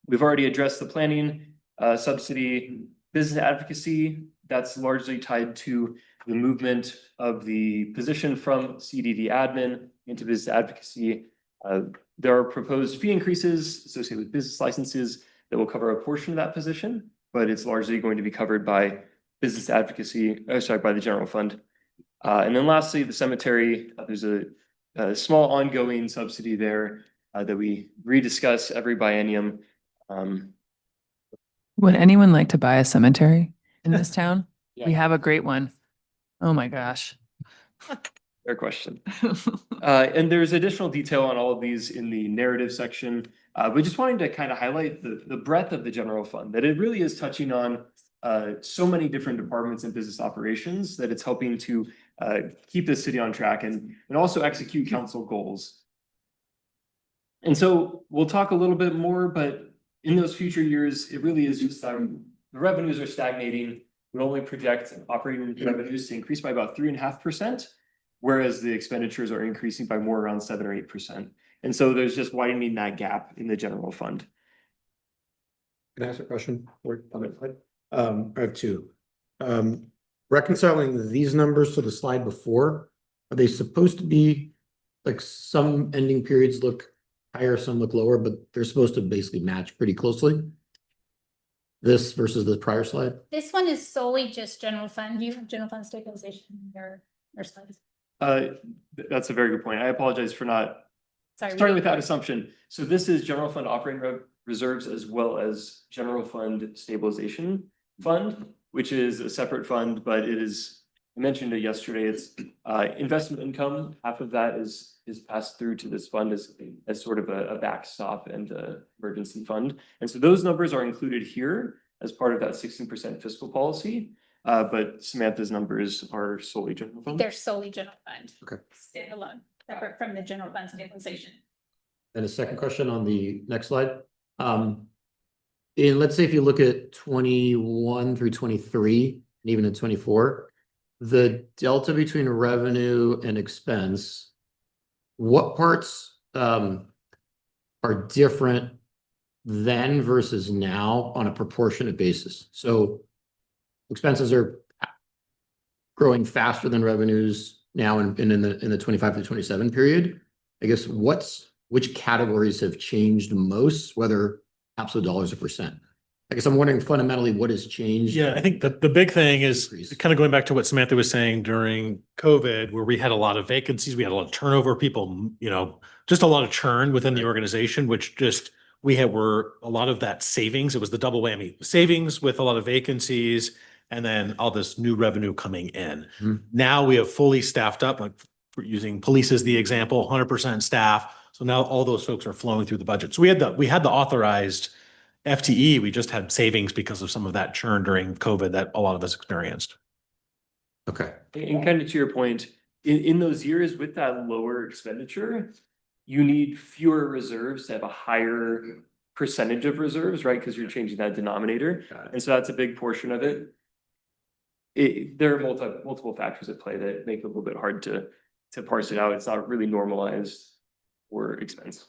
We've already addressed the planning subsidy. Business advocacy, that's largely tied to the movement of the position from CDD admin into business advocacy. There are proposed fee increases associated with business licenses that will cover a portion of that position, but it's largely going to be covered by business advocacy, by the general fund. And then lastly, the cemetery, there's a small ongoing subsidy there that we rediscuss every biennium. Would anyone like to buy a cemetery in this town? We have a great one. Oh my gosh. Fair question. And there's additional detail on all of these in the narrative section. We just wanted to kind of highlight the breadth of the general fund, that it really is touching on so many different departments and business operations, that it's helping to keep the city on track and also execute council goals. And so we'll talk a little bit more, but in those future years, it really is just the revenues are stagnating. We only project operating revenues to increase by about 3.5%, whereas the expenditures are increasing by more around 7 or 8%. And so there's just widening that gap in the general fund. Can I ask a question? I have two. Reconciling these numbers to the slide before, are they supposed to be like some ending periods look higher, some look lower, but they're supposed to basically match pretty closely? This versus the prior slide? This one is solely just general fund. You have general fund stabilization in your slides. That's a very good point. I apologize for not starting with that assumption. So this is general fund operating reserves as well as general fund stabilization fund, which is a separate fund, but it is, I mentioned it yesterday, it's investment income. Half of that is passed through to this fund as sort of a backstop and a emergency fund. And so those numbers are included here as part of that 16% fiscal policy. But Samantha's numbers are solely general fund. They're solely general fund. Okay. Standalone, separate from the general fund stabilization. And a second question on the next slide. Let's say if you look at 21 through 23, and even in 24, the delta between revenue and expense, what parts are different then versus now on a proportionate basis? So expenses are growing faster than revenues now and in the 25 to 27 period. I guess which categories have changed most, whether absolute dollars or percent? I guess I'm wondering fundamentally what has changed. Yeah, I think the big thing is Increase. kind of going back to what Samantha was saying during COVID, where we had a lot of vacancies, we had a lot of turnover, people, just a lot of churn within the organization, which just, were a lot of that savings. It was the double whammy, savings with a lot of vacancies and then all this new revenue coming in. Mhm. Now we have fully staffed up, like for using police as the example, 100% staff. So now all those folks are flowing through the budget. So we had the authorized FTE, we just had savings because of some of that churn during COVID that a lot of us experienced. Okay. And kind of to your point, in those years with that lower expenditure, you need fewer reserves to have a higher percentage of reserves, right? Because you're changing that denominator. And so that's a big portion of it. There are multiple factors at play that make it a little bit hard to parse it out. It's not really normalized for expense.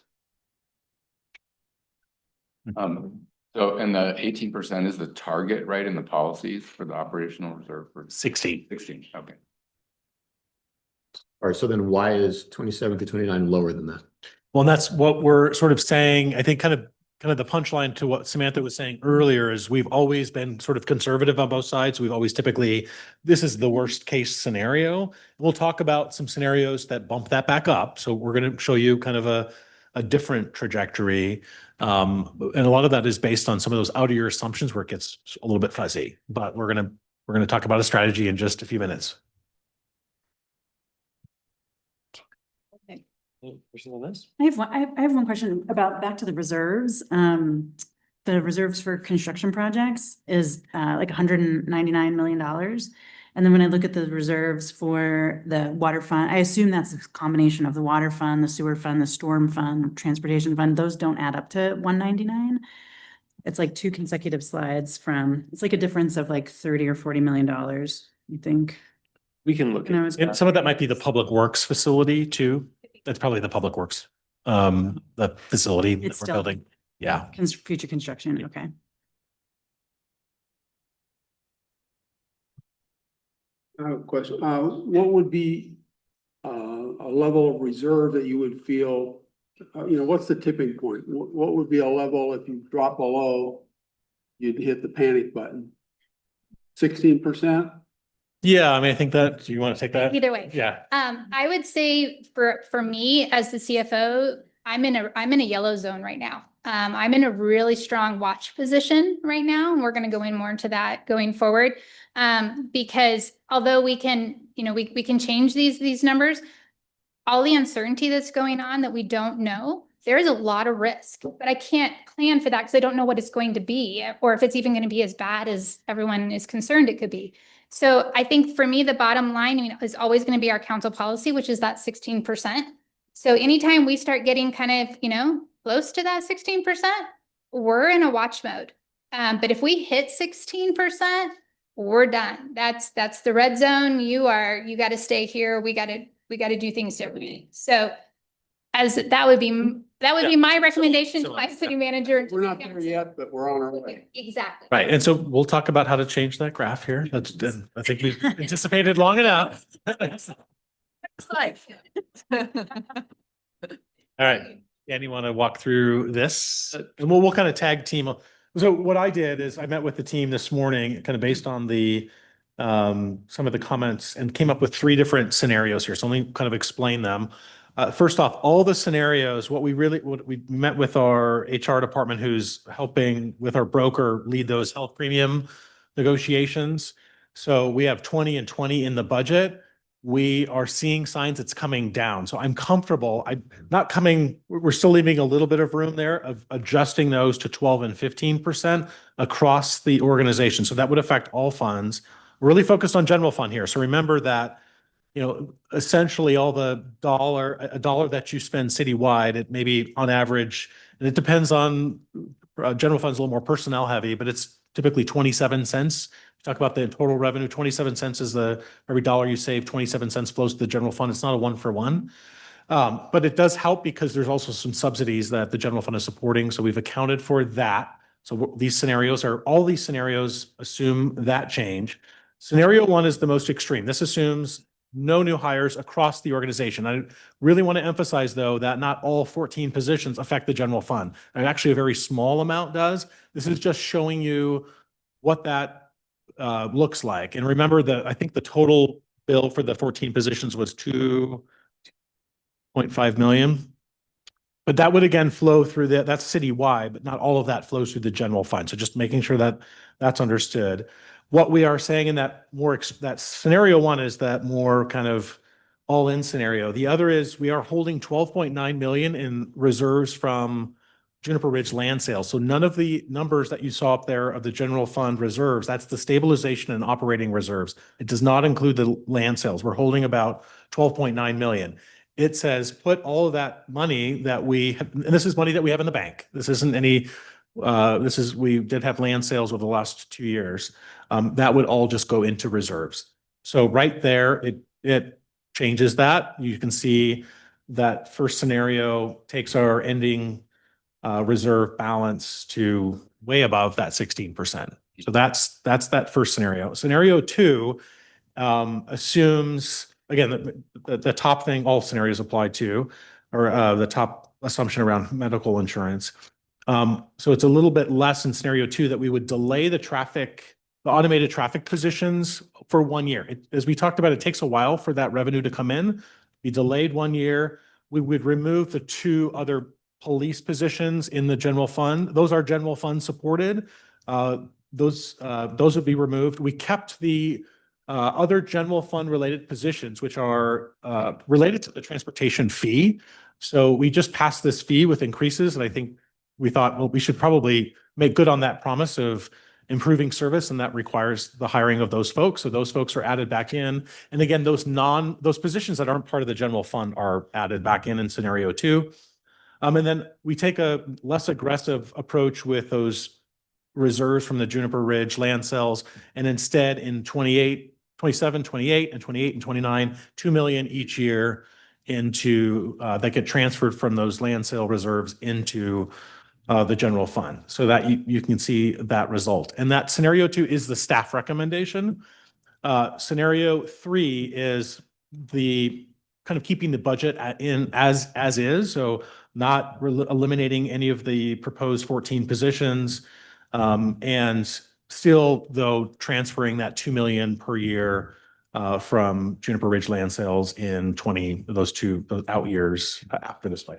So, and the 18% is the target, right, in the policies for the operational reserve for 16. 16, okay. All right. So then why is 27 to 29 lower than that? Well, and that's what we're sort of saying. I think kind of the punchline to what Samantha was saying earlier is we've always been sort of conservative on both sides. We've always this is the worst case scenario. We'll talk about some scenarios that bump that back up. So we're going to show you kind of a different trajectory. And a lot of that is based on some of those out of year assumptions where it gets a little bit fuzzy, but we're going to talk about a strategy in just a few minutes. Any questions on this? I have one question about back to the reserves. The reserves for construction projects is like $199 million. And then when I look at the reserves for the water fund, I assume that's a combination of the water fund, the sewer fund, the storm fund, transportation fund. Those don't add up to 199. It's like two consecutive slides it's like a difference of like 30 or $40 million, you think? We can look at And some of that might be the public works facility too. That's probably the public works, the facility that It's we're still- building. Yeah. Future construction, okay. I have a question. What would be a level of reserve that you would feel, what's the tipping point? What would be a level if you drop below, you'd hit the panic button? 16%? Yeah. I mean, I think that, do you want to take that? Either way. Yeah. I would say for me as the CFO, I'm in a yellow zone right now. I'm in a really strong watch position right now, and we're going to go in more into that going forward. Because although we can, we can change these numbers, all the uncertainty that's going on that we don't know, there is a lot of risk, but I can't plan for that because I don't know what it's going to be, or if it's even going to be as bad as everyone is concerned it could be. So I think for me, the bottom line, is always going to be our council policy, which is that 16%. So anytime we start getting kind of, close to that 16%, we're in a watch mode. But if we hit 16%, we're done. That's the red zone. You got to stay here. We got to do things differently. So that would be my recommendation to my city manager. We're not there yet, but we're on our way. Exactly. Right. And so we'll talk about how to change that graph here. I think we've anticipated long enough. All right. Dan, you want to walk through this? And we'll kind of tag team. So what I did is I met with the team this morning, kind of based on some of the comments, and came up with 3 different scenarios here. So let me kind of explain them. First off, all the scenarios, what we met with our HR department, who's helping with our broker lead those health premium negotiations. So we have 20 and 20 in the budget. We are seeing signs it's coming down. So I'm comfortable. We're still leaving a little bit of room there of adjusting those to 12 and 15% across the organization. So that would affect all funds. We're really focused on general fund here. So remember that, essentially all a dollar that you spend citywide, it may be on average, and it depends on general funds, a little more personnel heavy, but it's typically 27 cents. Talk about the total revenue, 27 cents is every dollar you save, 27 cents flows to the general fund. It's not a 1-for-1. But it does help because there's also some subsidies that the general fund is supporting. So we've accounted for that. So all these scenarios assume that change. Scenario one is the most extreme. This assumes no new hires across the organization. I really want to emphasize, though, that not all 14 positions affect the general fund. And actually, a very small amount does. This is just showing you what that looks like. And remember that I think the total bill for the 14 positions was 2.5 million. But that would again flow through that's citywide, but not all of that flows through the general fund. So just making sure that that's understood. What we are saying in that that scenario one is that more kind of all-in scenario. The other is we are holding 12.9 million in reserves from Juniper Ridge land sales. So none of the numbers that you saw up there of the general fund reserves, that's the stabilization and operating reserves. It does not include the land sales. We're holding about 12.9 million. It says put all of that money that we have, and this is money that we have in the bank. This isn't any, we did have land sales over the last 2 years. That would all just go into reserves. So right there, it changes that. You can see that first scenario takes our ending reserve balance to way above that 16%. So that's that first scenario. Scenario two assumes, again, the top thing all scenarios apply to, or the top assumption around medical insurance. So it's a little bit less in scenario two that we would delay the automated traffic positions for 1 year. As we talked about, it takes a while for that revenue to come in. Be delayed 1 year. We would remove the 2 other police positions in the general fund. Those are general fund supported. Those would be removed. We kept the other general fund related positions, which are related to the transportation fee. So we just passed this fee with increases, and I think we thought, well, we should probably make good on that promise of improving service, and that requires the hiring of those folks. So those folks are added back in. And again, those positions that aren't part of the general fund are added back in scenario two. And then we take a less aggressive approach with those reserves from the Juniper Ridge land sales. And instead in 27, 28, and 28 and 29, 2 million each year into that get transferred from those land sale reserves into the general fund, so that you can see that result. And that scenario two is the staff recommendation. Scenario three is the kind of keeping the budget as is, so not eliminating any of the proposed 14 positions, and still though transferring that 2 million per year from Juniper Ridge land sales in those out years after this plan.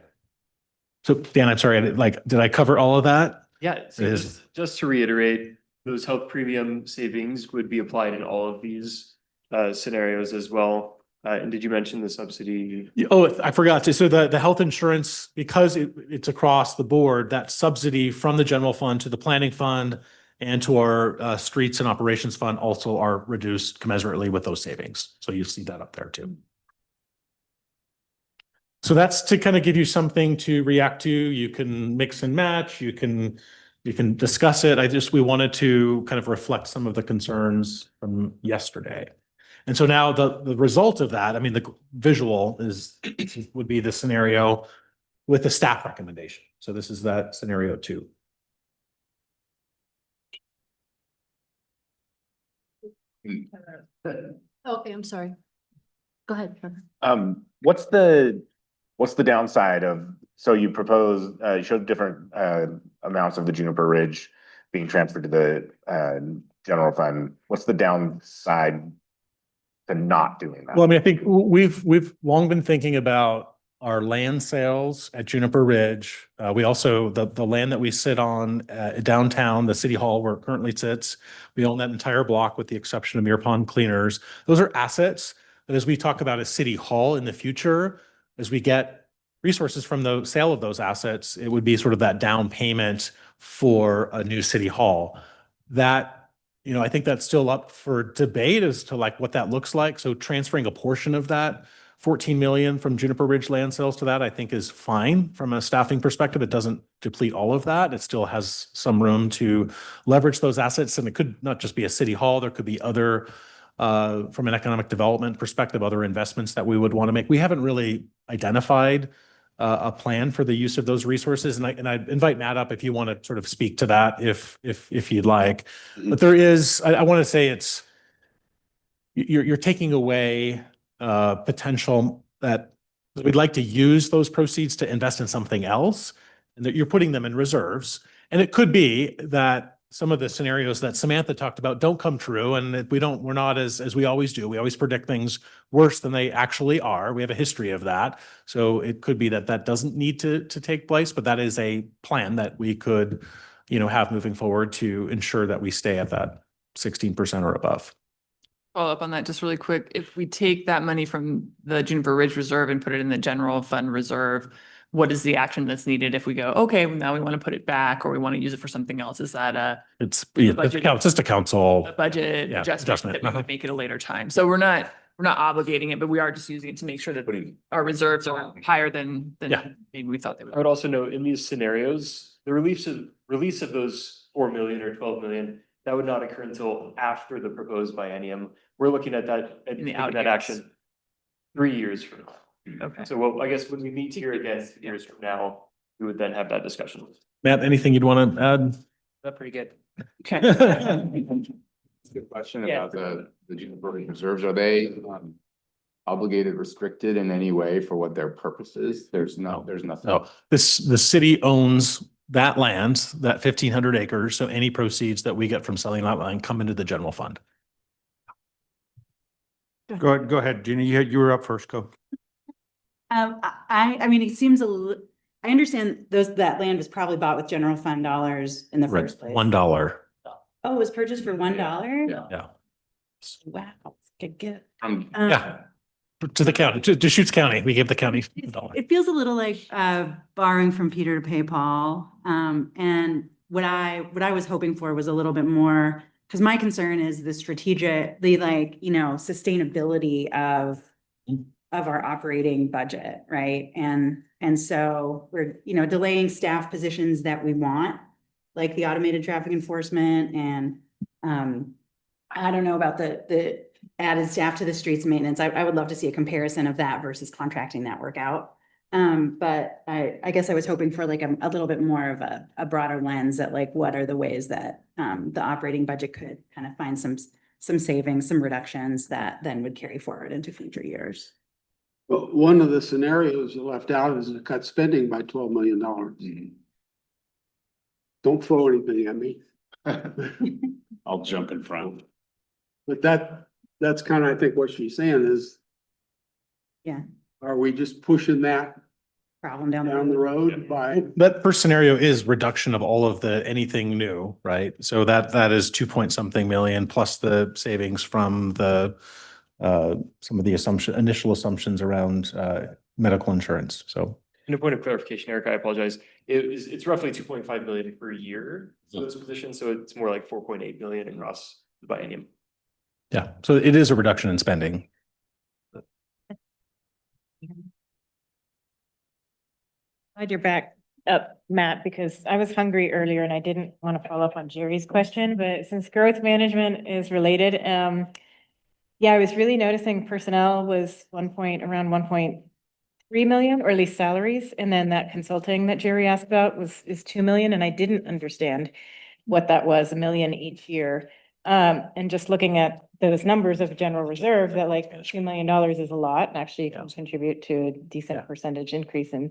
So Dan, I'm sorry, did I cover all of that? Yeah, so just to reiterate, those health premium savings would be applied in all of these scenarios as well. And did you mention the subsidy? Oh, I forgot to. So the health insurance, because it's across the board, that subsidy from the general fund to the planning fund and to our streets and operations fund also are reduced commensurately with those savings. So you see that up there too. So that's to kind of give you something to react to. You can mix and match. You can discuss it. We wanted to kind of reflect some of the concerns from yesterday. And so now the result of that, I mean, the visual would be the scenario with the staff recommendation. So this is that scenario two. Okay, I'm sorry. Go ahead, Trevor. What's the downside of, so you propose, you showed different amounts of the Juniper Ridge being transferred to the general fund. What's the downside to not doing that? Well, I mean, I think we've long been thinking about our land sales at Juniper Ridge. We also, the land that we sit on downtown, the city hall where it currently sits, we own that entire block with the exception of Muir Pond Cleaners. Those are assets that, as we talk about a city hall in the future, as we get resources from the sale of those assets, it would be sort of that down payment for a new city hall. That, I think that's still up for debate as to what that looks like. So transferring a portion of that 14 million from Juniper Ridge land sales to that, I think is fine from a staffing perspective. It doesn't deplete all of that. It still has some room to leverage those assets. And it could not just be a city hall. There could be other from an economic development perspective, other investments that we would want to make. We haven't really identified a plan for the use of those resources. And I invite Matt up if you want to sort of speak to that, if you'd like. But there is, I want to say it's, you're taking away potential that we'd like to use those proceeds to invest in something else, and that you're putting them in reserves. And it could be that some of the scenarios that Samantha talked about don't come true, and that we're not as we always do. We always predict things worse than they actually are. We have a history of that. So it could be that that doesn't need to take place, but that is a plan that we could, have moving forward to ensure that we stay at that 16% or above. Follow up on that just really quick. If we take that money from the Juniper Ridge Reserve and put it in the general fund reserve, what is the action that's needed if we go, okay, now we want to put it back or we want to use it for something else? Is that It's budget- just a council. a budget Yeah, adjustment that we Uh-huh. would make at a later time? So we're not obligating it, but we are just using it to make sure that our reserves are higher than Yeah. maybe we thought they I would. would also note in these scenarios, the release of those 4 million or 12 million, that would not occur until after the proposed biennium. We're looking at that, at In the taking out that years. action 3 years from now. Okay. So well, I guess when we meet here again 2 years from now, we would then have that discussion. Matt, anything you'd want to add? That's pretty good. Okay. Good question Yeah. about the Juniper Ridge reserves. Are they obligated, restricted in any way for what their purpose is? There's nothing. No, the city owns that land, that 1,500 acres. So any proceeds that we get from selling that land come into the general fund. Go ahead, Jeannie. You were up first. Go. I mean, it seems I understand that land was probably bought with general fund dollars in the Right, first place. $1. Oh, it was purchased for $1? Yeah. Wow, good gift. Yeah. To the county, to Deschutes County. We gave the county $1. It feels a little like borrowing from Peter to pay Paul. And what I was hoping for was a little bit more, because my concern is the sustainability of our operating budget, right? And so we're, delaying staff positions that we want, like the automated traffic enforcement and I don't know about the added staff to the streets maintenance. I would love to see a comparison of that versus contracting that work out. But I guess I was hoping for like a little bit more of a broader lens at like, what are the ways that the operating budget could kind of find some savings, some reductions that then would carry forward into future years. Well, one of the scenarios you left out is to cut spending by $12 million. Don't throw anything at me. I'll jump in front. But that's kind of, I think what she's saying is. Yeah. Are we just pushing that Problem down down the road by? That first scenario is reduction of all of anything new, right? So that is 2 point something million plus the savings from some of the initial assumptions around medical insurance. So. And a point of clarification, Eric, I apologize. It's roughly 2.5 million per year for this position, so it's more like 4.8 million across the biennium. Yeah, so it is a reduction in spending. Glad you're back up, Matt, because I was hungry earlier and I didn't want to follow up on Jerry's question, but since growth management is related, yeah, I was really noticing personnel was around 1.3 million, or at least salaries. And then that consulting that Jerry asked about is 2 million. And I didn't understand what that was, 1 million each year. And just looking at those numbers of general reserve, that like $2 million is a lot and actually can contribute to a decent percentage increase in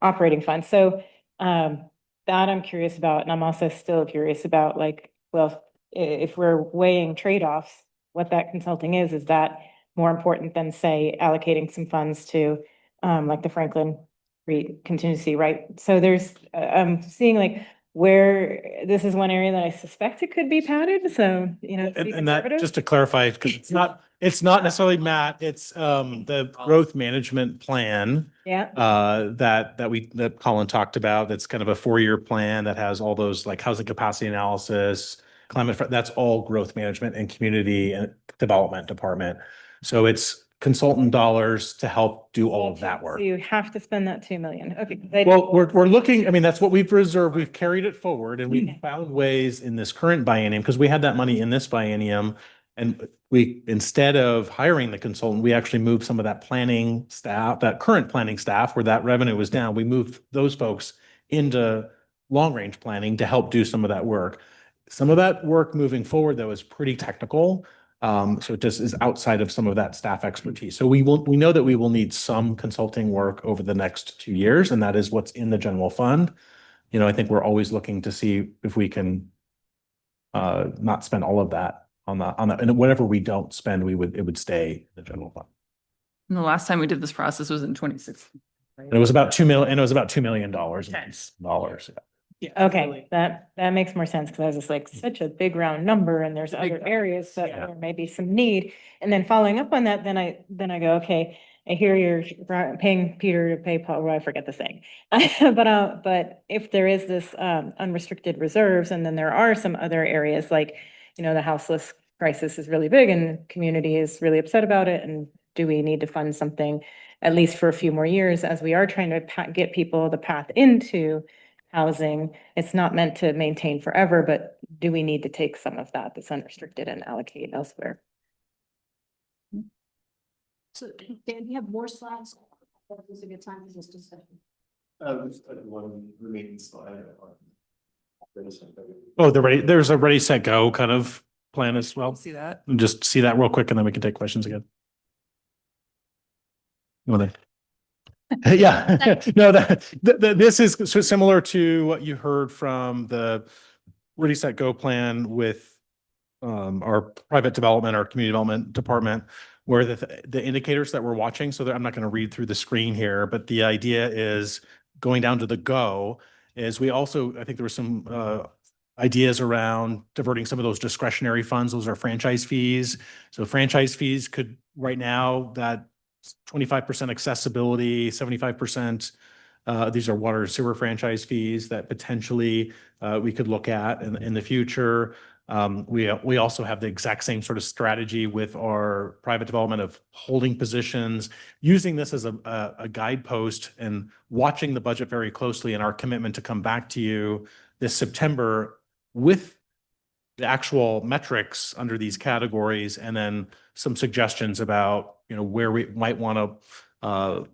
operating funds. So that I'm curious about. And I'm also still curious about like, well, if we're weighing trade-offs, what that consulting is that more important than say allocating some funds to like the Franklin contingency, right? So there's, I'm seeing like where this is one area that I suspect it could be padded. So, to be And that, conservative. just to clarify, because it's not necessarily Matt, it's the growth management plan. Yeah. That Colin talked about. That's kind of a 4-year plan that has all those like housing capacity analysis, that's all growth management and community and development department. So it's consultant dollars to help do all of that work. So you have to spend that 2 million. Okay. Well, we're looking, I mean, that's what we've reserved. We've carried it forward and we've found ways in this current biennium, because we had that money in this biennium And we, instead of hiring the consultant, we actually moved some of that planning staff, that current planning staff where that revenue was down. We moved those folks into long-range planning to help do some of that work. Some of that work moving forward, though, is pretty technical. So it just is outside of some of that staff expertise. So we know that we will need some consulting work over the next 2 years, and that is what's in the general fund. You know, I think we're always looking to see if we can not spend all of that on that, and whatever we don't spend, it would stay in the general fund. And the last time we did this process was in 2016. And it was about $2 million, and it was about $2 million. Dollars. Okay, that makes more sense, because I was just like, such a big round number, and there's other areas that Yeah. there may be some need. And then following up on that, then I go, okay, I hear you're paying Peter to pay Paul, well, I forget the saying. But if there is this unrestricted reserves, and then there are some other areas like, you know, the houseless crisis is really big and the community is really upset about it, and do we need to fund something at least for a few more years as we are trying to get people the path into housing? It's not meant to maintain forever, but do we need to take some of that that's unrestricted and allocate elsewhere? So Dan, you have more slides? That was a good time for this discussion. One remaining slide. Oh, there's a ready, set, go kind of plan as well. See that? And just see that real quick, and then we can take questions again. You want to? Yeah, no, this is so similar to what you heard from the Ready, Set, Go plan with our private development, our community development department, where the indicators that we're watching, so that I'm not going to read through the screen here, but the idea is going down to the go is we also, I think there were some ideas around diverting some of those discretionary funds. Those are franchise fees. So franchise fees could, right now, that 25% accessibility, 75%. These are water and sewer franchise fees that potentially we could look at in the future. We also have the exact same sort of strategy with our private development of holding positions, using this as a guidepost and watching the budget very closely, and our commitment to come back to you this September with the actual metrics under these categories, and then some suggestions about, you know, where we might want to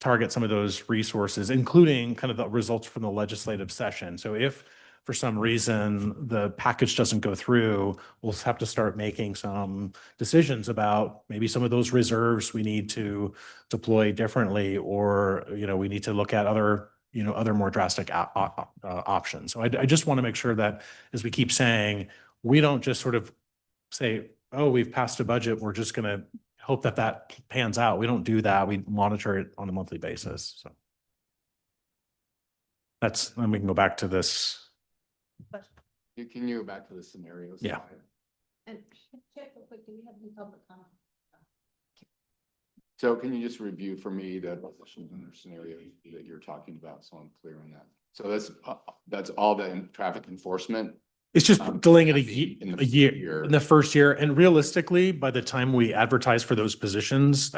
target some of those resources, including kind of the results from the legislative session. So if for some reason the package doesn't go through, we'll have to start making some decisions about maybe some of those reserves we need to deploy differently, or, you know, we need to look at other, you know, other more drastic options. So I just want to make sure that, as we keep saying, we don't just sort of say, oh, we've passed a budget, we're just going to hope that that pans out. We don't do that. We monitor it on a monthly basis. So that's, then we can go back to this. Can you go back to the scenarios? Yeah. And check real quick, do we have any public comment? So can you just review for me the scenario that you're talking about, so I'm clear on that? So that's all the traffic enforcement. It's just delaying it a year, year. in the first year. And realistically, by the time we advertise for those positions,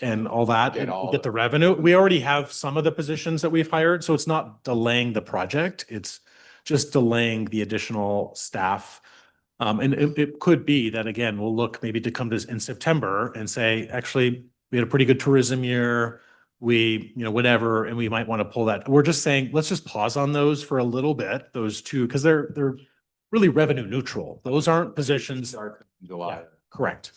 and all that, and get the revenue, we already have some of the positions that we've hired. So it's not delaying the project. It's just delaying the additional staff. And it could be that, again, we'll look maybe to come to in September and say, actually, we had a pretty good tourism year. We, you know, whatever, and we might want to pull that. We're just saying, let's just pause on those for a little bit, those two, because they're really revenue neutral. Those aren't positions. July. Yeah, correct,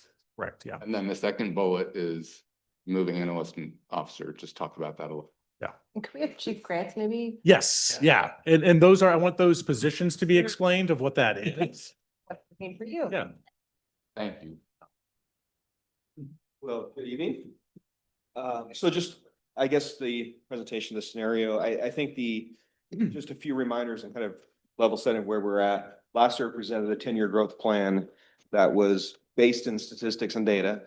yeah. And then the second bullet is moving enlistment officer. Just talk about that a little. Yeah. And could we have Chief Grants maybe? Yes, yeah. And those are, I want those positions to be explained of what that is. What does it mean for you? Yeah. Thank you. Well, good evening. So just, I guess the presentation, the scenario, I think just a few reminders and kind of level setting where we're at. Last year we presented a 10-year growth plan that was based in statistics and data,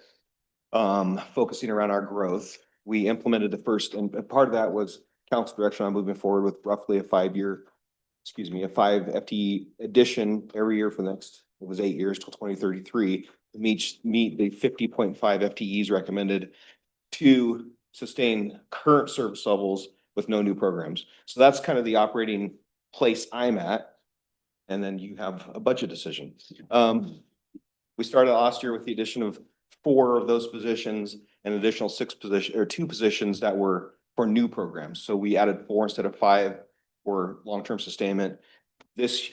focusing around our growth. We implemented the first, and part of that was council direction on moving forward with roughly a 5 FTE addition every year for the next, it was 8 years till 2033, to meet the 50.5 FTEs recommended to sustain current service levels with no new programs. So that's kind of the operating place I'm at. And then you have a budget decision. We started last year with the addition of 4 of those positions, and additional 2 positions that were for new programs. So we added 4 instead of 5 for long-term sustainment. This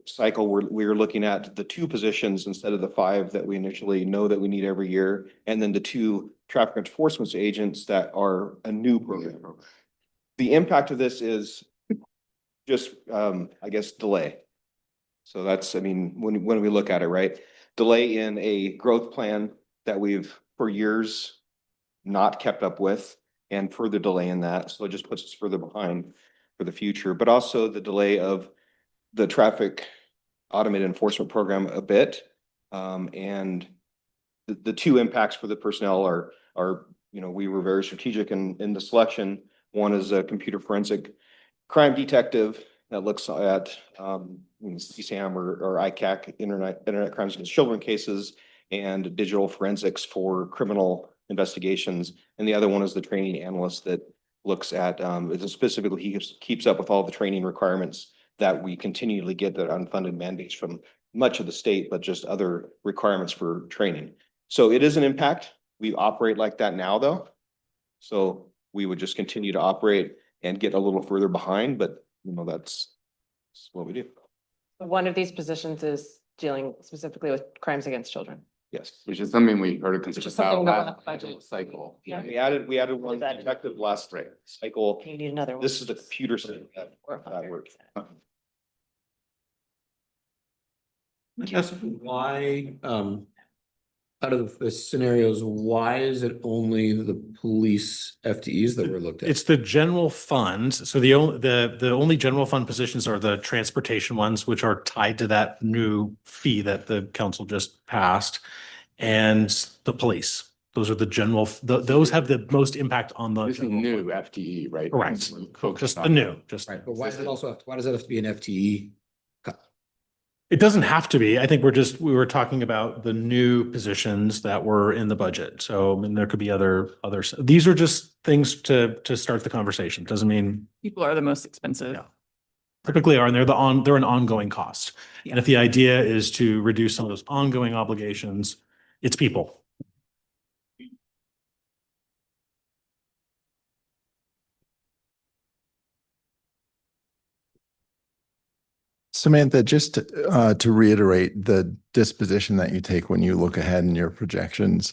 cycle, we're looking at the 2 positions instead of the 5 that we initially know that we need every year, and then the 2 traffic enforcement agents that are a new program. The impact of this is just, I guess, delay. So that's, I mean, when we look at it, right? Delay in a growth plan that we've for years not kept up with, and further delay in that. So it just puts us further behind for the future, but also the delay of the traffic automated enforcement program a bit. And the 2 impacts for the personnel are, you know, we were very strategic in the selection. One is a computer forensic crime detective that looks at CSAM or ICAC, internet crimes against children cases, and digital forensics for criminal investigations. And the other one is the training analyst that looks at, specifically, he keeps up with all the training requirements that we continually get that unfunded mandates from much of the state, but just other requirements for training. So it is an impact. We operate like that now, though. So we would just continue to operate and get a little further behind, but you know, that's what we do. One of these positions is dealing specifically with crimes against children. Yes. Which is something we heard a concern something about that last went budget. cycle. Yeah. We added one detective last cycle. You need another one. This is the computer system that works. I guess why, out of the scenarios, why is it only the police FTEs that were looked at? It's the general fund. So the only general fund positions are the transportation ones, which are tied to that new fee that the council just passed, and the police. Those are the general, those have the most impact on the. This is new FTE, right? Correct. Focused Just the on- new, just. Right, but why does it also, why does it have to be an FTE? It doesn't have to be. I think we were talking about the new positions that were in the budget. So, I mean, there could be others. These are just things to start the conversation. Doesn't mean. People are the most expensive. Yeah. Typically are, and they're an ongoing cost. And if the idea is to reduce some of those ongoing obligations, it's people. Samantha, just to reiterate the disposition that you take when you look ahead in your projections,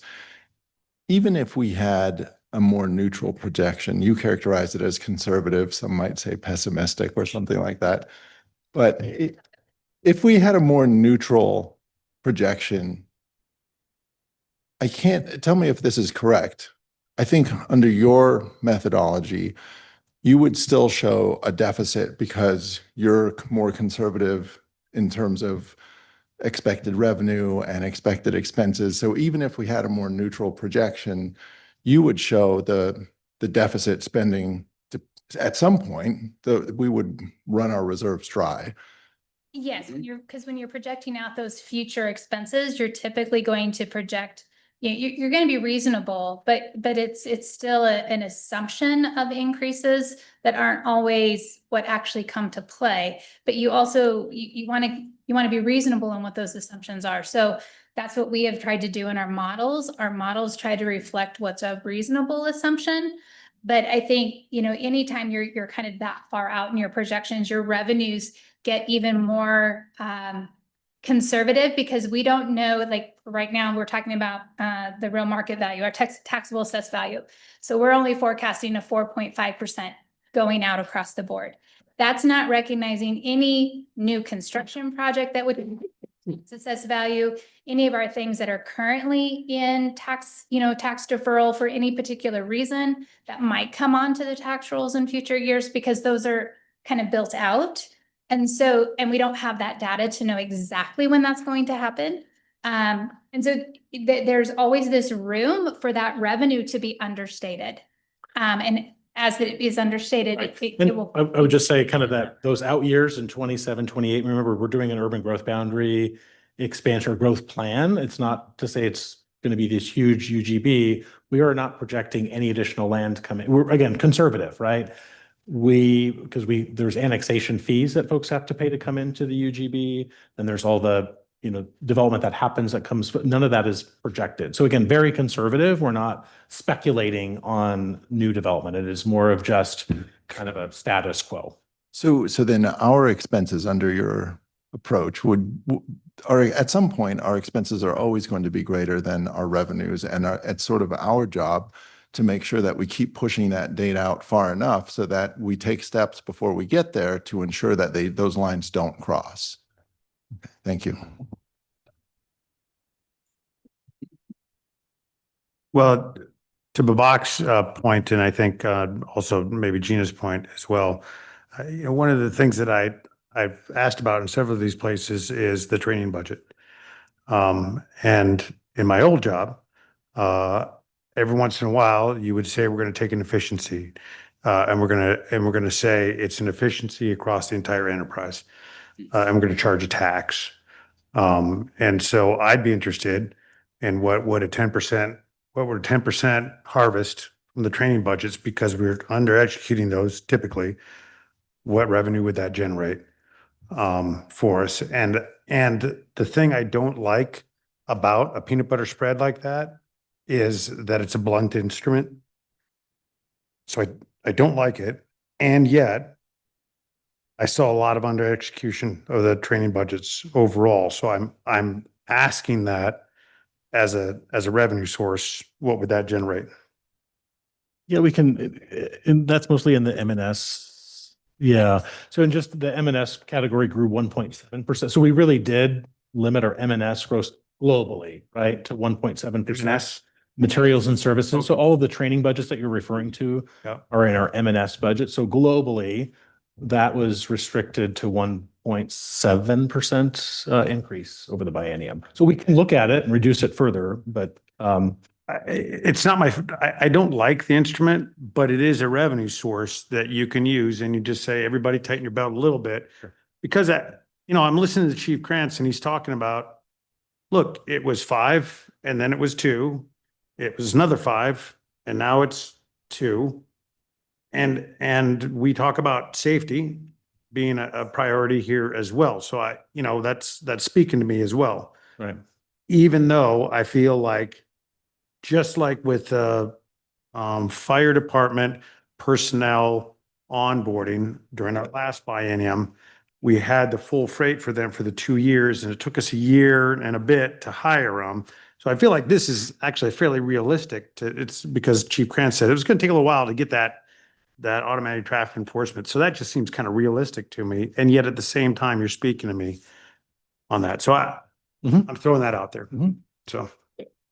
even if we had a more neutral projection, you characterize it as conservative, some might say pessimistic or something like that. But if we had a more neutral projection, I can't, tell me if this is correct. I think under your methodology, you would still show a deficit because you're more conservative in terms of expected revenue and expected expenses. So even if we had a more neutral projection, you would show the deficit spending at some point, we would run our reserves dry. Yes, because when you're projecting out those future expenses, you're typically going to project, you're going to be reasonable, but it's still an assumption of increases that aren't always what actually come to play. But you also, you want to be reasonable in what those assumptions are. So that's what we have tried to do in our models. Our models try to reflect what's a reasonable assumption. But I think, anytime you're kind of that far out in your projections, your revenues get even more conservative, because we don't know, like right now we're talking about the real market value, our taxable assessed value. So we're only forecasting a 4.5% going out across the board. That's not recognizing any new construction project that would assess value, any of our things that are currently in tax deferral for any particular reason that might come onto the tax rolls in future years, because those are kind of built out. And we don't have that data to know exactly when that's going to happen. And so there's always this room for that revenue to be understated. And as it is understated, it will. I would just say kind of that those out years in 27, 28, remember, we're doing an urban growth boundary expansion or growth plan. It's not to say it's going to be this huge UGB. We are not projecting any additional land coming. We're, again, conservative, right? Because there's annexation fees that folks have to pay to come into the UGB. Then there's all the development that happens that comes, none of that is projected. So again, very conservative. We're not speculating on new development. It is more of just kind of a status quo. So then our expenses under your approach are at some point, our expenses are always going to be greater than our revenues. And it's sort of our job to make sure that we keep pushing that date out far enough so that we take steps before we get there to ensure that those lines don't cross. Thank you. Well, to Babak's point, and I think also maybe Gina's point as well, one of the things that I've asked about in several of these places is the training budget. And in my old job, every once in a while, you would say we're going to take an efficiency, and we're going to say it's an efficiency across the entire enterprise, and we're going to charge a tax. And so I'd be interested in what would a 10% harvest from the training budgets, because we're under executing those typically, what revenue would that generate for us? And the thing I don't like about a peanut butter spread like that is that it's a blunt instrument. So I don't like it. And yet I saw a lot of under execution of the training budgets overall. So I'm asking that as a revenue source, what would that generate? Yeah, we can, and that's mostly in the M&S. Yeah. So in just the M&S category grew 1.7%. So we really did limit our M&S growth globally, right, to 1.7%. M&S? Materials and services. So all of the training budgets that you're referring to are in our M&S budget. So globally, that was restricted to 1.7% increase over the biennium. So we can look at it and reduce it further, but it's not I don't like the instrument, but it is a revenue source that you can use, and you just say, everybody tighten your belt a little bit. Because I'm listening to Chief Krantz and he's talking about, look, it was 5 and then it was 2. It was another 5 and now it's 2. And we talk about safety being a priority here as well. So that's speaking to me as well. Right. Even though I feel like, just like with fire department personnel onboarding during our last biennium, we had the full freight for them for the 2 years, and it took us a year and a bit to hire them. So I feel like this is actually fairly realistic. It's because Chief Krantz said it was going to take a little while to get that automatic traffic enforcement. So that just seems kind of realistic to me. And yet at the same time, you're speaking to me on that. So I'm throwing that out there. So.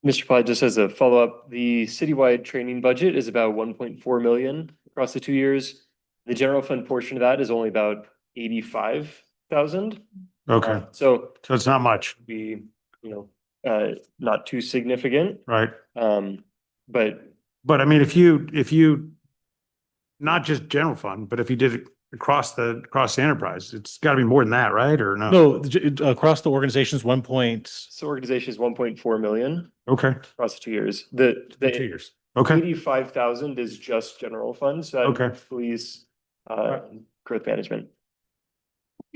Mr. Platt, just as a follow-up, the citywide training budget is about 1.4 million across the 2 years. The general fund portion of that is only about 85,000. Okay. So it's not much. Not too significant. Right. But I mean, if you not just general fund, but if you did it across the enterprise, it's got to be more than that, right? Or no? No, across the organization's So organization is 1.4 million. Okay. Across the 2 years. The 2 years. Okay. 85,000 is just general funds. So Okay. Police, growth management.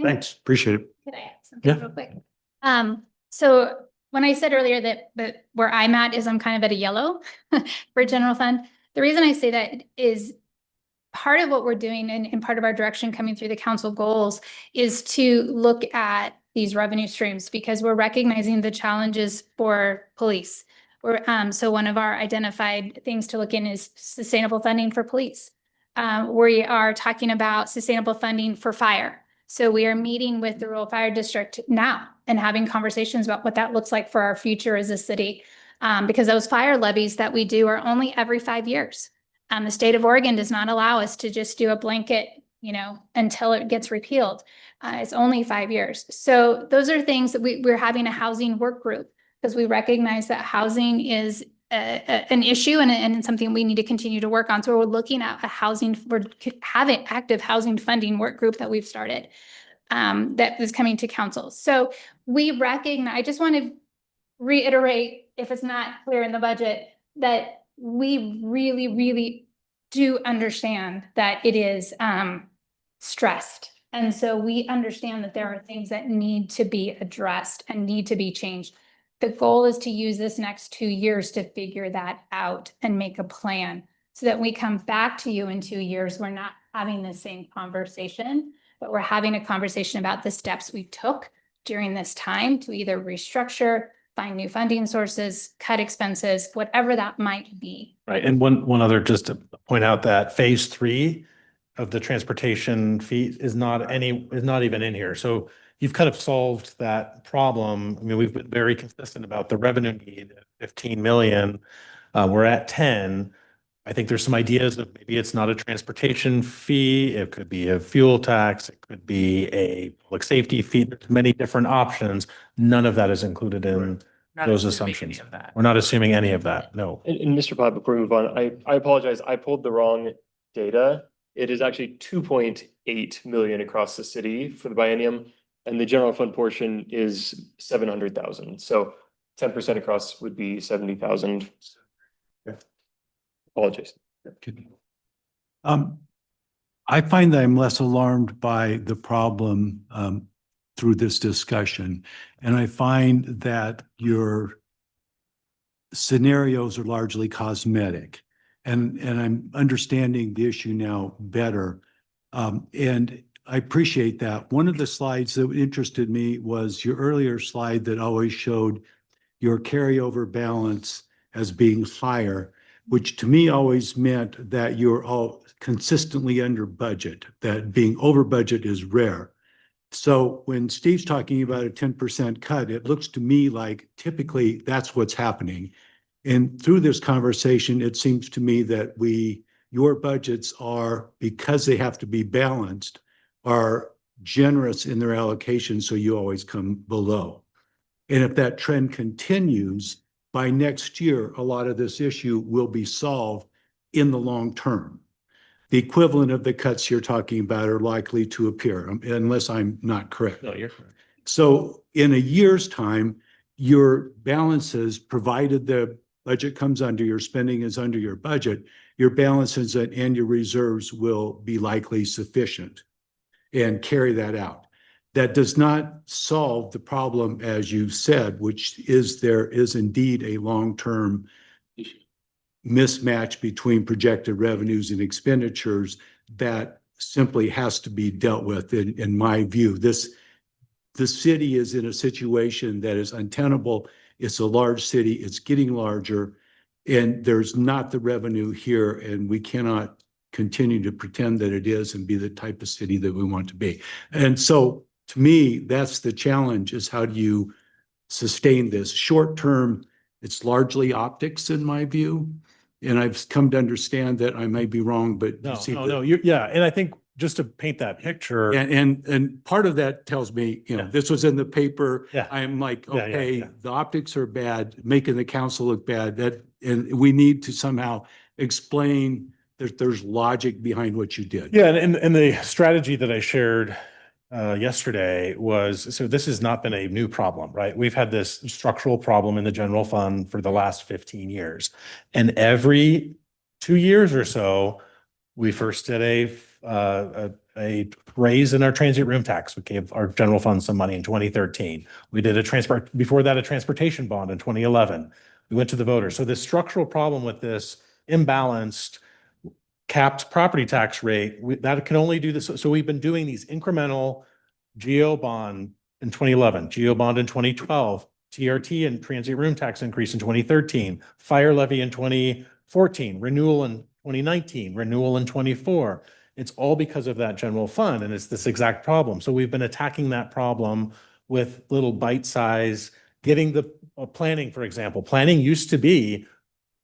Thanks. Appreciate it. Could I add something real quick? So when I said earlier that where I'm at is I'm kind of at a yellow for general fund. The reason I say that is part of what we're doing and part of our direction coming through the council goals is to look at these revenue streams, because we're recognizing the challenges for police. So one of our identified things to look in is sustainable funding for police. We are talking about sustainable funding for fire. So we are meeting with the rural fire district now and having conversations about what that looks like for our future as a city. Because those fire levies that we do are only every 5 years. The state of Oregon does not allow us to just do a blanket, until it gets repealed. It's only 5 years. So those are things that we're having a housing work group, because we recognize that housing is an issue and something we need to continue to work on. So we're looking at we're having active housing funding work group that we've started that is coming to council. So we recognize, I just want to reiterate, if it's not clear in the budget, that we really, really do understand that it is stressed And so we understand that there are things that need to be addressed and need to be changed. The goal is to use this next 2 years to figure that out and make a plan so that we come back to you in 2 years. We're not having the same conversation, but we're having a conversation about the steps we took during this time to either restructure, find new funding sources, cut expenses, whatever that might be. Right. And one other, just to point out that phase 3 of the transportation fee is not even in here. So you've kind of solved that problem. I mean, we've been very consistent about the revenue need, 15 million. We're at 10. I think there's some ideas that maybe it's not a transportation fee. It could be a fuel tax. It could be a public safety fee. There's many different options. None of that is included in those assumptions. We're not assuming any of that. No. And Mr. Pod, before we move on, I apologize. I pulled the wrong data. It is actually 2.8 million across the city for the biennium, and the general fund portion is 700,000. So 10% across would be 70,000. Apologies. I find that I'm less alarmed by the problem through this discussion. And I find that your scenarios are largely cosmetic. And I'm understanding the issue now better. And I appreciate that. One of the slides that interested me was your earlier slide that always showed your carryover balance as being higher, which to me always meant that you're all consistently under budget, that being over budget is rare. So when Steve's talking about a 10% cut, it looks to me like typically that's what's happening. And through this conversation, it seems to me that your budgets are, because they have to be balanced, are generous in their allocation, so you always come below. And if that trend continues, by next year, a lot of this issue will be solved in the long term. The equivalent of the cuts you're talking about are likely to appear, unless I'm not correct. No, you're correct. So in a year's time, your balances, provided the budget comes under, your spending is under your budget, your balances and your reserves will be likely sufficient and carry that out. That does not solve the problem, as you said, which is there is indeed a long-term mismatch between projected revenues and expenditures that simply has to be dealt with in my view. The city is in a situation that is untenable. It's a large city, it's getting larger, and there's not the revenue here, and we cannot continue to pretend that it is and be the type of city that we want to be. And so to me, that's the challenge, is how do you sustain this? Short term, it's largely optics in my view. And I've come to understand that I may be wrong, but No, you see yeah. And I think just to paint that picture. and part of that tells me, this was in the paper. Yeah. I'm like, Yeah, okay, yeah. the optics are bad, making the council look bad. And we need to somehow explain that there's logic behind what you did. Yeah, and the strategy that I shared yesterday was, so this has not been a new problem, right? We've had this structural problem in the general fund for the last 15 years. And every 2 years or so, we first did a raise in our transient room tax. We gave our general fund some money in 2013. We did before that, a transportation bond in 2011. We went to the voters. So this structural problem with this imbalanced capped property tax rate, that can only do this. So we've been doing these incremental GO bond in 2011, GO bond in 2012, TRT and transient room tax increase in 2013, fire levy in 2014, renewal in 2019, renewal in 24. It's all because of that general fund, and it's this exact problem. So we've been attacking that problem with little bite size, getting the planning, for example. Planning used to be,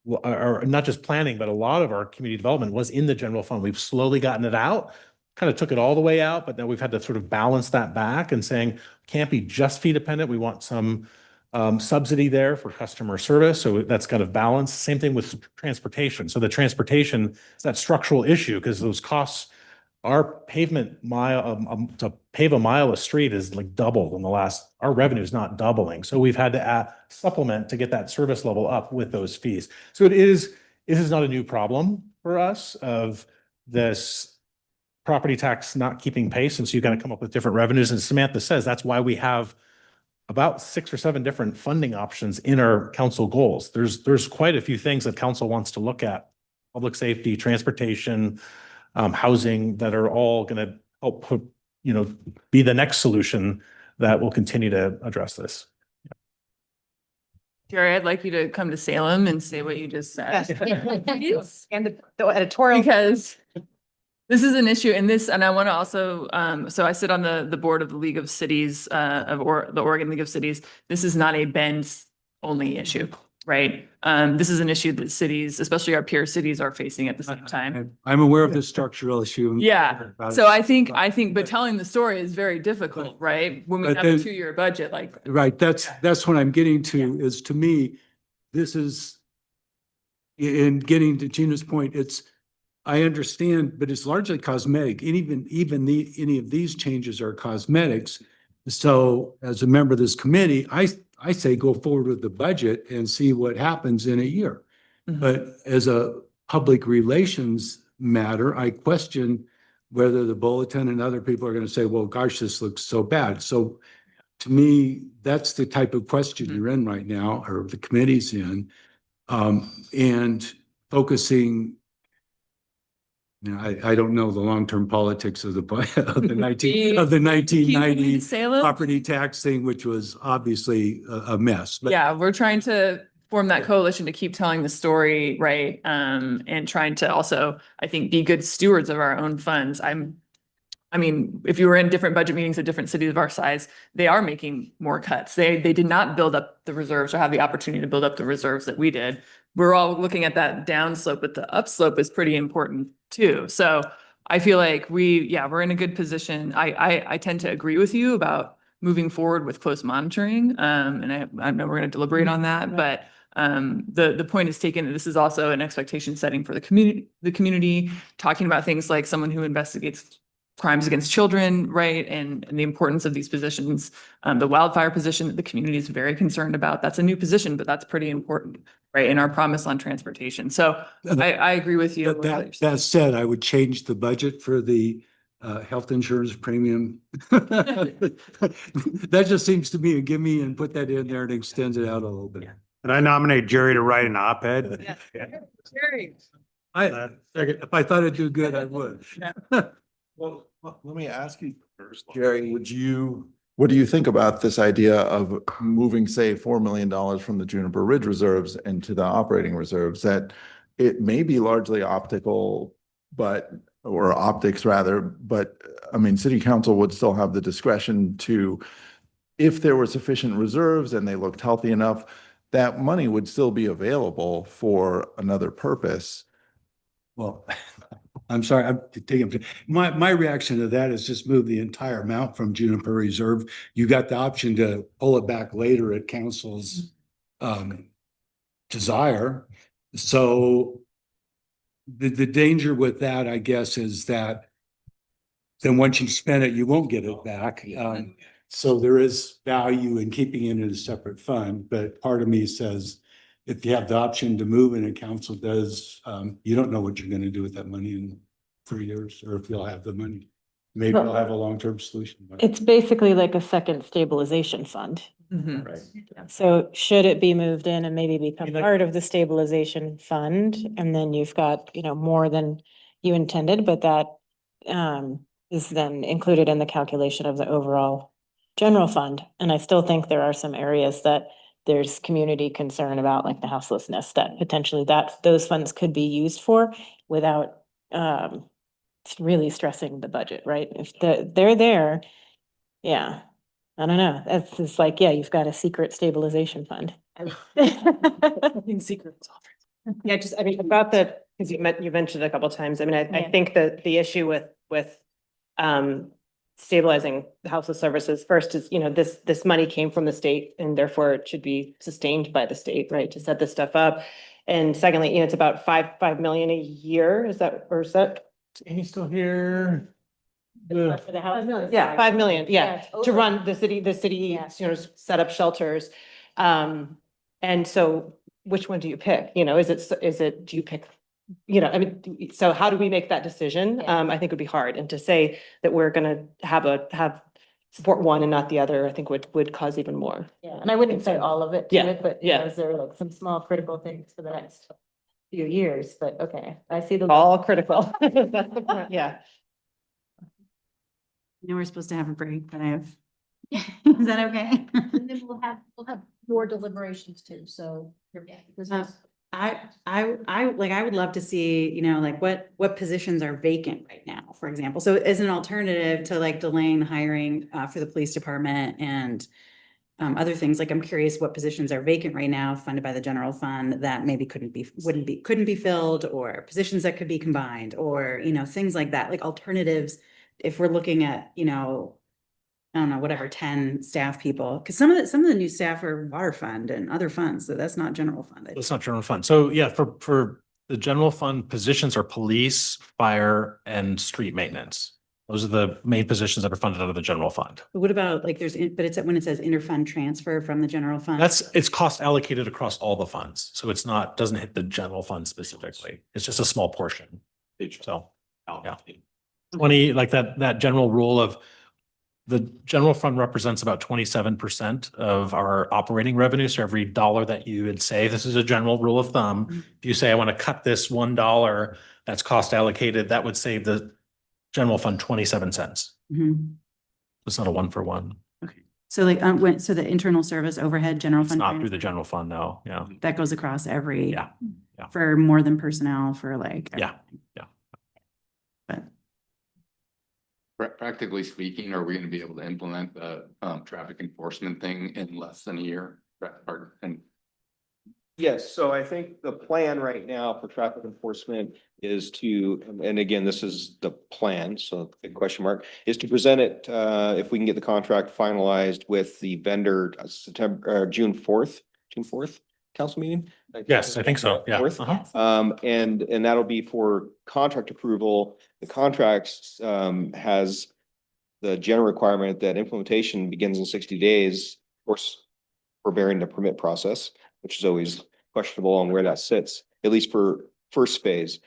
or not just planning, but a lot of our community development was in the general fund. We've slowly gotten it out, kind of took it all the way out, but then we've had to sort of balance that back and saying, can't be just fee dependent. We want some subsidy there for customer service. So that's kind of balanced. Same thing with transportation. So the transportation is that structural issue because those costs, our pavement mile, to pave a mile of street is like doubled in the last, our revenue is not doubling. So we've had to supplement to get that service level up with those fees. So it is not a new problem for us of this property tax not keeping pace, and so you got to come up with different revenues. And Samantha says that's why we have about 6 or 7 different funding options in our council goals. There's quite a few things that council wants to look at. Public safety, transportation, housing, that are all going to help put, be the next solution that will continue to address this. Jerry, I'd like you to come to Salem and say what you just said. And the editorial. Because this is an issue, and I want to also, so I sit on the board of the League of Cities, the Oregon League of Cities. This is not a Bend's only issue, right? This is an issue that cities, especially our peer cities, are facing at the same time. I'm aware of the structural issue. Yeah, so I think, but telling the story is very difficult, right? When we But have a then- 2-year budget, like. Right, that's what I'm getting to, is to me, this is, in getting to Gina's point, I understand, but it's largely cosmetic, and any of these changes are cosmetics. So as a member of this committee, I say go forward with the budget and see what happens in a year. Mhm. But as a public relations matter, I question whether the bulletin and other people are going to say, well, gosh, this looks so bad. So to me, that's the type of question you're in right now, or the committee's in, and focusing. I don't know the long-term politics of the 1990 Salem? property tax thing, which was obviously a mess. But Yeah, we're trying to form that coalition to keep telling the story, right? And trying to also, I think, be good stewards of our own funds. I mean, if you were in different budget meetings of different cities of our size, they are making more cuts. They did not build up the reserves or have the opportunity to build up the reserves that we did. We're all looking at that downslope, but the upslope is pretty important too. So I feel like we're in a good position. I tend to agree with you about moving forward with close monitoring. And I know we're going to deliberate on that, but the point is taken that this is also an expectation setting for the community, talking about things like someone who investigates crimes against children, right? And the importance of these positions, the wildfire position that the community is very concerned about. That's a new position, but that's pretty important, right? In our promise on transportation. So I agree with you. But that said, I would change the budget for the health insurance premium. That just seems to be a gimme, and put that in there and extend it out a little bit. And I nominate Jerry to write an op-ed. Jerry. If I thought it'd do good, I would. Well, let me ask you first, Jerry, what do you think about this idea of moving, say, $4 million from the Juniper Ridge reserves into the operating reserves? That it may be largely optical, or optics rather, but I mean, city council would still have the discretion to, if there were sufficient reserves and they looked healthy enough, that money would still be available for another purpose. Well, I'm sorry, I'm taking, my reaction to that is just move the entire amount from Juniper Reserve. You got the option to pull it back later at council's desire. So the danger with that, I guess, is that then once you spend it, you won't get it back. So there is value in keeping it in a separate fund, but part of me says, if you have the option to move and a council does, you don't know what you're gonna do with that money in 3 years, or if you'll have the money. Maybe Well, they'll have a long-term solution. but- It's basically like a second stabilization fund. Mhm. Right. So should it be moved in and maybe become part of the stabilization fund? And then you've got, more than you intended, but that is then included in the calculation of the overall general fund. And I still think there are some areas that there's community concern about, like the houselessness, that potentially those funds could be used for without really stressing the budget, right? If they're there, yeah. I don't know. It's just like, yeah, you've got a secret stabilization fund. In secret. Yeah, just, about because you mentioned it a couple of times. I think that the issue with stabilizing the houseless services first is, this money came from the state and therefore it should be sustained by the state, right, to set this stuff up. And secondly, it's about 5 million a year. Is that? Amy's still here. Yeah, 5 million, yeah, to run the city, set up shelters. And so which one do you pick? Do you pick you know, I mean, so how do we make that decision? I think would be hard. And to say that we're gonna have support one and not the other, I think would cause even more. Yeah, and I wouldn't say all of it to Yeah, it, but you know, yeah. is there like some small critical things for the next few years? But okay, I see the. All critical. That's the point, yeah. I know we're supposed to have a break, but I have, is that okay? And then we'll have more deliberations too, so. This is- I would love to see, you know, like what positions are vacant right now, for example. So as an alternative to like delaying hiring for the police department and other things, like I'm curious what positions are vacant right now funded by the general fund that maybe couldn't be filled, or positions that could be combined, or, you know, things like that, like alternatives. If we're looking at, you know, I don't know, whatever, 10 staff people, because some of the new staff are water fund and other funds, so that's not general fund. It's not general fund. So yeah, for the general fund positions are police, fire, and street maintenance. Those are the main positions that are funded out of the general fund. But what about like but it's when it says interfund transfer from the general fund? It's cost allocated across all the funds. So it's not, doesn't hit the general fund specifically. It's just a small portion. So, yeah. 20, like that general rule of the general fund represents about 27% of our operating revenue. So every dollar that you would say, this is a general rule of thumb. If you say, I want to cut this $1 that's cost allocated, that would save the general fund 27 cents. It's not a 1-for-1. So like, so the internal service overhead general It's fund. not through the general fund, no. Yeah. That goes across every. Yeah. For more than personnel, for like. Yeah. But. Practically speaking, are we gonna be able to implement the traffic enforcement thing in less than a year? And Yes, so I think the plan right now for traffic enforcement is to, and again, this is the plan, so big question mark, is to present it, if we can get the contract finalized with the vendor, June 4th council meeting? Yes, I think so. Yeah. 4th. And that'll be for contract approval. The contracts, has the general requirement that implementation begins in 60 days, of course, forbearing the permit process, which is always questionable on where that sits, at least for first phase.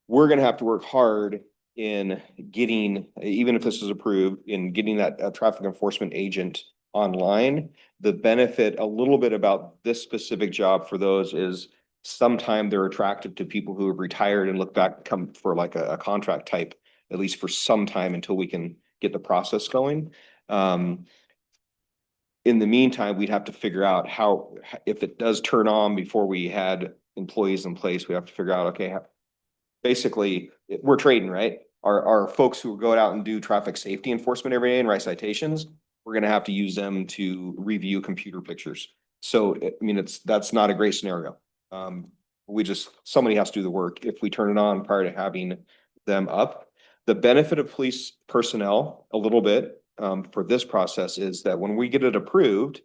We're gonna have to work hard in getting, even if this is approved, in getting that traffic enforcement agent online. The benefit a little bit about this specific job for those is sometime they're attractive to people who have retired and look back, come for like a contract type, at least for some time until we can get the process going. In the meantime, we'd have to figure out how, if it does turn on before we had employees in place, we have to figure out, okay, basically, we're trading, right? Our folks who go out and do traffic safety enforcement every day and write citations, we're gonna have to use them to review computer pictures. So, I mean, that's not a great scenario. Somebody has to do the work if we turn it on prior to having them up. The benefit of police personnel, a little bit, for this process is that when we get it approved,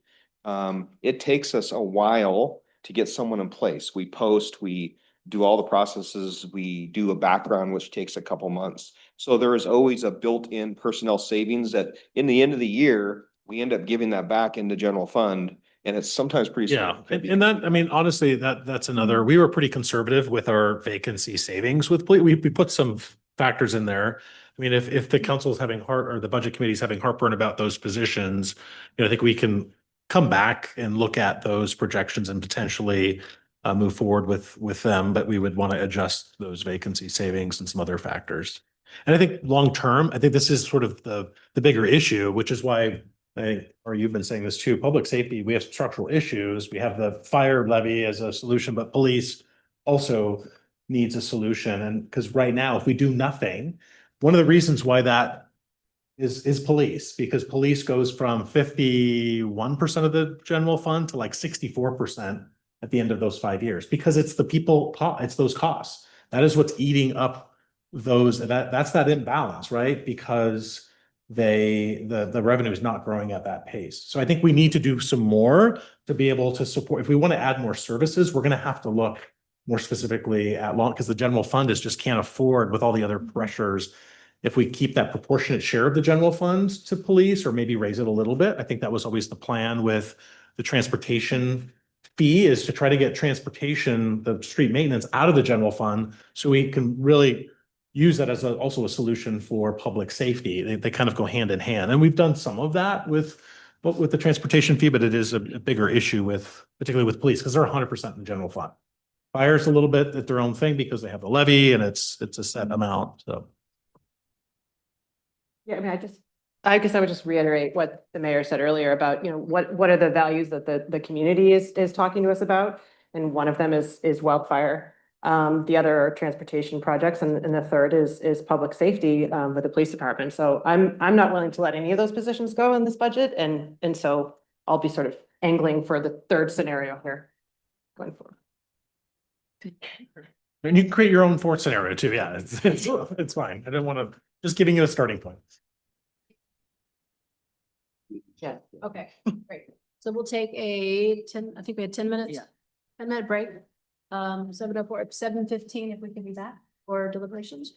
it takes us a while to get someone in place. We post, we do all the processes, we do a background, which takes a couple months. So there is always a built-in personnel savings that in the end of the year, we end up giving that back into general fund. And it's sometimes pretty. Yeah, and that, I mean, honestly, that's another, we were pretty conservative with our vacancy savings with, we put some factors in there. I mean, if the council's having or the budget committee's having heartburn about those positions, you know, I think we can come back and look at those projections and potentially move forward with them, but we would want to adjust those vacancy savings and some other factors. And I think long-term, I think this is sort of the bigger issue, which is why or you've been saying this too, public safety, we have structural issues. We have the fire levy as a solution, but police also needs a solution. And because right now, if we do nothing, one of the reasons why that is police, because police goes from 51% of the general fund to like 64% at the end of those 5 years, because it's the people, it's those costs. That is what's eating up those, that's that imbalance, right? Because the revenue is not growing at that pace. So I think we need to do some more to be able to support. If we want to add more services, we're going to have to look more specifically at because the general fund just can't afford with all the other pressures. If we keep that proportionate share of the general funds to police or maybe raise it a little bit, I think that was always the plan with the transportation fee is to try to get transportation, the street maintenance out of the general fund, so we can really use that as also a solution for public safety. They kind of go hand in hand. And we've done some of that with the transportation fee, but it is a bigger issue particularly with police, because they're 100% in the general fund. Fire's a little bit at their own thing because they have the levy and it's a set amount, so. Yeah, I mean, I guess I would just reiterate what the mayor said earlier about, what are the values that the community is talking to us about? And one of them is wildfire. The other are transportation projects, and the third is public safety with the police department. So I'm not willing to let any of those positions go in this budget, and so I'll be sort of angling for the third scenario here going forward. And you can create your own fourth scenario too. Yeah, it's fine. I don't want to, just giving you a starting point. Yeah. Okay, great. So we'll take I think we had 10 minutes. 10-minute break. 7:15 if we can be back for deliberations.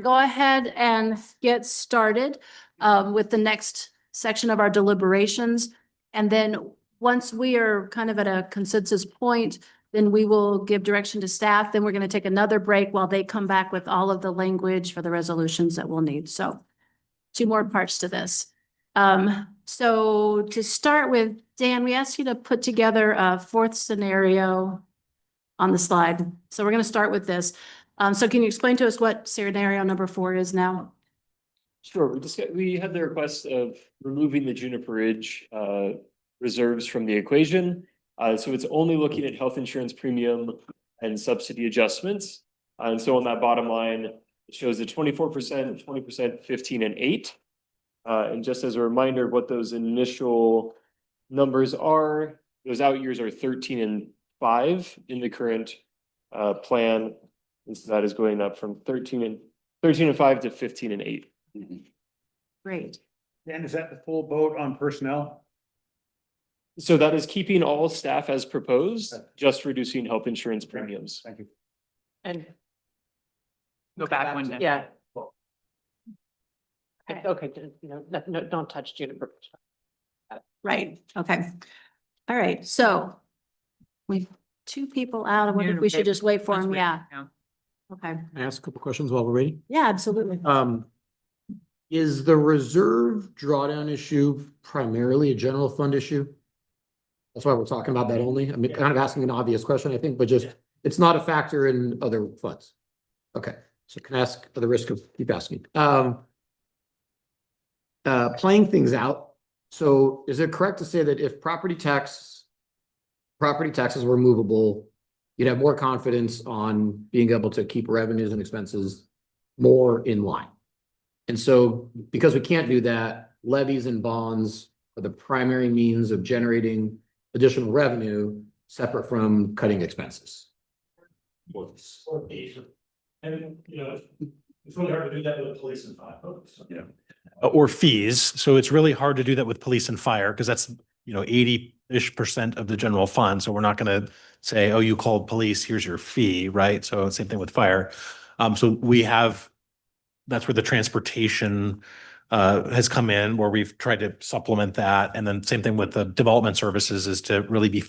Go ahead and get started with the next section of our deliberations. And then once we are kind of at a consensus point, then we will give direction to staff. Then we're going to take another break while they come back with all of the language for the resolutions that we'll need. So 2 more parts to this. So to start with, Dan, we asked you to put together a 4th scenario on the slide. So we're going to start with this. So can you explain to us what scenario number 4 is now? Sure, we had the request of removing the Juniper Ridge reserves from the equation. So it's only looking at health insurance premium and subsidy adjustments. And so on that bottom line, it shows the 24%, 20%, 15, and 8. And just as a reminder of what those initial numbers are, those out years are 13 and 5 in the current plan. And so that is going up from 13 and 5 to 15 and 8. Great. And is that the full vote on personnel? So that is keeping all staff as proposed, just reducing health insurance premiums. Thank you. And Go back one. yeah. Okay, no, don't touch Juniper. Right, okay. All right, so we've 2 people out. I wonder if we should just wait for them. Yeah. Okay. Can I ask a couple questions while we're waiting? Yeah, absolutely. Is the reserve drawdown issue primarily a general fund issue? That's why we're talking about that only. I mean, kind of asking an obvious question, I think, but just, it's not a factor in other funds. Okay, so can I ask at the risk of keep asking? Playing things out. So is it correct to say that if property taxes were movable, you'd have more confidence on being able to keep revenues and expenses more in line? And so because we can't do that, levies and bonds are the primary means of generating additional revenue separate from cutting expenses. And, it's really hard to do that with police and fire. Or fees. So it's really hard to do that with police and fire because that's, 80-ish% of the general fund. So we're not going to say, oh, you called police, here's your fee, right? So same thing with fire. So that's where the transportation has come in, where we've tried to supplement that. And then same thing with the development services is to really be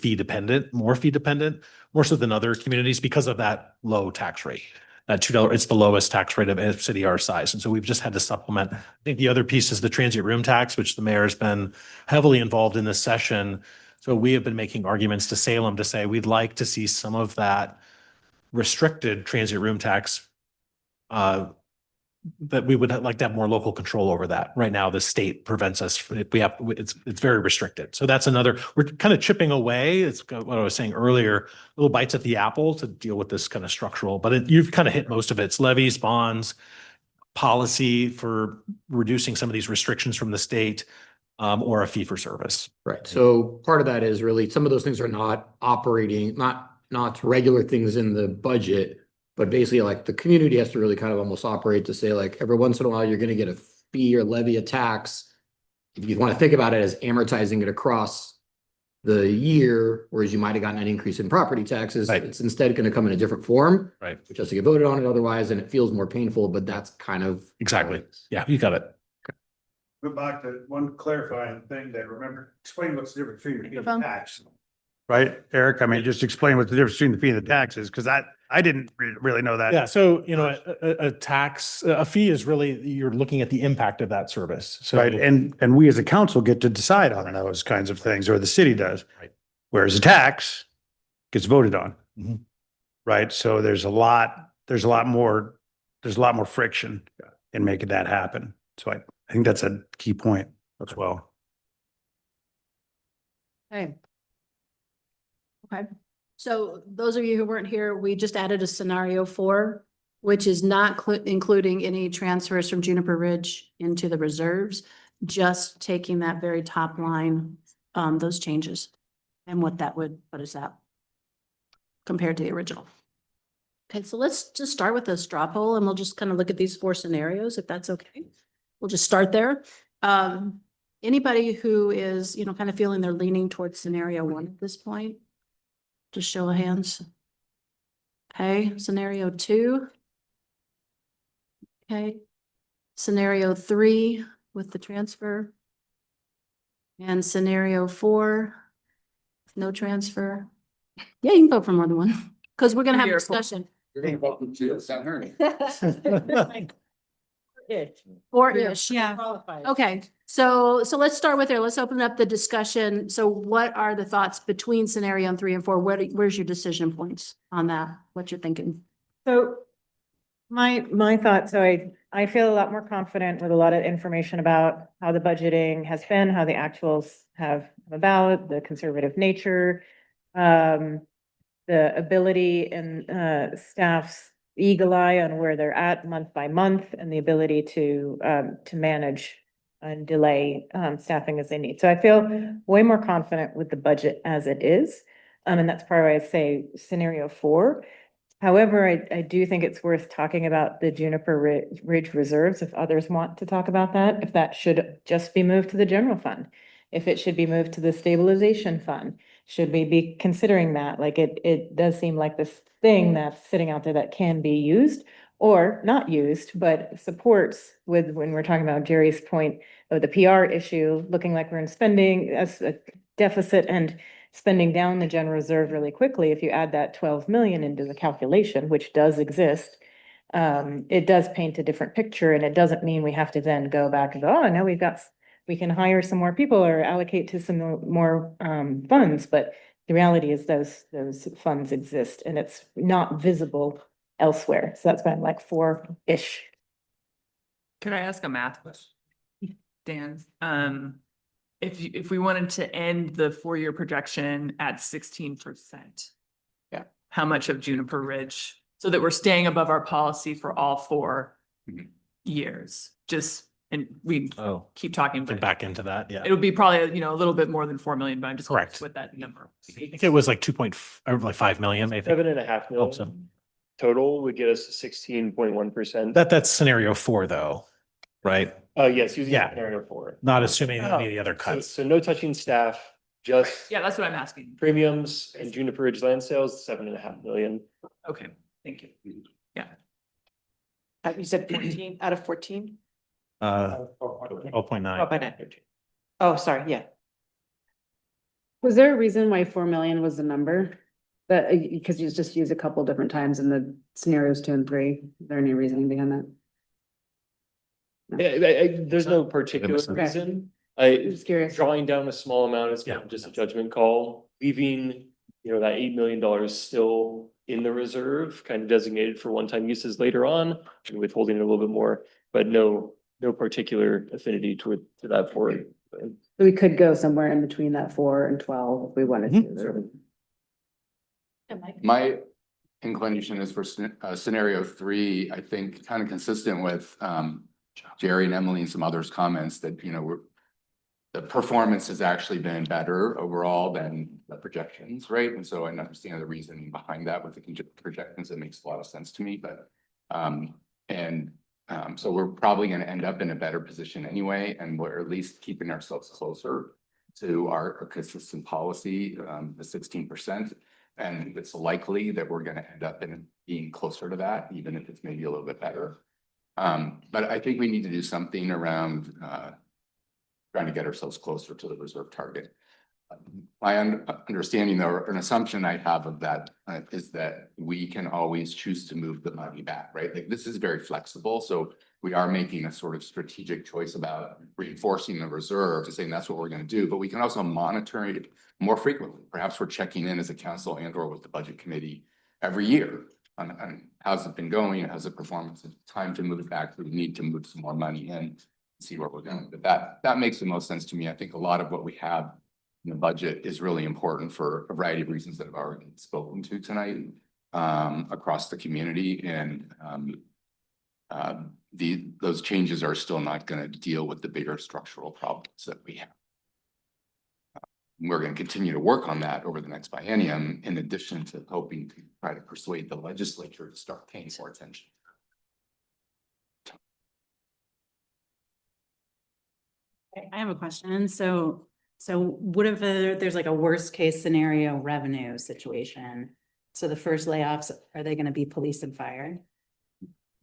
more fee dependent, more so than other communities because of that low tax rate. $2, it's the lowest tax rate of a city our size. And so we've just had to supplement. I think the other piece is the transient room tax, which the mayor has been heavily involved in this session. So we have been making arguments to Salem to say we'd like to see some of that restricted transient room tax that we would like to have more local control over that. Right now, the state prevents us. It's very restricted. So that's we're kind of chipping away. It's what I was saying earlier, little bites at the apple to deal with this kind of structural, but you've kind of hit most of it. It's levies, bonds, policy for reducing some of these restrictions from the state, or a fee for service. Right. So part of that is really, some of those things are not operating, not regular things in the budget. But basically, like, the community has to really kind of almost operate to say, like, every once in a while, you're going to get a fee or levy a tax. If you want to think about it as amortizing it across the year, whereas you might have gotten an increase in property taxes, it's instead going to come in a different form, right? Which has to get voted on it otherwise, and it feels more painful. But that's kind of exactly. Yeah, you got it. Go back to one clarifying thing that explain what's the difference between the fee and the tax. Right, Eric? I mean, just explain what's the difference between the fee and the taxes, because I didn't really know that. Yeah, so, a fee is really, you're looking at the impact of that service. So, right, and we as a council get to decide on those kinds of things, or the city does. Right. Whereas a tax gets voted on. Mhm. Right, so there's a lot more friction in making that happen. So I think that's a key point as well. Okay. Okay. So those of you who weren't here, we just added a scenario 4, which is not including any transfers from Juniper Ridge into the reserves, just taking that very top line, those changes and what is that compared to the original. Okay, so let's just start with a straw poll and we'll just kind of look at these 4 scenarios, if that's okay. We'll just start there. Anybody who is, kind of feeling they're leaning towards scenario 1 at this point? Just show of hands. Okay, scenario 2. Okay. Scenario 3 with the transfer. And scenario 4, no transfer. Yeah, you can vote for more than one, because we're gonna have a discussion. Four-ish, yeah. Okay, so let's start with there. Let's open up the discussion. So what are the thoughts between scenario 3 and 4? Where's your decision points on that? What you're thinking? So my thought, so I feel a lot more confident with a lot of information about how the budgeting has been, how the actuals have about, the conservative nature, the ability and staff's eagle eye on where they're at month by month, and the ability to manage and delay staffing as they need. So I feel way more confident with the budget as it is. And that's part why I say scenario 4. However, I do think it's worth talking about the Juniper Ridge reserves, if others want to talk about that, if that should just be moved to the general fund, if it should be moved to the stabilization fund. Should we be considering that? Like it does seem like this thing that's sitting out there that can be used or not used, but supports with, when we're talking about Jerry's point of the PR issue, looking like we're in spending as a deficit and spending down the general reserve really quickly. If you add that 12 million into the calculation, which does exist, it does paint a different picture, and it doesn't mean we have to then go back and go, oh, now we can hire some more people or allocate to some more funds, but the reality is those funds exist and it's not visible elsewhere. So that's why I'm like 4-ish. Could I ask a math question? Dan, if we wanted to end the 4-year projection at 16%. Yeah. How much of Juniper Ridge, so that we're staying above our policy for all 4 years, just, and we keep talking, but Back into that, yeah. it'll be probably, a little bit more than 4 million, but I'm just curious Correct. what that number. I think it was like 5 million, I think. 7.5 Hope so. million total would get us 16.1%. That's scenario 4 though, right? Yes, using Yeah. scenario 4. Not assuming any of the Oh, other cuts. So no touching staff, just Yeah, that's what I'm asking. premiums and Juniper Ridge land sales, 7.5 million. Okay, thank you. Yeah. You said 14 out of 14? 12.9. Oh, sorry, yeah. Was there a reason why 4 million was the number? That, because you just use a couple different times in the scenarios 2 and 3. Is there any reasoning behind that? There's no particular Okay. reason. Just curious. Drawing down a small amount is kind of just a judgment call, leaving, that $8 million still in the reserve, kind of designated for one-time uses later on, and withholding it a little bit more, but no particular affinity to that forward. So we could go somewhere in between that 4 and 12 if we wanted to. My inclination is for scenario 3, I think kind of consistent with Jerry and Emily and some others' comments that, the performance has actually been better overall than the projections, right? And so I understand the reasoning behind that with the projections. It makes a lot of sense to me, but so we're probably going to end up in a better position anyway, and we're at least keeping ourselves closer to our consistent policy, the 16%. And it's likely that we're going to end up in being closer to that, even if it's maybe a little bit better. But I think we need to do something around trying to get ourselves closer to the reserve target. My understanding or an assumption I have of that is that we can always choose to move the money back, right? Like this is very flexible. So we are making a sort of strategic choice about reinforcing the reserve to saying that's what we're going to do, but we can also monitor it more frequently. Perhaps we're checking in as a council and or with the budget committee every year on how's it been going, how's the performance, it's time to move it back, we need to move some more money in, see where we're going. But that makes the most sense to me. I think a lot of what we have in the budget is really important for a variety of reasons that I've already spoken to tonight across the community, and those changes are still not going to deal with the bigger structural problems that we have. We're going to continue to work on that over the next biennium, in addition to hoping to try to persuade the legislature to start paying more attention. I have a question. So what if there's like a worst case scenario revenue situation? So the first layoffs, are they going to be police and fire?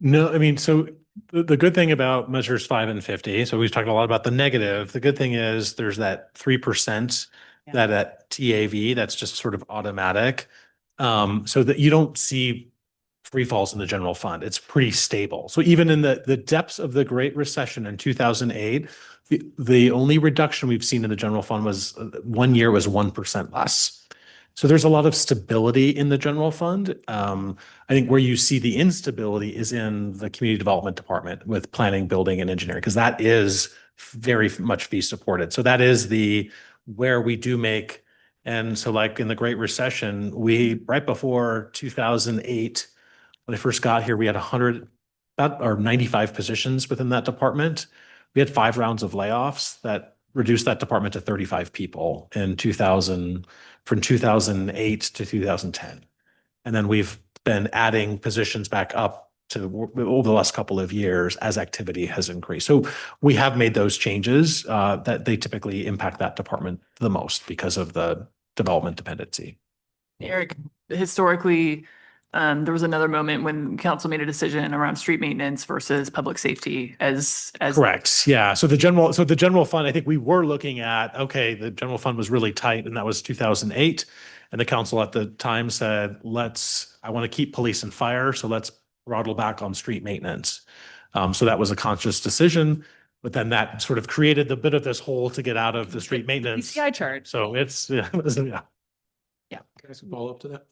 No, I mean, so the good thing about measures 5 and 50, so we've talked a lot about the negative. The good thing is there's that 3% that at TAV, that's just sort of automatic. So that you don't see free falls in the general fund. It's pretty stable. So even in the depths of the Great Recession in 2008, the only reduction we've seen in the general fund was 1 year was 1% less. So there's a lot of stability in the general fund. I think where you see the instability is in the community development department with planning, building, and engineering, because that is very much fee supported. So that is where we do make. And so like in the Great Recession, right before 2008, when I first got here, we had 95 positions within that department. We had 5 rounds of layoffs that reduced that department to 35 people in 2000, from 2008 to 2010. And then we've been adding positions back up to over the last couple of years as activity has increased. So we have made those changes that they typically impact that department the most because of the development dependency. Eric, historically, there was another moment when council made a decision around street maintenance versus public safety as correct. Yeah. So the general fund, I think we were looking at, okay, the general fund was really tight and that was 2008. And the council at the time said, I want to keep police and fire. So let's throttle back on street maintenance. So that was a conscious decision, but then that sort of created a bit of this hole to get out of the street maintenance. PCI chart. So it's, yeah. Can I ask a follow-up to that?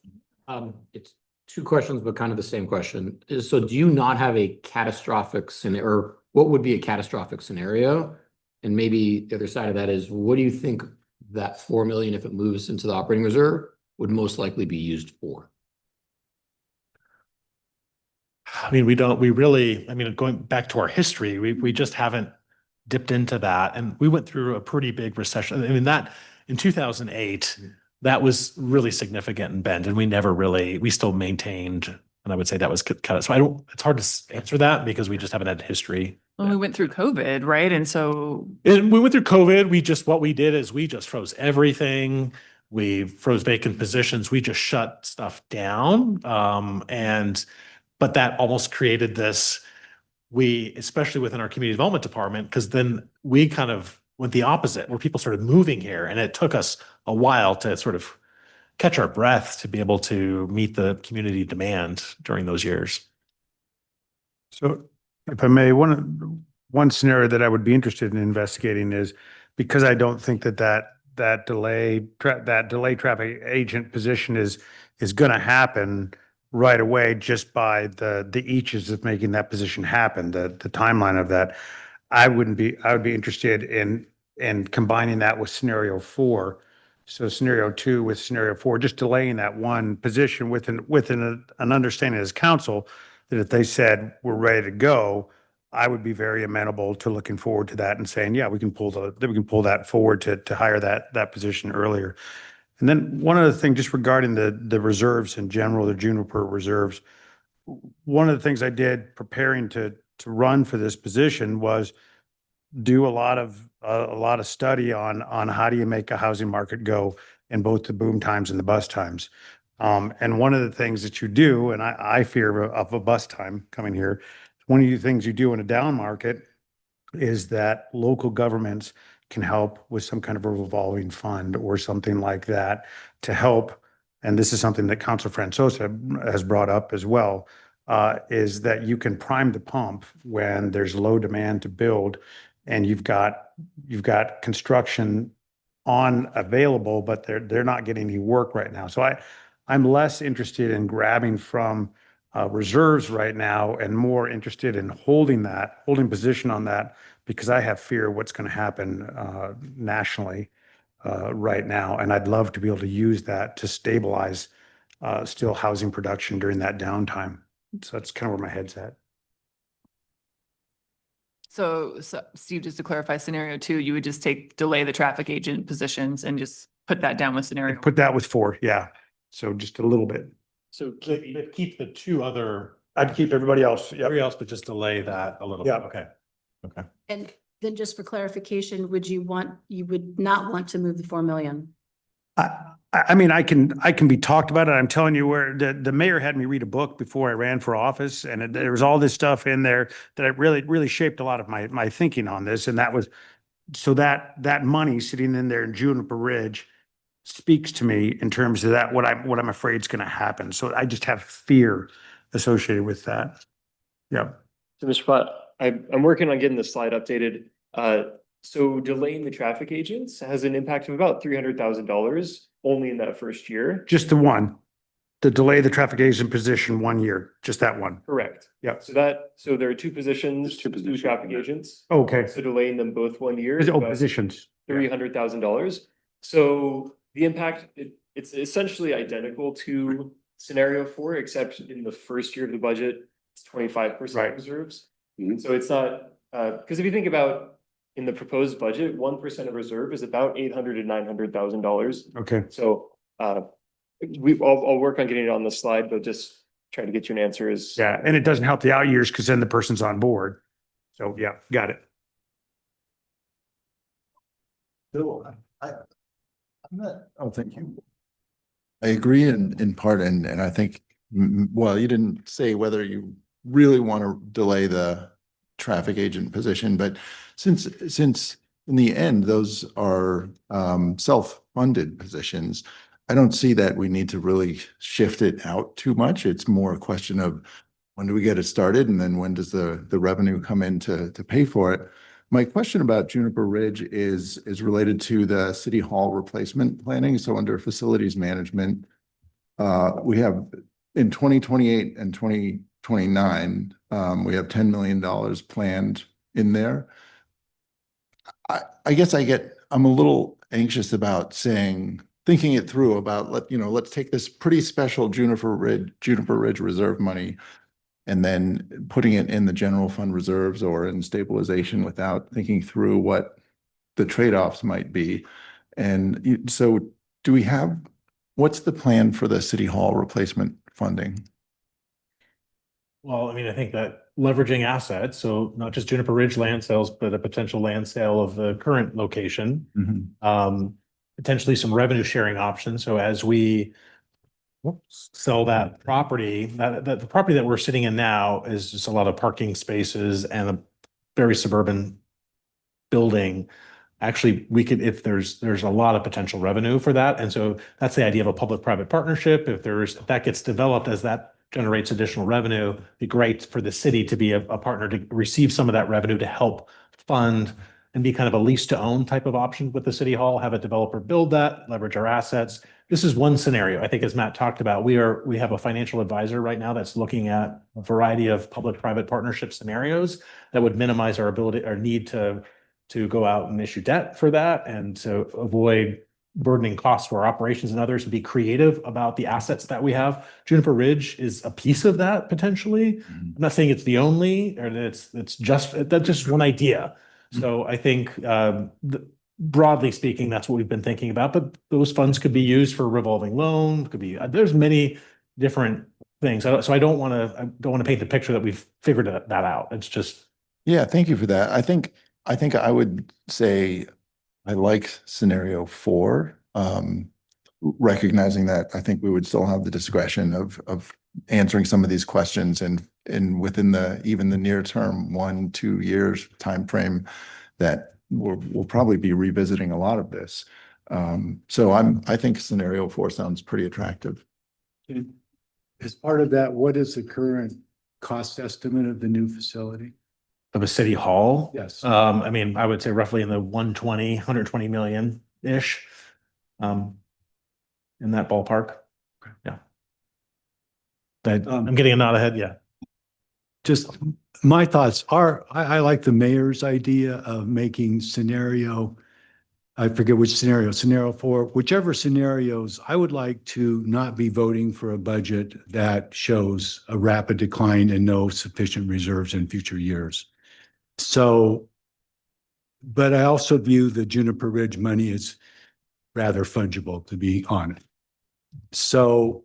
It's 2 questions, but kind of the same question. So do you not have a catastrophic scenario, or what would be a catastrophic scenario? And maybe the other side of that is, what do you think that 4 million, if it moves into the operating reserve, would most likely be used for? I mean, going back to our history, we just haven't dipped into that. And we went through a pretty big recession. I mean, that in 2008, that was really significant in Bend, and we still maintained, and I would say that was cut. So it's hard to answer that because we just haven't had history. Well, we went through COVID, right? And so we went through COVID. What we did is we just froze everything. We froze vacant positions. We just shut stuff down. But that almost created this, especially within our community development department, because then we kind of went the opposite, where people started moving here, and it took us a while to sort of catch our breath to be able to meet the community demand during those years. So if I may, one scenario that I would be interested in investigating is, because I don't think that delay traffic agent position is going to happen right away just by the eaches of making that position happen, the timeline of that. I would be interested in combining that with scenario 4. So scenario 2 with scenario 4, just delaying that one position with an understanding as council that if they said we're ready to go, I would be very amenable to looking forward to that and saying, yeah, we can pull that forward to hire that position earlier. And then one other thing, just regarding the reserves in general, the Juniper reserves. One of the things I did preparing to run for this position was do a lot of study on how do you make a housing market go in both the boom times and the bust times. And one of the things that you do, and I fear of a bust time coming here, one of the things you do in a down market is that local governments can help with some kind of a revolving fund or something like that to help. And this is something that Councilor Francosa has brought up as well, is that you can prime the pump when there's low demand to build and you've got construction available, but they're not getting any work right now. So I'm less interested in grabbing from reserves right now and more interested in holding position on that, because I have fear of what's going to happen nationally right now. And I'd love to be able to use that to stabilize still housing production during that downtime. So that's kind of where my head's at. So Steve, just to clarify scenario 2, you would just delay the traffic agent positions and just put that down with scenario. Put that with 4. Yeah. So just a little bit. So keep the 2 other. I'd keep everybody else. Yep. Everybody else, but just delay that a little bit. Okay. And then just for clarification, you would not want to move the 4 million? I mean, I can be talked about it. I'm telling you where the mayor had me read a book before I ran for office, and there was all this stuff in there that it really shaped a lot of my thinking on this. And that was, so that money sitting in there in Juniper Ridge speaks to me in terms of that, what I'm afraid is going to happen. So I just have fear associated with that. Yeah. So Mr. Platt, I'm working on getting the slide updated. So delaying the traffic agents has an impact of about $300,000 only in that first year. Just the delay the traffic agent position 1 year, just that one. Correct. Yeah. So there are two positions, two traffic agents. Okay. So delaying them both 1 year. is Oh, about positions. $300,000. So the impact, it's essentially identical to scenario 4, except in the first year of the budget, it's 25% reserves. So it's not, because if you think about in the proposed budget, 1% of reserve is about $800,000 to $900,000. Okay. So I'll work on getting it on the slide, but just trying to get you an answer is. Yeah, and it doesn't help the out years because then the person's on board. So yeah, got it. Bill, I'm not, oh, thank you. I agree in part, and I think, well, you didn't say whether you really want to delay the traffic agent position, but since in the end, those are self-funded positions, I don't see that we need to really shift it out too much. It's more a question of when do we get it started, and then when does the revenue come in to pay for it? My question about Juniper Ridge is related to the City Hall replacement planning. So under facilities management, we have in 2028 and 2029, we have $10 million planned in there. I guess I'm a little anxious about thinking it through about let's take this pretty special Juniper Ridge reserve money and then putting it in the general fund reserves or in stabilization without thinking through what the trade-offs might be. And so what's the plan for the City Hall replacement funding? Well, I mean, I think that leveraging assets, so not just Juniper Ridge land sales, but a potential land sale of the current location. Potentially some revenue sharing options. So as we sell that property, the property that we're sitting in now is just a lot of parking spaces and a very suburban building. Actually, we could, if there's a lot of potential revenue for that. And so that's the idea of a public-private partnership. If that gets developed as that generates additional revenue, it'd be great for the city to be a partner to receive some of that revenue to help fund and be kind of a lease to own type of option with the City Hall, have a developer build that, leverage our assets. This is one scenario. I think as Matt talked about, we have a financial advisor right now that's looking at a variety of public-private partnership scenarios that would minimize our need to go out and issue debt for that and to avoid burdening costs for our operations and others, to be creative about the assets that we have. Juniper Ridge is a piece of that potentially. I'm not saying it's the only, or that that's just one idea. So I think broadly speaking, that's what we've been thinking about, but those funds could be used for revolving loan, there's many different things. So I don't want to paint the picture that we've figured that out. It's just. Yeah, thank you for that. I think I would say I like scenario 4, recognizing that I think we would still have the discretion of answering some of these questions and within even the near term 1-2 years timeframe that we'll probably be revisiting a lot of this. So I think scenario 4 sounds pretty attractive. As part of that, what is the current cost estimate of the new facility? Of a City Hall? Yes. I mean, I would say roughly in the 120 million-ish, in that ballpark. Yeah. I'm getting a nod ahead, yeah. Just my thoughts are, I like the mayor's idea of making I forget which scenario 4, whichever scenarios, I would like to not be voting for a budget that shows a rapid decline and no sufficient reserves in future years. So, but I also view the Juniper Ridge money as rather fungible, to be honest. So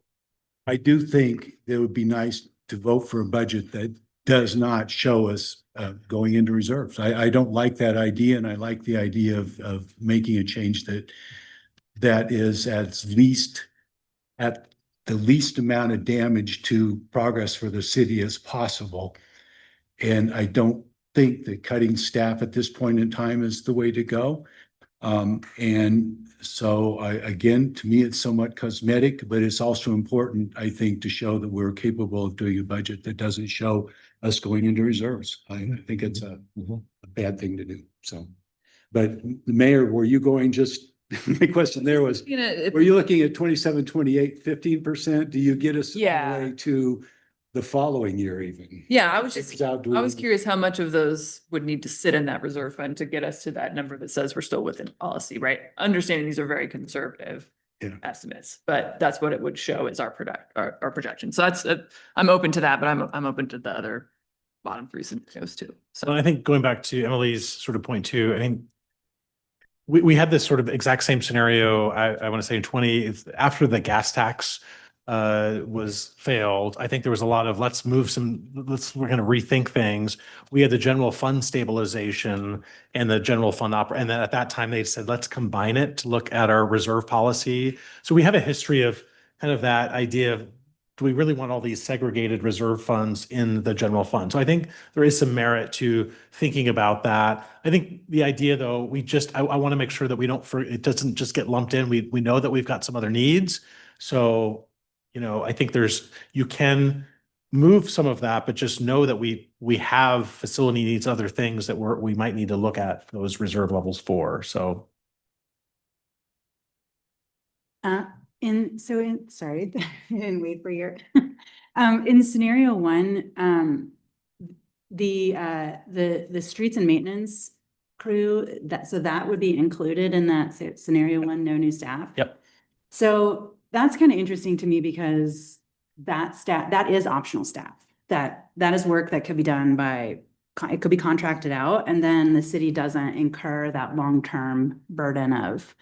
I do think it would be nice to vote for a budget that does not show us going into reserves. I don't like that idea, and I like the idea of making a change that that is at the least amount of damage to progress for the city as possible. And I don't think that cutting staff at this point in time is the way to go. And so again, to me, it's somewhat cosmetic, but it's also important, I think, to show that we're capable of doing a budget that doesn't show us going into reserves. I think it's a bad thing to do, so. But the mayor, were you going just, my question there was, were you looking at 27, 28, 15%? Do you get us all the way to the following year even? Yeah, I was I was curious how much of those would need to sit in that reserve fund to get us to that number that says we're still within policy, right? Understanding these are very conservative estimates, but that's what it would show as our projection. So that's, I'm open to that, but I'm open to the other bottom three scenarios too. So I think going back to Emily's sort of point too, I mean, we had this sort of exact same scenario, I want to say in 20, after the gas tax was failed. I think there was a lot of, we're going to rethink things. We had the general fund stabilization and the general fund and then at that time they said, let's combine it to look at our reserve policy. So we have a history of kind of that idea of, do we really want all these segregated reserve funds in the general fund? So I think there is some merit to thinking about that. I think the idea though, I want to make sure that it doesn't just get lumped in. We know that we've got some other needs. So, I think you can move some of that, but just know that we have facility needs, other things that we might need to look at those reserve levels for, so. Sorry, I didn't wait for your, in scenario one, the streets and maintenance crew, that would be included in that scenario one, no new staff. Yep. So that's kind of interesting to me because that is optional staff. That is work that could be done it could be contracted out, and then the city doesn't incur that long-term burden of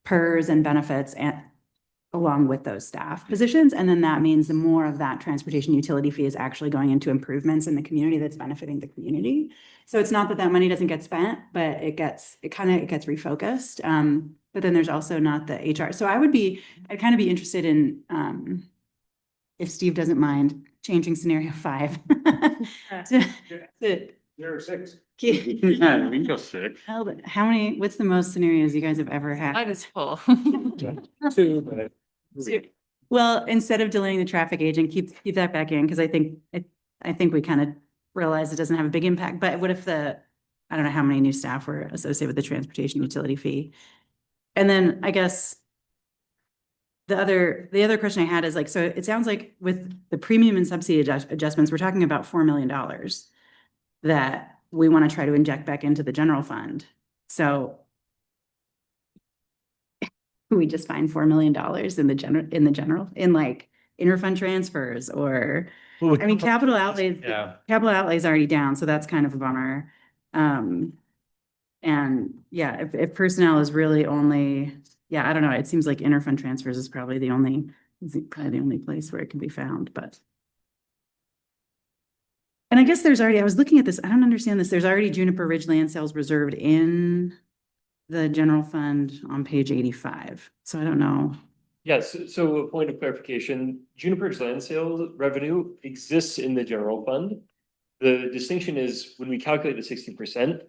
PERS and benefits along with those staff positions. And then that means the more of that transportation utility fee is actually going into improvements in the community that's benefiting the community. So it's not that money doesn't get spent, but it gets refocused. But then there's also not the HR. So I'd kind of be interested in, if Steve doesn't mind, changing scenario 5. There are 6. Yeah, we can go 6. How many, what's the most scenarios you guys have ever had? Mine is full. 2, but. Well, instead of delaying the traffic agent, keep that back in, because I think we kind of realize it doesn't have a big impact. But what if I don't know how many new staff were associated with the transportation utility fee? And then I guess the other question I had is so it sounds like with the premium and subsidy adjustments, we're talking about $4 million that we want to try to inject back into the general fund. So we just find $4 million in the general interfund transfers, or capital outlays. Yeah. Capital outlays already down, so that's kind of a bummer. And yeah, if personnel is really only, I don't know. It seems like interfund transfers is probably the only place where it can be found, but. And I guess I was looking at this, I don't understand this. There's already Juniper Ridge land sales reserved in the general fund on page 85. So I don't know. Yes, so a point of clarification, Juniper Ridge land sales revenue exists in the general fund. The distinction is when we calculate the 60%,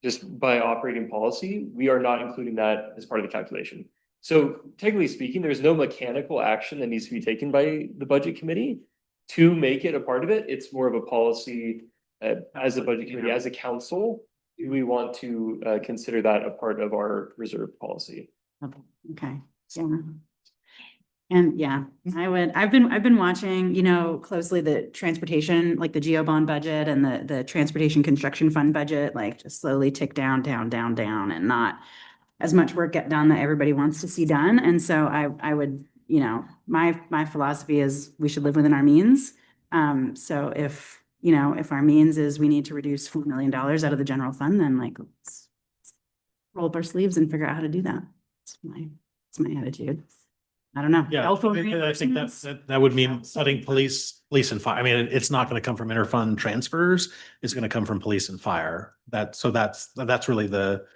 just by operating policy, we are not including that as part of the calculation. So technically speaking, there's no mechanical action that needs to be taken by the budget committee to make it a part of it. It's more of a policy as a budget committee, as a council, we want to consider that a part of our reserve policy. Okay. Yeah. And I've been watching, closely the transportation, like the GEO bond budget and the transportation construction fund budget, just slowly tick down, and not as much work get done that everybody wants to see done. And so I would, my philosophy is we should live within our means. So if our means is we need to reduce $4 million out of the general fund, then let's roll up our sleeves and figure out how to do that. That's my attitude. I don't know. Yeah, I think that would mean cutting police and fire. I mean, it's not going to come from interfund transfers. It's going to come from police and fire. That's really the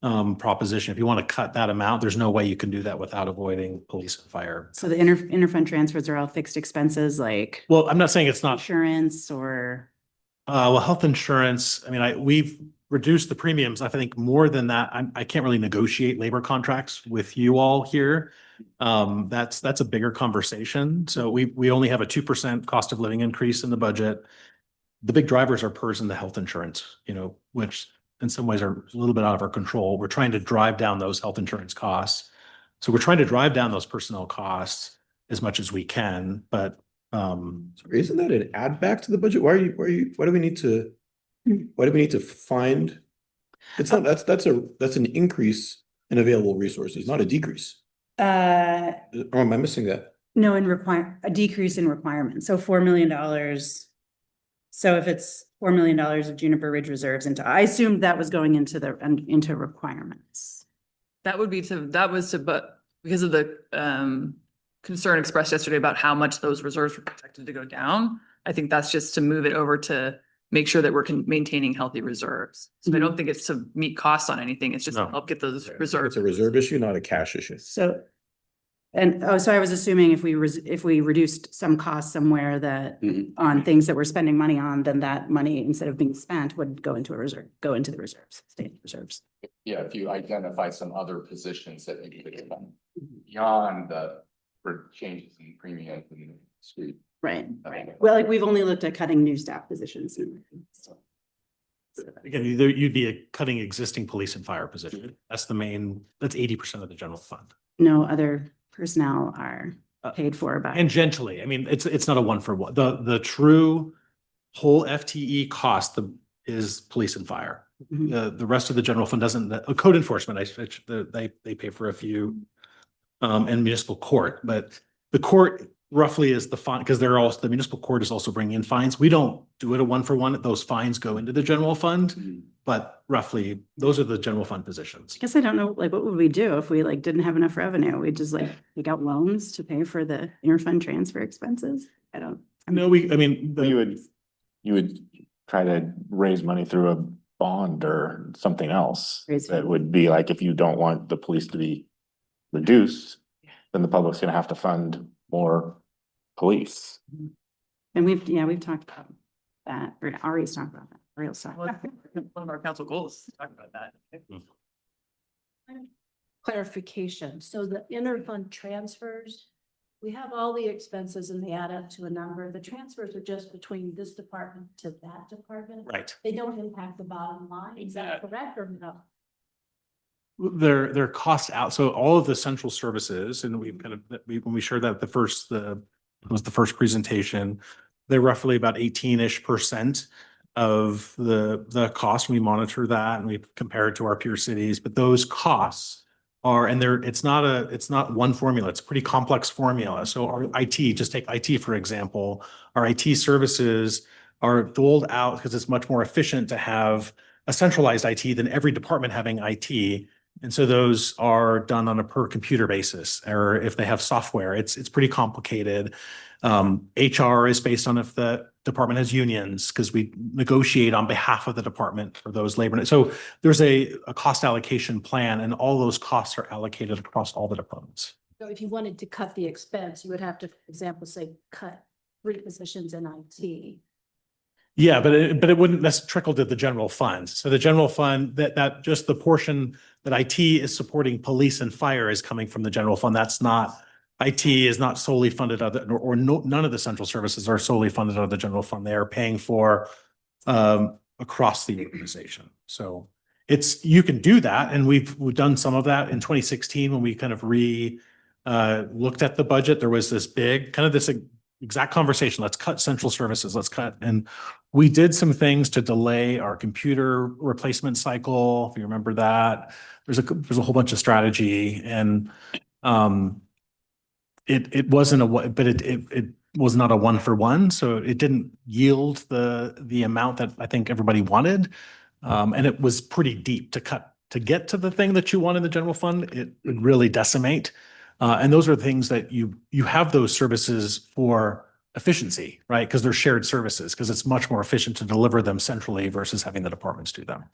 proposition. If you want to cut that amount, there's no way you can do that without avoiding police and fire. So the interfund transfers are all fixed expenses like Well, I'm not saying it's not, insurance or, well, health insurance, I mean, we've reduced the premiums. I think more than that, I can't really negotiate labor contracts with you all here. That's a bigger conversation. So we only have a 2% cost of living increase in the budget. The big drivers are PERS and the health insurance, which in some ways are a little bit out of our control. We're trying to drive down those health insurance costs. So we're trying to drive down those personnel costs as much as we can, but Isn't that an add back to the budget? Why do we need to find? It's not, that's an increase in available resources, not a decrease. Or am I missing that? no, a decrease in requirements. So $4 million. So if it's $4 million of Juniper Ridge reserves I assumed that was going into requirements. That was but because of the concern expressed yesterday about how much those reserves were projected to go down. I think that's just to move it over to make sure that we're maintaining healthy reserves. So I don't think it's to meet costs on anything. It's just to help get those reserves. It's a reserve issue, not a cash issue. So, so I was assuming if we reduced some costs somewhere that on things that we're spending money on, then that money, instead of being spent, would go into the reserves, state reserves. Yeah, if you identify some other positions that you could have done beyond for changes in premium and street. Right. Well, like we've only looked at cutting new staff positions. again, you'd be cutting existing police and fire position. That's 80% of the general fund. No other personnel are paid for by. Tangentially, I mean, it's not a one for one. The true whole FTE cost is police and fire. The rest of the general fund doesn't, code enforcement, they pay for a few, and municipal court, but the court roughly is the fine, because the municipal court is also bringing in fines. We don't do it a one for one. Those fines go into the general fund, but roughly those are the general fund positions. I guess I don't know, like, what would we do if we didn't have enough revenue? We just take out loans to pay for the interfund transfer expenses? You would try to raise money through a bond or something else. That would be like, if you don't want the police to be reduced, then the public's gonna have to fund more police. And we've talked about that, or Ari's talked about that, Ariel's talked about that. One of our council goals is to talk about that. Clarification, so the interfund transfers, we have all the expenses and they add up to a number. The transfers are just between this department to that department. Right. They don't impact the bottom line. Is that correct or no? They're cost out. So all of the central services, and when we shared that the first presentation, they're roughly about 18% of the cost. We monitor that and we compare it to our peer cities, but those costs are, and it's not one formula. It's a pretty complex formula. So our IT, just take IT, for example, our IT services are doled out because it's much more efficient to have a centralized IT than every department having IT. And so those are done on a per computer basis, or if they have software, it's pretty complicated. HR is based on if the department has unions, because we negotiate on behalf of the department for those labor. So there's a cost allocation plan, and all those costs are allocated across all the departments. So if you wanted to cut the expense, you would have to, for example, say, cut 3 positions in IT. Yeah, but it wouldn't necessarily trickle to the general fund. So the general fund, that just the portion that IT is supporting police and fire is coming from the general fund. That's not, IT is not solely funded none of the central services are solely funded out of the general fund. They are paying for across the organization. So you can do that. And we've done some of that in 2016 when we kind of looked at the budget. There was this exact conversation. Let's cut central services. Let's cut. And we did some things to delay our computer replacement cycle. If you remember that, there's a whole bunch of strategy, and it wasn't it was not a one for one. So it didn't yield the amount that I think everybody wanted. And it was pretty deep to get to the thing that you want in the general fund. It would really decimate. And those are things that you have those services for efficiency, right? Because they're shared services, because it's much more efficient to deliver them centrally versus having the departments do them.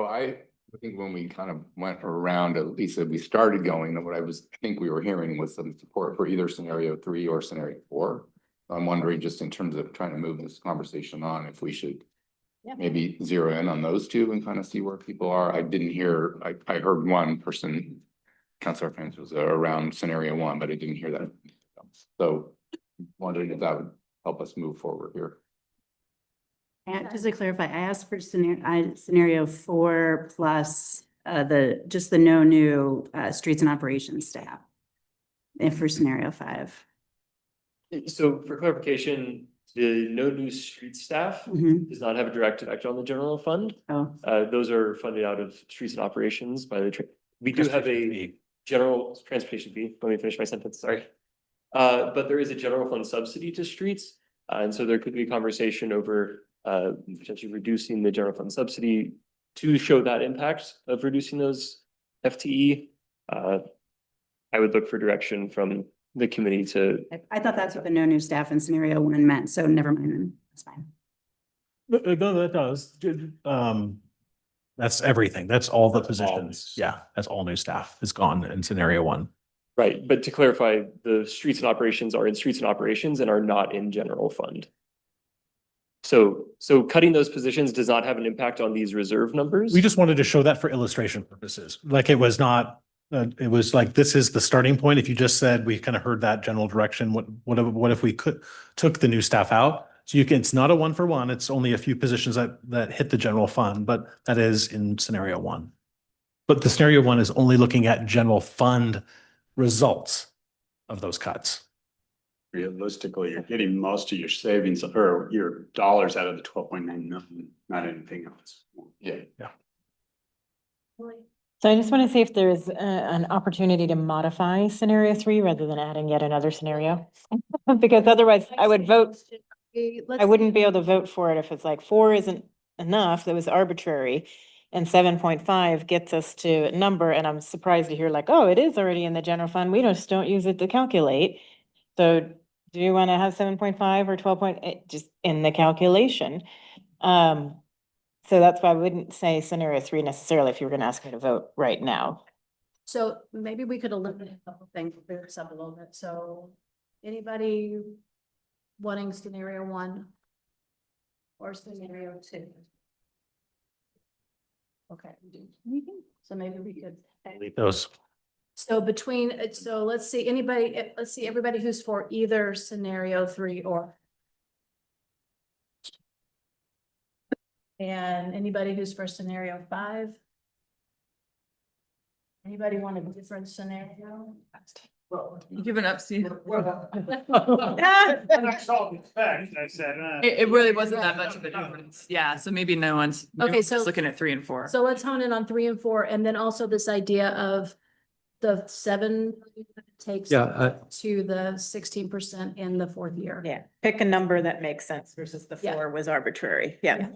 Well, I think when we kind of went around, at least we started going, what I think we were hearing was some support for either scenario 3 or scenario 4. I'm wondering, just in terms of trying to move this conversation on, if we should maybe zero in on those two and kind of see where people are. I didn't hear, I heard one person, Councilor Pence, was around scenario 1, but I didn't hear that. So wondering if that would help us move forward here. And just to clarify, I asked for scenario 4 plus just the no new streets and operations staff. And for scenario 5. So for clarification, the no new street staff does not have a direct effect on the general fund. Oh. Those are funded out of streets and operations by the, we do have a general transportation fee. Let me finish my sentence, sorry. But there is a general fund subsidy to streets. And so there could be a conversation over potentially reducing the general fund subsidy to show that impact of reducing those FTE. I would look for direction from the committee to. I thought that's what the no new staff in scenario 1 meant, so never mind then, that's fine. No, that does. That's everything. That's all the positions. Yeah, that's all new staff is gone in scenario 1. Right, but to clarify, the streets and operations are in streets and operations and are not in general fund. So cutting those positions does not have an impact on these reserve numbers. We just wanted to show that for illustration purposes. Like it was not, it was like, this is the starting point. If you just said, we kind of heard that general direction, what if we took the new staff out? So it's not a 1-for-1. It's only a few positions that hit the general fund, but that is in scenario 1. But the scenario 1 is only looking at general fund results of those cuts. Realistically, you're getting most of your savings or your dollars out of the 12.9 million, not anything else. Yeah. So I just want to see if there's an opportunity to modify scenario 3 rather than adding yet another scenario. Because otherwise I would vote, I wouldn't be able to vote for it if it's like 4 isn't enough, that was arbitrary. And 7.5 gets us to a number, and I'm surprised to hear like, oh, it is already in the general fund. We just don't use it to calculate. So do you want to have 7.5 or 12.8 just in the calculation? So that's why I wouldn't say scenario 3 necessarily if you were going to ask me to vote right now. So maybe we could eliminate a couple things, clear this up a little bit. So anybody wanting scenario 1 or scenario 2? Okay, so maybe we could. Leave those. So let's see, everybody who's for either scenario 3 or. And anybody who's for scenario 5? Anybody want a different scenario? You giving up, Steve? It It really wasn't that much of a difference. Yeah, so maybe no one's. Okay, so just looking at 3 and 4. So let's hone in on 3 and 4, and then also this idea of the 7 takes to the 16% in the 4th year. Yeah, pick a number that makes sense versus the 4 was arbitrary. Yeah.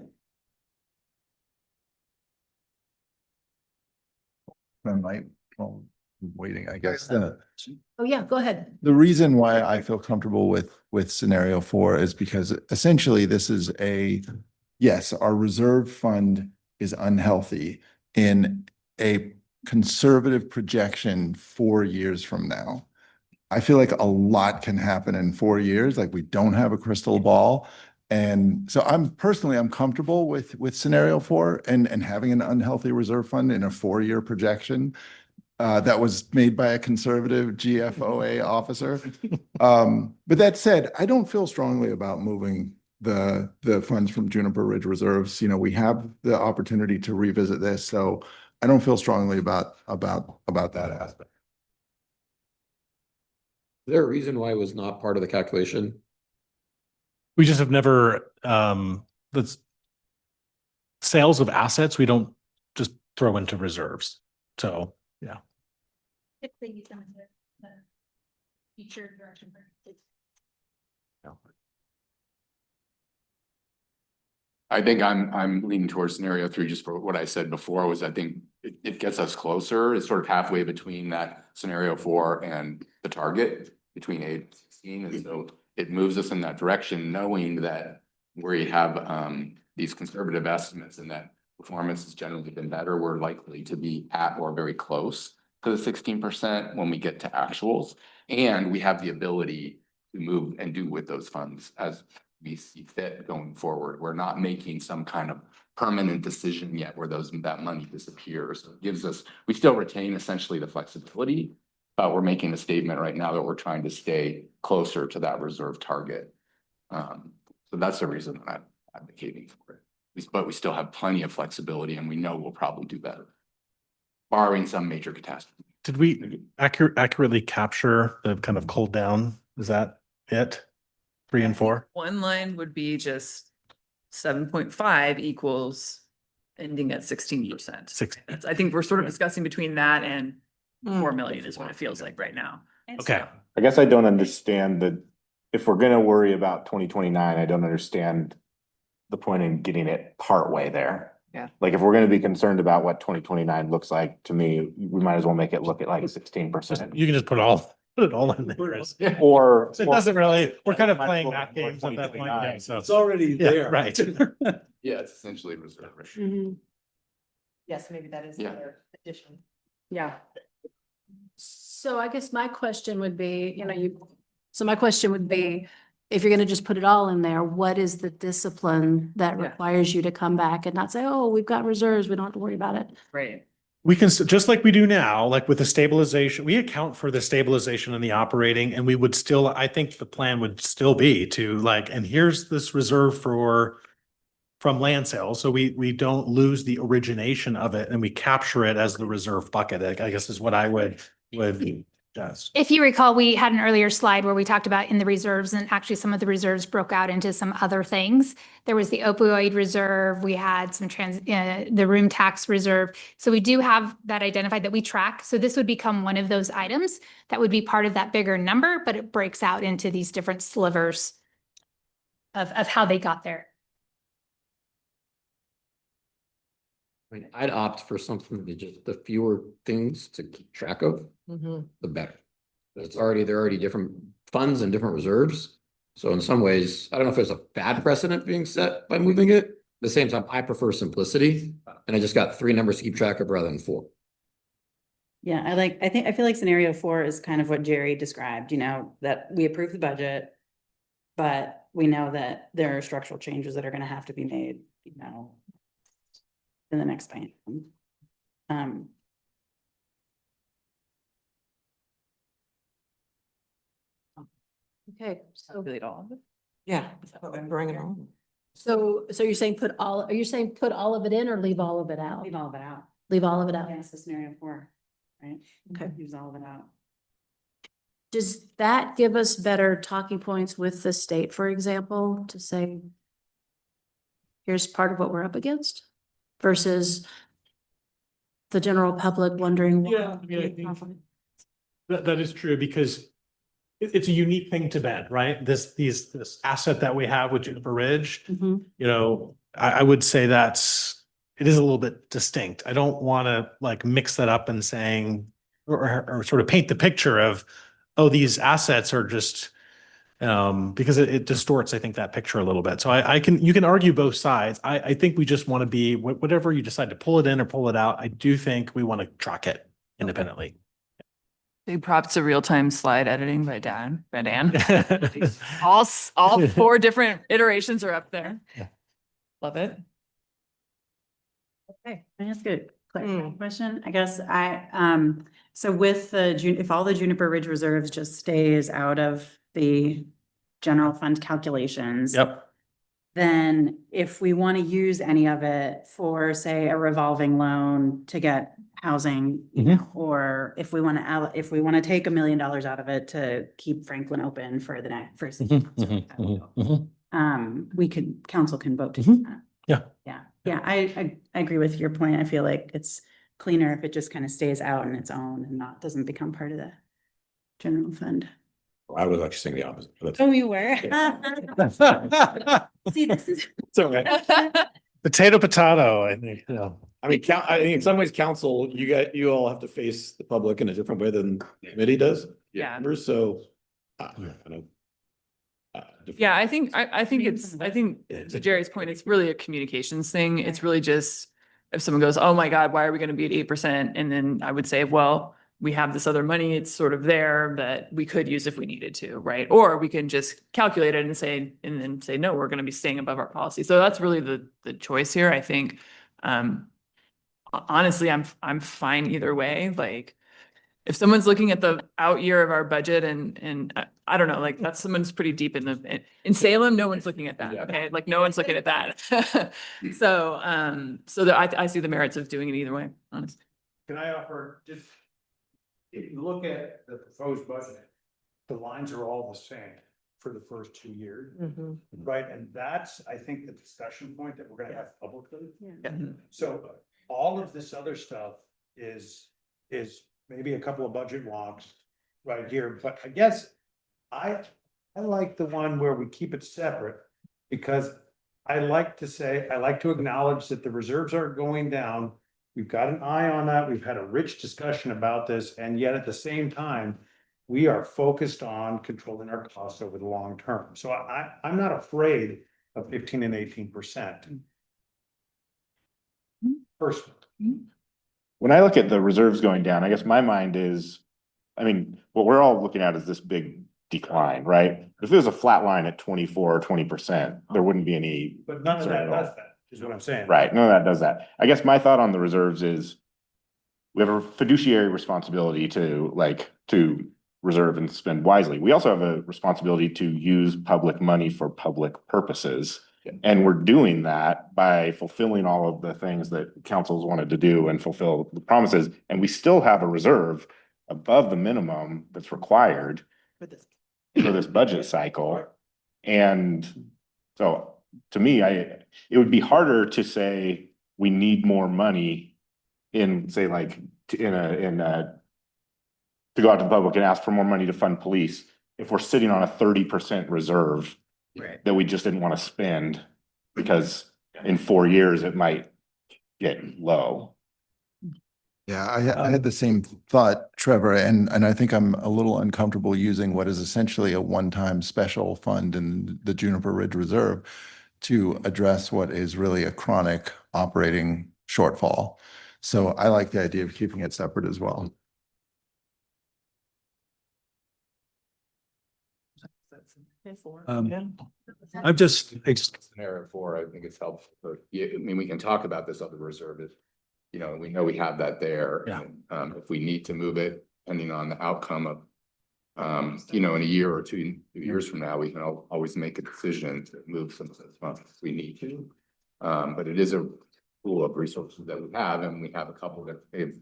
Waiting, I guess. Oh, yeah, go ahead. The reason why I feel comfortable with scenario 4 is because essentially this is yes, our reserve fund is unhealthy in a conservative projection 4 years from now. I feel like a lot can happen in 4 years. Like we don't have a crystal ball. And so I'm comfortable with scenario 4 and having an unhealthy reserve fund in a 4-year projection. That was made by a conservative GFOA officer. But that said, I don't feel strongly about moving the funds from Juniper Ridge reserves. You know, we have the opportunity to revisit this, so I don't feel strongly about that aspect. Is there a reason why it was not part of the calculation? We just have never, that's sales of assets, we don't just throw into reserves. So, yeah. Future direction. I think I'm leaning towards scenario 3 just for what I said before was I think it gets us closer. It's sort of halfway between that scenario 4 and the target between 8 and 16. And so it moves us in that direction, knowing that we have these conservative estimates and that performance has generally been better, we're likely to be at or very close to the 16% when we get to actuals. And we have the ability to move and do with those funds as we see fit going forward. We're not making some kind of permanent decision yet where that money disappears. It gives us, we still retain essentially the flexibility, but we're making a statement right now that we're trying to stay closer to that reserve target. So that's the reason that I'm advocating for it. But we still have plenty of flexibility and we know we'll probably do better, barring some major catastrophe. Did we accurately capture the kind of cold down? Is that it? 3 and 4? One line would be just 7.5 equals ending at 16%. 16. I think we're sort of discussing between that and 4 million is what it feels like right now. Okay. I guess I don't understand that if we're gonna worry about 2029, I don't understand the point in getting it part way there. Yeah. Like if we're gonna be concerned about what 2029 looks like, to me, we might as well make it look at like 16%. You can just put it all in there. Or. So it doesn't really, we're kind of playing that game at that point. Yeah, so It's already yeah, there. right. Yeah, it's essentially reserve. Yes, maybe that is Yeah. their addition. Yeah. So I guess my question would be, so my question would be, if you're gonna just put it all in there, what is the discipline that Yeah. requires you to come back and not say, oh, we've got reserves, we don't have to worry about it? Right. We can, just like we do now, like with the stabilization, we account for the stabilization and the operating, and we would still, I think the plan would still be to like, and here's this reserve from land sales. So we don't lose the origination of it and we capture it as the reserve bucket, I guess is what I would suggest. If you recall, we had an earlier slide where we talked about in the reserves, and actually some of the reserves broke out into some other things. There was the opioid reserve, we had some the room tax reserve. So we do have that identified that we track. So this would become one of those items that would be part of that bigger number, but it breaks out into these different slivers of how they got there. I mean, I'd opt for something that just the fewer things to keep track of, the better. They're already different funds and different reserves. So in some ways, I don't know if there's a bad precedent being set by moving it. At the same time, I prefer simplicity, and I just got 3 numbers to keep track of rather than 4. Yeah, I feel like scenario 4 is kind of what Jerry described, that we approve the budget, but we know that there are structural changes that are gonna have to be made, in the next plan. Okay, so, Delete all of it. Yeah, bring it on. so you're saying are you saying put all of it in or leave all of it out? Leave all of it out. Leave all of it out. Yeah, so scenario 4, right? Okay. Leaves all of it out. Does that give us better talking points with the state, for example, to say, here's part of what we're up against versus the general public wondering? Yeah, I mean, I think that is true because it's a unique thing to bed, right? This asset that we have with Juniper Ridge, I would say it is a little bit distinct. I don't want to like mix that up and saying, or sort of paint the picture of, oh, these assets are just, because it distorts, I think, that picture a little bit. So you can argue both sides. I think we just want to be, whatever you decide to pull it in or pull it out, I do think we want to track it independently. Big props to real-time slide editing by Dan. All 4 different iterations are up there. Yeah. Love it. Okay, can I ask a clarifying question? I guess so with if all the Juniper Ridge reserves just stays out of the general fund calculations. Yep. Then if we want to use any of it for, say, a revolving loan to get housing, or if we want to take $1 million out of it to keep Franklin open for the next, council can vote to do that. Yeah. I agree with your point. I feel like it's cleaner if it just kind of stays out on its own and doesn't become part of the general fund. I was actually saying the opposite. Oh, you were? See, this is. It's okay. Potato, I think, I mean, I think in some ways, council, you all have to face the public in a different way than the committee does. Yeah. So. Yeah, I think to Jerry's point, it's really a communications thing. It's really just if someone goes, oh my God, why are we going to be at 8%? And then I would say, well, we have this other money, it's sort of there that we could use if we needed to, right? Or we can just calculate it and then say, no, we're going to be staying above our policy. So that's really the choice here. I think, honestly, I'm fine either way. Like, if someone's looking at the out year of our budget and I don't know, like that's someone's pretty deep in Salem, no one's looking at that. Okay, like no one's looking at that. So, I see the merits of doing it either way, honestly. Can I offer just, if you look at the proposed budget, the lines are all the same for the first 2 years, right? And that's, I think, the discussion point that we're gonna have publicly. So all of this other stuff is maybe a couple of budget wonks right here, but I guess I like the one where we keep it separate because I like to acknowledge that the reserves are going down. We've got an eye on that. We've had a rich discussion about this, and yet at the same time, we are focused on controlling our costs over the long term. So I'm not afraid of 15 and 18%. Personally. When I look at the reserves going down, I guess my mind is, I mean, what we're all looking at is this big decline, right? If it was a flat line at 24 or 20%, there wouldn't be any. But none of concern that at all. does that, is what I'm saying. Right, none of that does that. I guess my thought on the reserves is we have a fiduciary responsibility to reserve and spend wisely. We also have a responsibility to use public money for public purposes. And we're doing that by fulfilling all of the things that councils wanted to do and fulfill the promises. And we still have a reserve above the minimum that's required for this budget cycle. And so to me, it would be harder to say we need more money in, say, like to go out to the public and ask for more money to fund police if we're sitting on a 30% reserve that we just didn't want to spend because in 4 years it might get low. Yeah, I had the same thought, Trevor, and I think I'm a little uncomfortable using what is essentially a one-time special fund in the Juniper Ridge Reserve to address what is really a chronic operating shortfall. So I like the idea of keeping it separate as well. I'm just, Scenario 4, I think it's helpful. I mean, we can talk about this other reserve if, you know, we know we have that there. Yeah. And, if we need to move it, depending on the outcome of, you know, in a year or 2 years from now, we can always make a decision to move some of those funds if we need to. But it is a pool of resources that we have, and we have a couple that have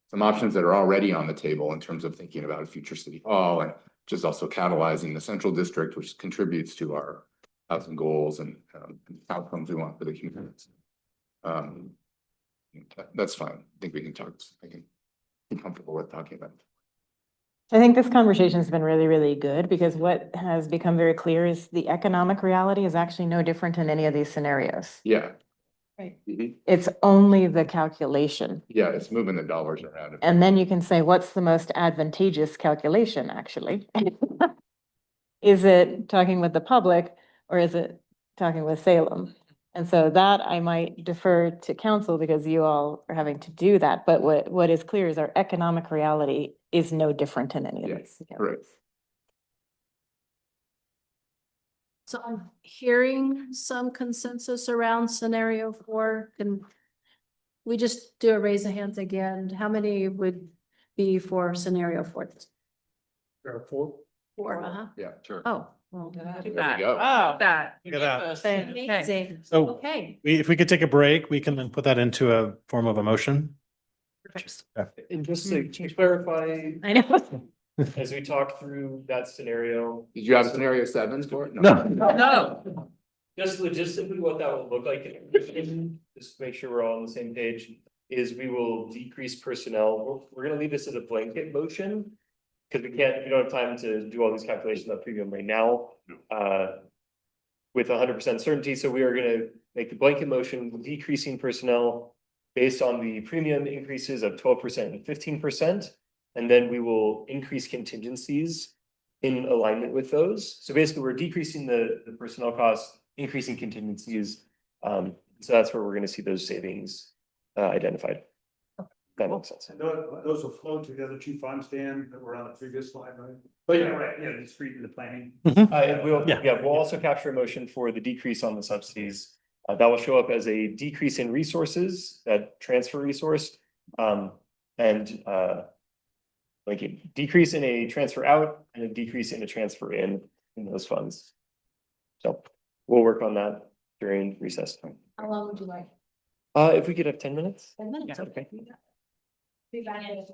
some options that are already on the table in terms of thinking about a future city hall, and just also catalyzing the central district, which contributes to our housing goals and outcomes we want for the communities. That's fine. I think we can talk. I can be comfortable with talking about it. I think this conversation has been really, really good because what has become very clear is the economic reality is actually no different in any of these scenarios. Yeah. Right. Mhm. It's only the calculation. Yeah, it's moving the dollars around. And then you can say, what's the most advantageous calculation, actually? Is it talking with the public or is it talking with Salem? And so that I might defer to council because you all are having to do that. But what is clear is our economic reality is no different in any of these. Correct. So I'm hearing some consensus around scenario 4. Can we just do a raise of hands again? How many would be for scenario 4? There are 4. 4, Yeah, sure. Oh, well. There we go. Oh, that. Look at that. Amazing. So Okay. if we could take a break, we can then put that into a form of a motion. And just to clarify, I know. as we talk through that scenario. Did you have scenario 7 for it? No. Just logistically, what that will look like, just to make sure we're all on the same page, is we will decrease personnel. We're gonna leave this as a blanket motion. Because we don't have time to do all these calculations on premium right now. With 100% certainty, so we are gonna make the blanket motion decreasing personnel based on the premium increases of 12% and 15%. And then we will increase contingencies in alignment with those. So basically, we're decreasing the personnel costs, increasing contingencies. So that's where we're gonna see those savings identified. That makes sense. And those will flow to the other two funds, Dan, that were on the previous slide, right? But yeah, right, yeah, the street and the planning. And we'll also capture a motion for the decrease on the subsidies. That will show up as a decrease in resources, that transfer resource, and like a decrease in a transfer out and a decrease in a transfer in those funds. So we'll work on that during recess time. How long would you like? If we could have 10 minutes. 10 minutes. Okay. Be back in.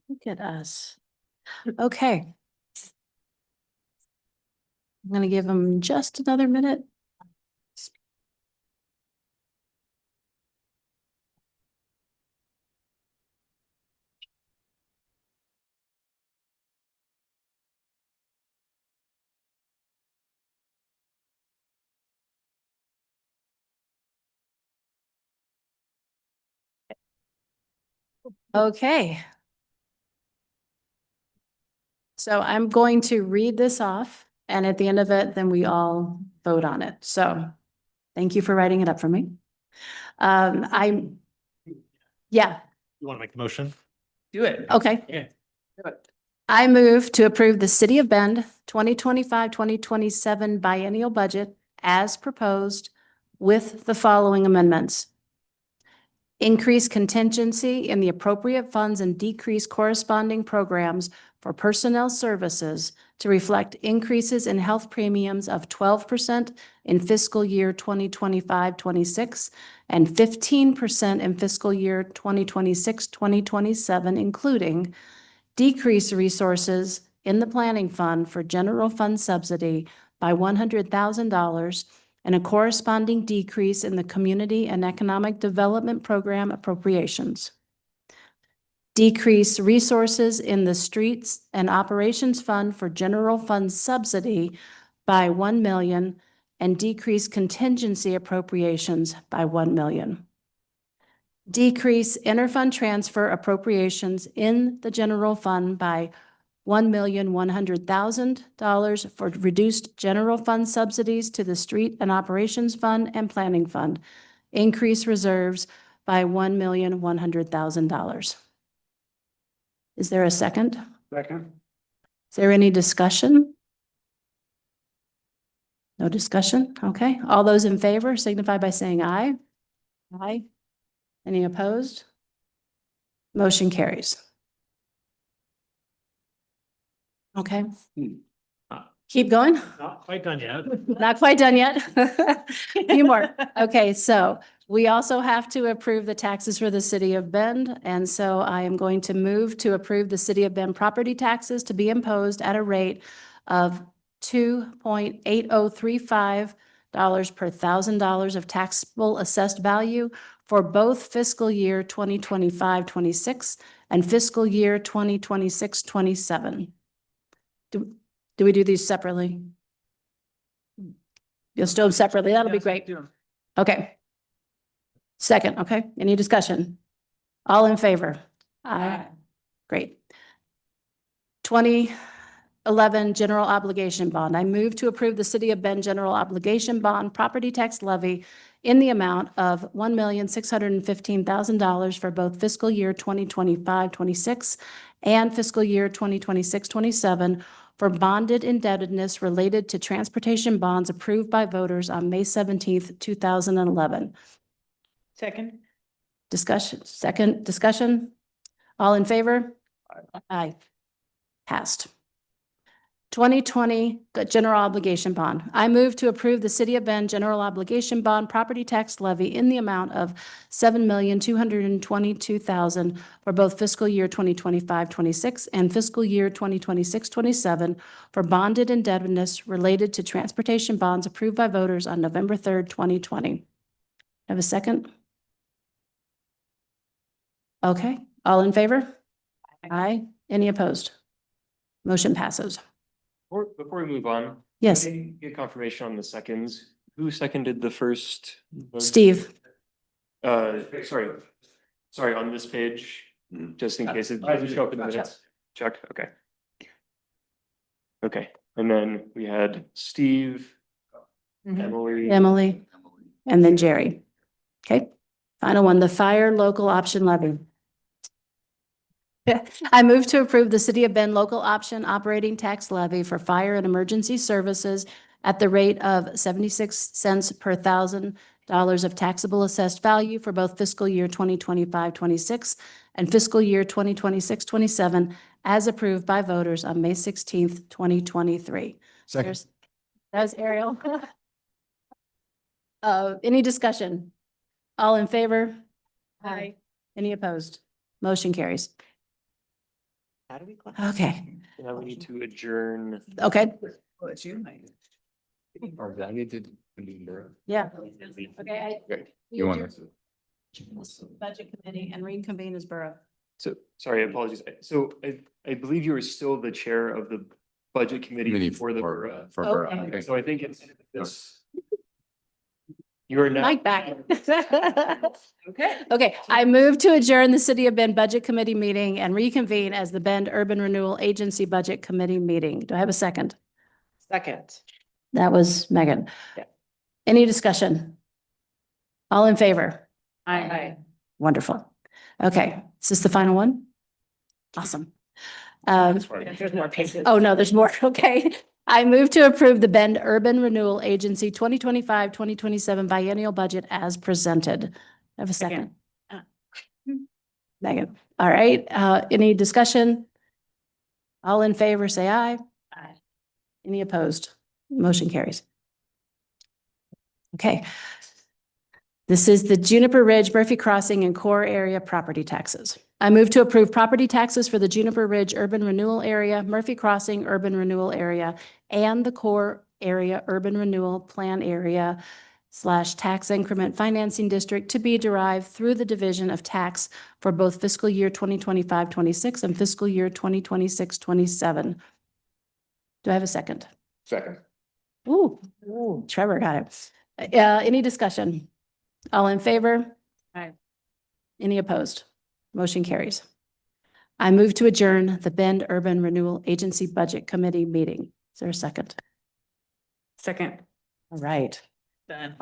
Look at us. Okay. I'm gonna give them just another minute. Okay. So I'm going to read this off, and at the end of it, then we all vote on it. So thank you for writing it up for me. Yeah, You want to make the motion? Do it. okay. Yeah. I move to approve the City of Bend 2025-2027 biennial budget as proposed with the following amendments. Increase contingency in the appropriate funds and decrease corresponding programs for personnel services to reflect increases in health premiums of 12% in fiscal year 2025-26 and 15% in fiscal year 2026-2027, including decrease resources in the planning fund for general fund subsidy by $100,000 and a corresponding decrease in the Community and Economic Development Program appropriations. Decrease resources in the Streets and Operations Fund for general fund subsidy by $1 million and decrease contingency appropriations by $1 million. Decrease interfund transfer appropriations in the general fund by $1,100,000 for reduced general fund subsidies to the Street and Operations Fund and Planning Fund. Increase reserves by $1,100,000. Is there a second? Second. Is there any discussion? No discussion? Okay. All those in favor signify by saying aye. Aye. Any opposed? Motion carries. Okay. Keep going. Not quite done yet. Not quite done yet. A few more. Okay, so we also have to approve the taxes for the city of Bend. And so I am going to move to approve the city of Bend property taxes to be imposed at a rate of $2.8035 per $1,000 of taxable assessed value for both fiscal year 2025-26 and fiscal year 2026-27. Do we do these separately? You'll still separately. That'll be great. Okay. Second, okay. Any discussion? All in favor? Aye. Great. 2011 general obligation bond. I move to approve the City of Bend general obligation bond property tax levy in the amount of $1,615,000 for both fiscal year 2025-26 and fiscal year 2026-27 for bonded indebtedness related to transportation bonds approved by voters on May 17th, 2011. Second. Discussion? All in favor? Aye. Passed. 2020 general obligation bond. I move to approve the City of Bend general obligation bond property tax levy in the amount of $7,222,000 for both fiscal year 2025-26 and fiscal year 2026-27 for bonded indebtedness related to transportation bonds approved by voters on November 3rd, 2020. Have a second? Okay, all in favor? Aye. Any opposed? Motion passes. Before we move on. Yes. can I get confirmation on the seconds. Who seconded the first? vote? Steve. Sorry, on this page, just in case it doesn't show up in the minutes. Chuck, okay. Okay, and then we had Steve, Emily, and then Jerry. Okay, final one, the fire local option levy. I move to approve the City of Bend local option operating tax levy for fire and emergency services at the rate of 76 cents per $1,000 of taxable assessed value for both fiscal year 2025-26 and fiscal year 2026-27 as approved by voters on May 16th, 2023. Second. That was Ariel. Any discussion? All in favor? Aye. Any opposed? Motion carries. How do we? Okay, Now we need to adjourn. okay, Well, it's you, Mike. Or I need to. yeah. Okay. You want to? Budget committee and reconvene as borough. So, sorry, apologies. So I believe you are still the chair of the budget committee for the borough. Okay. So I think it's. You are now. Mike back. Okay. Okay, I move to adjourn the City of Bend Budget Committee meeting and reconvene as the Bend Urban Renewal Agency Budget Committee meeting. Do I have a second? Second. That was Megan. Yeah. Any discussion? All in favor? Aye. Wonderful. Okay, is this the final one? Awesome. There's more pages. Oh, no, there's more. Okay. I move to approve the Bend Urban Renewal Agency 2025-2027 biennial budget as presented. I have a second. Megan. All right, any discussion? All in favor, say aye. Aye. Any opposed? Motion carries. Okay. This is the Juniper Ridge, Murphy Crossing, and core area property taxes. I move to approve property taxes for the Juniper Ridge Urban Renewal Area, Murphy Crossing Urban Renewal Area, and the core area Urban Renewal Plan Area / Tax Increment Financing District to be derived through the division of tax for both fiscal year 2025-26 and fiscal year 2026-27. Do I have a second? Second. Ooh, Trevor got it. Any discussion? All in favor? Aye. Any opposed? Motion carries. I move to adjourn the Bend Urban Renewal Agency Budget Committee meeting. Is there a second? Second. All right. Done.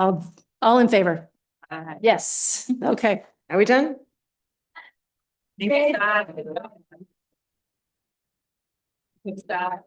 All in favor? Aye. Yes. Okay. Are we done? Stop.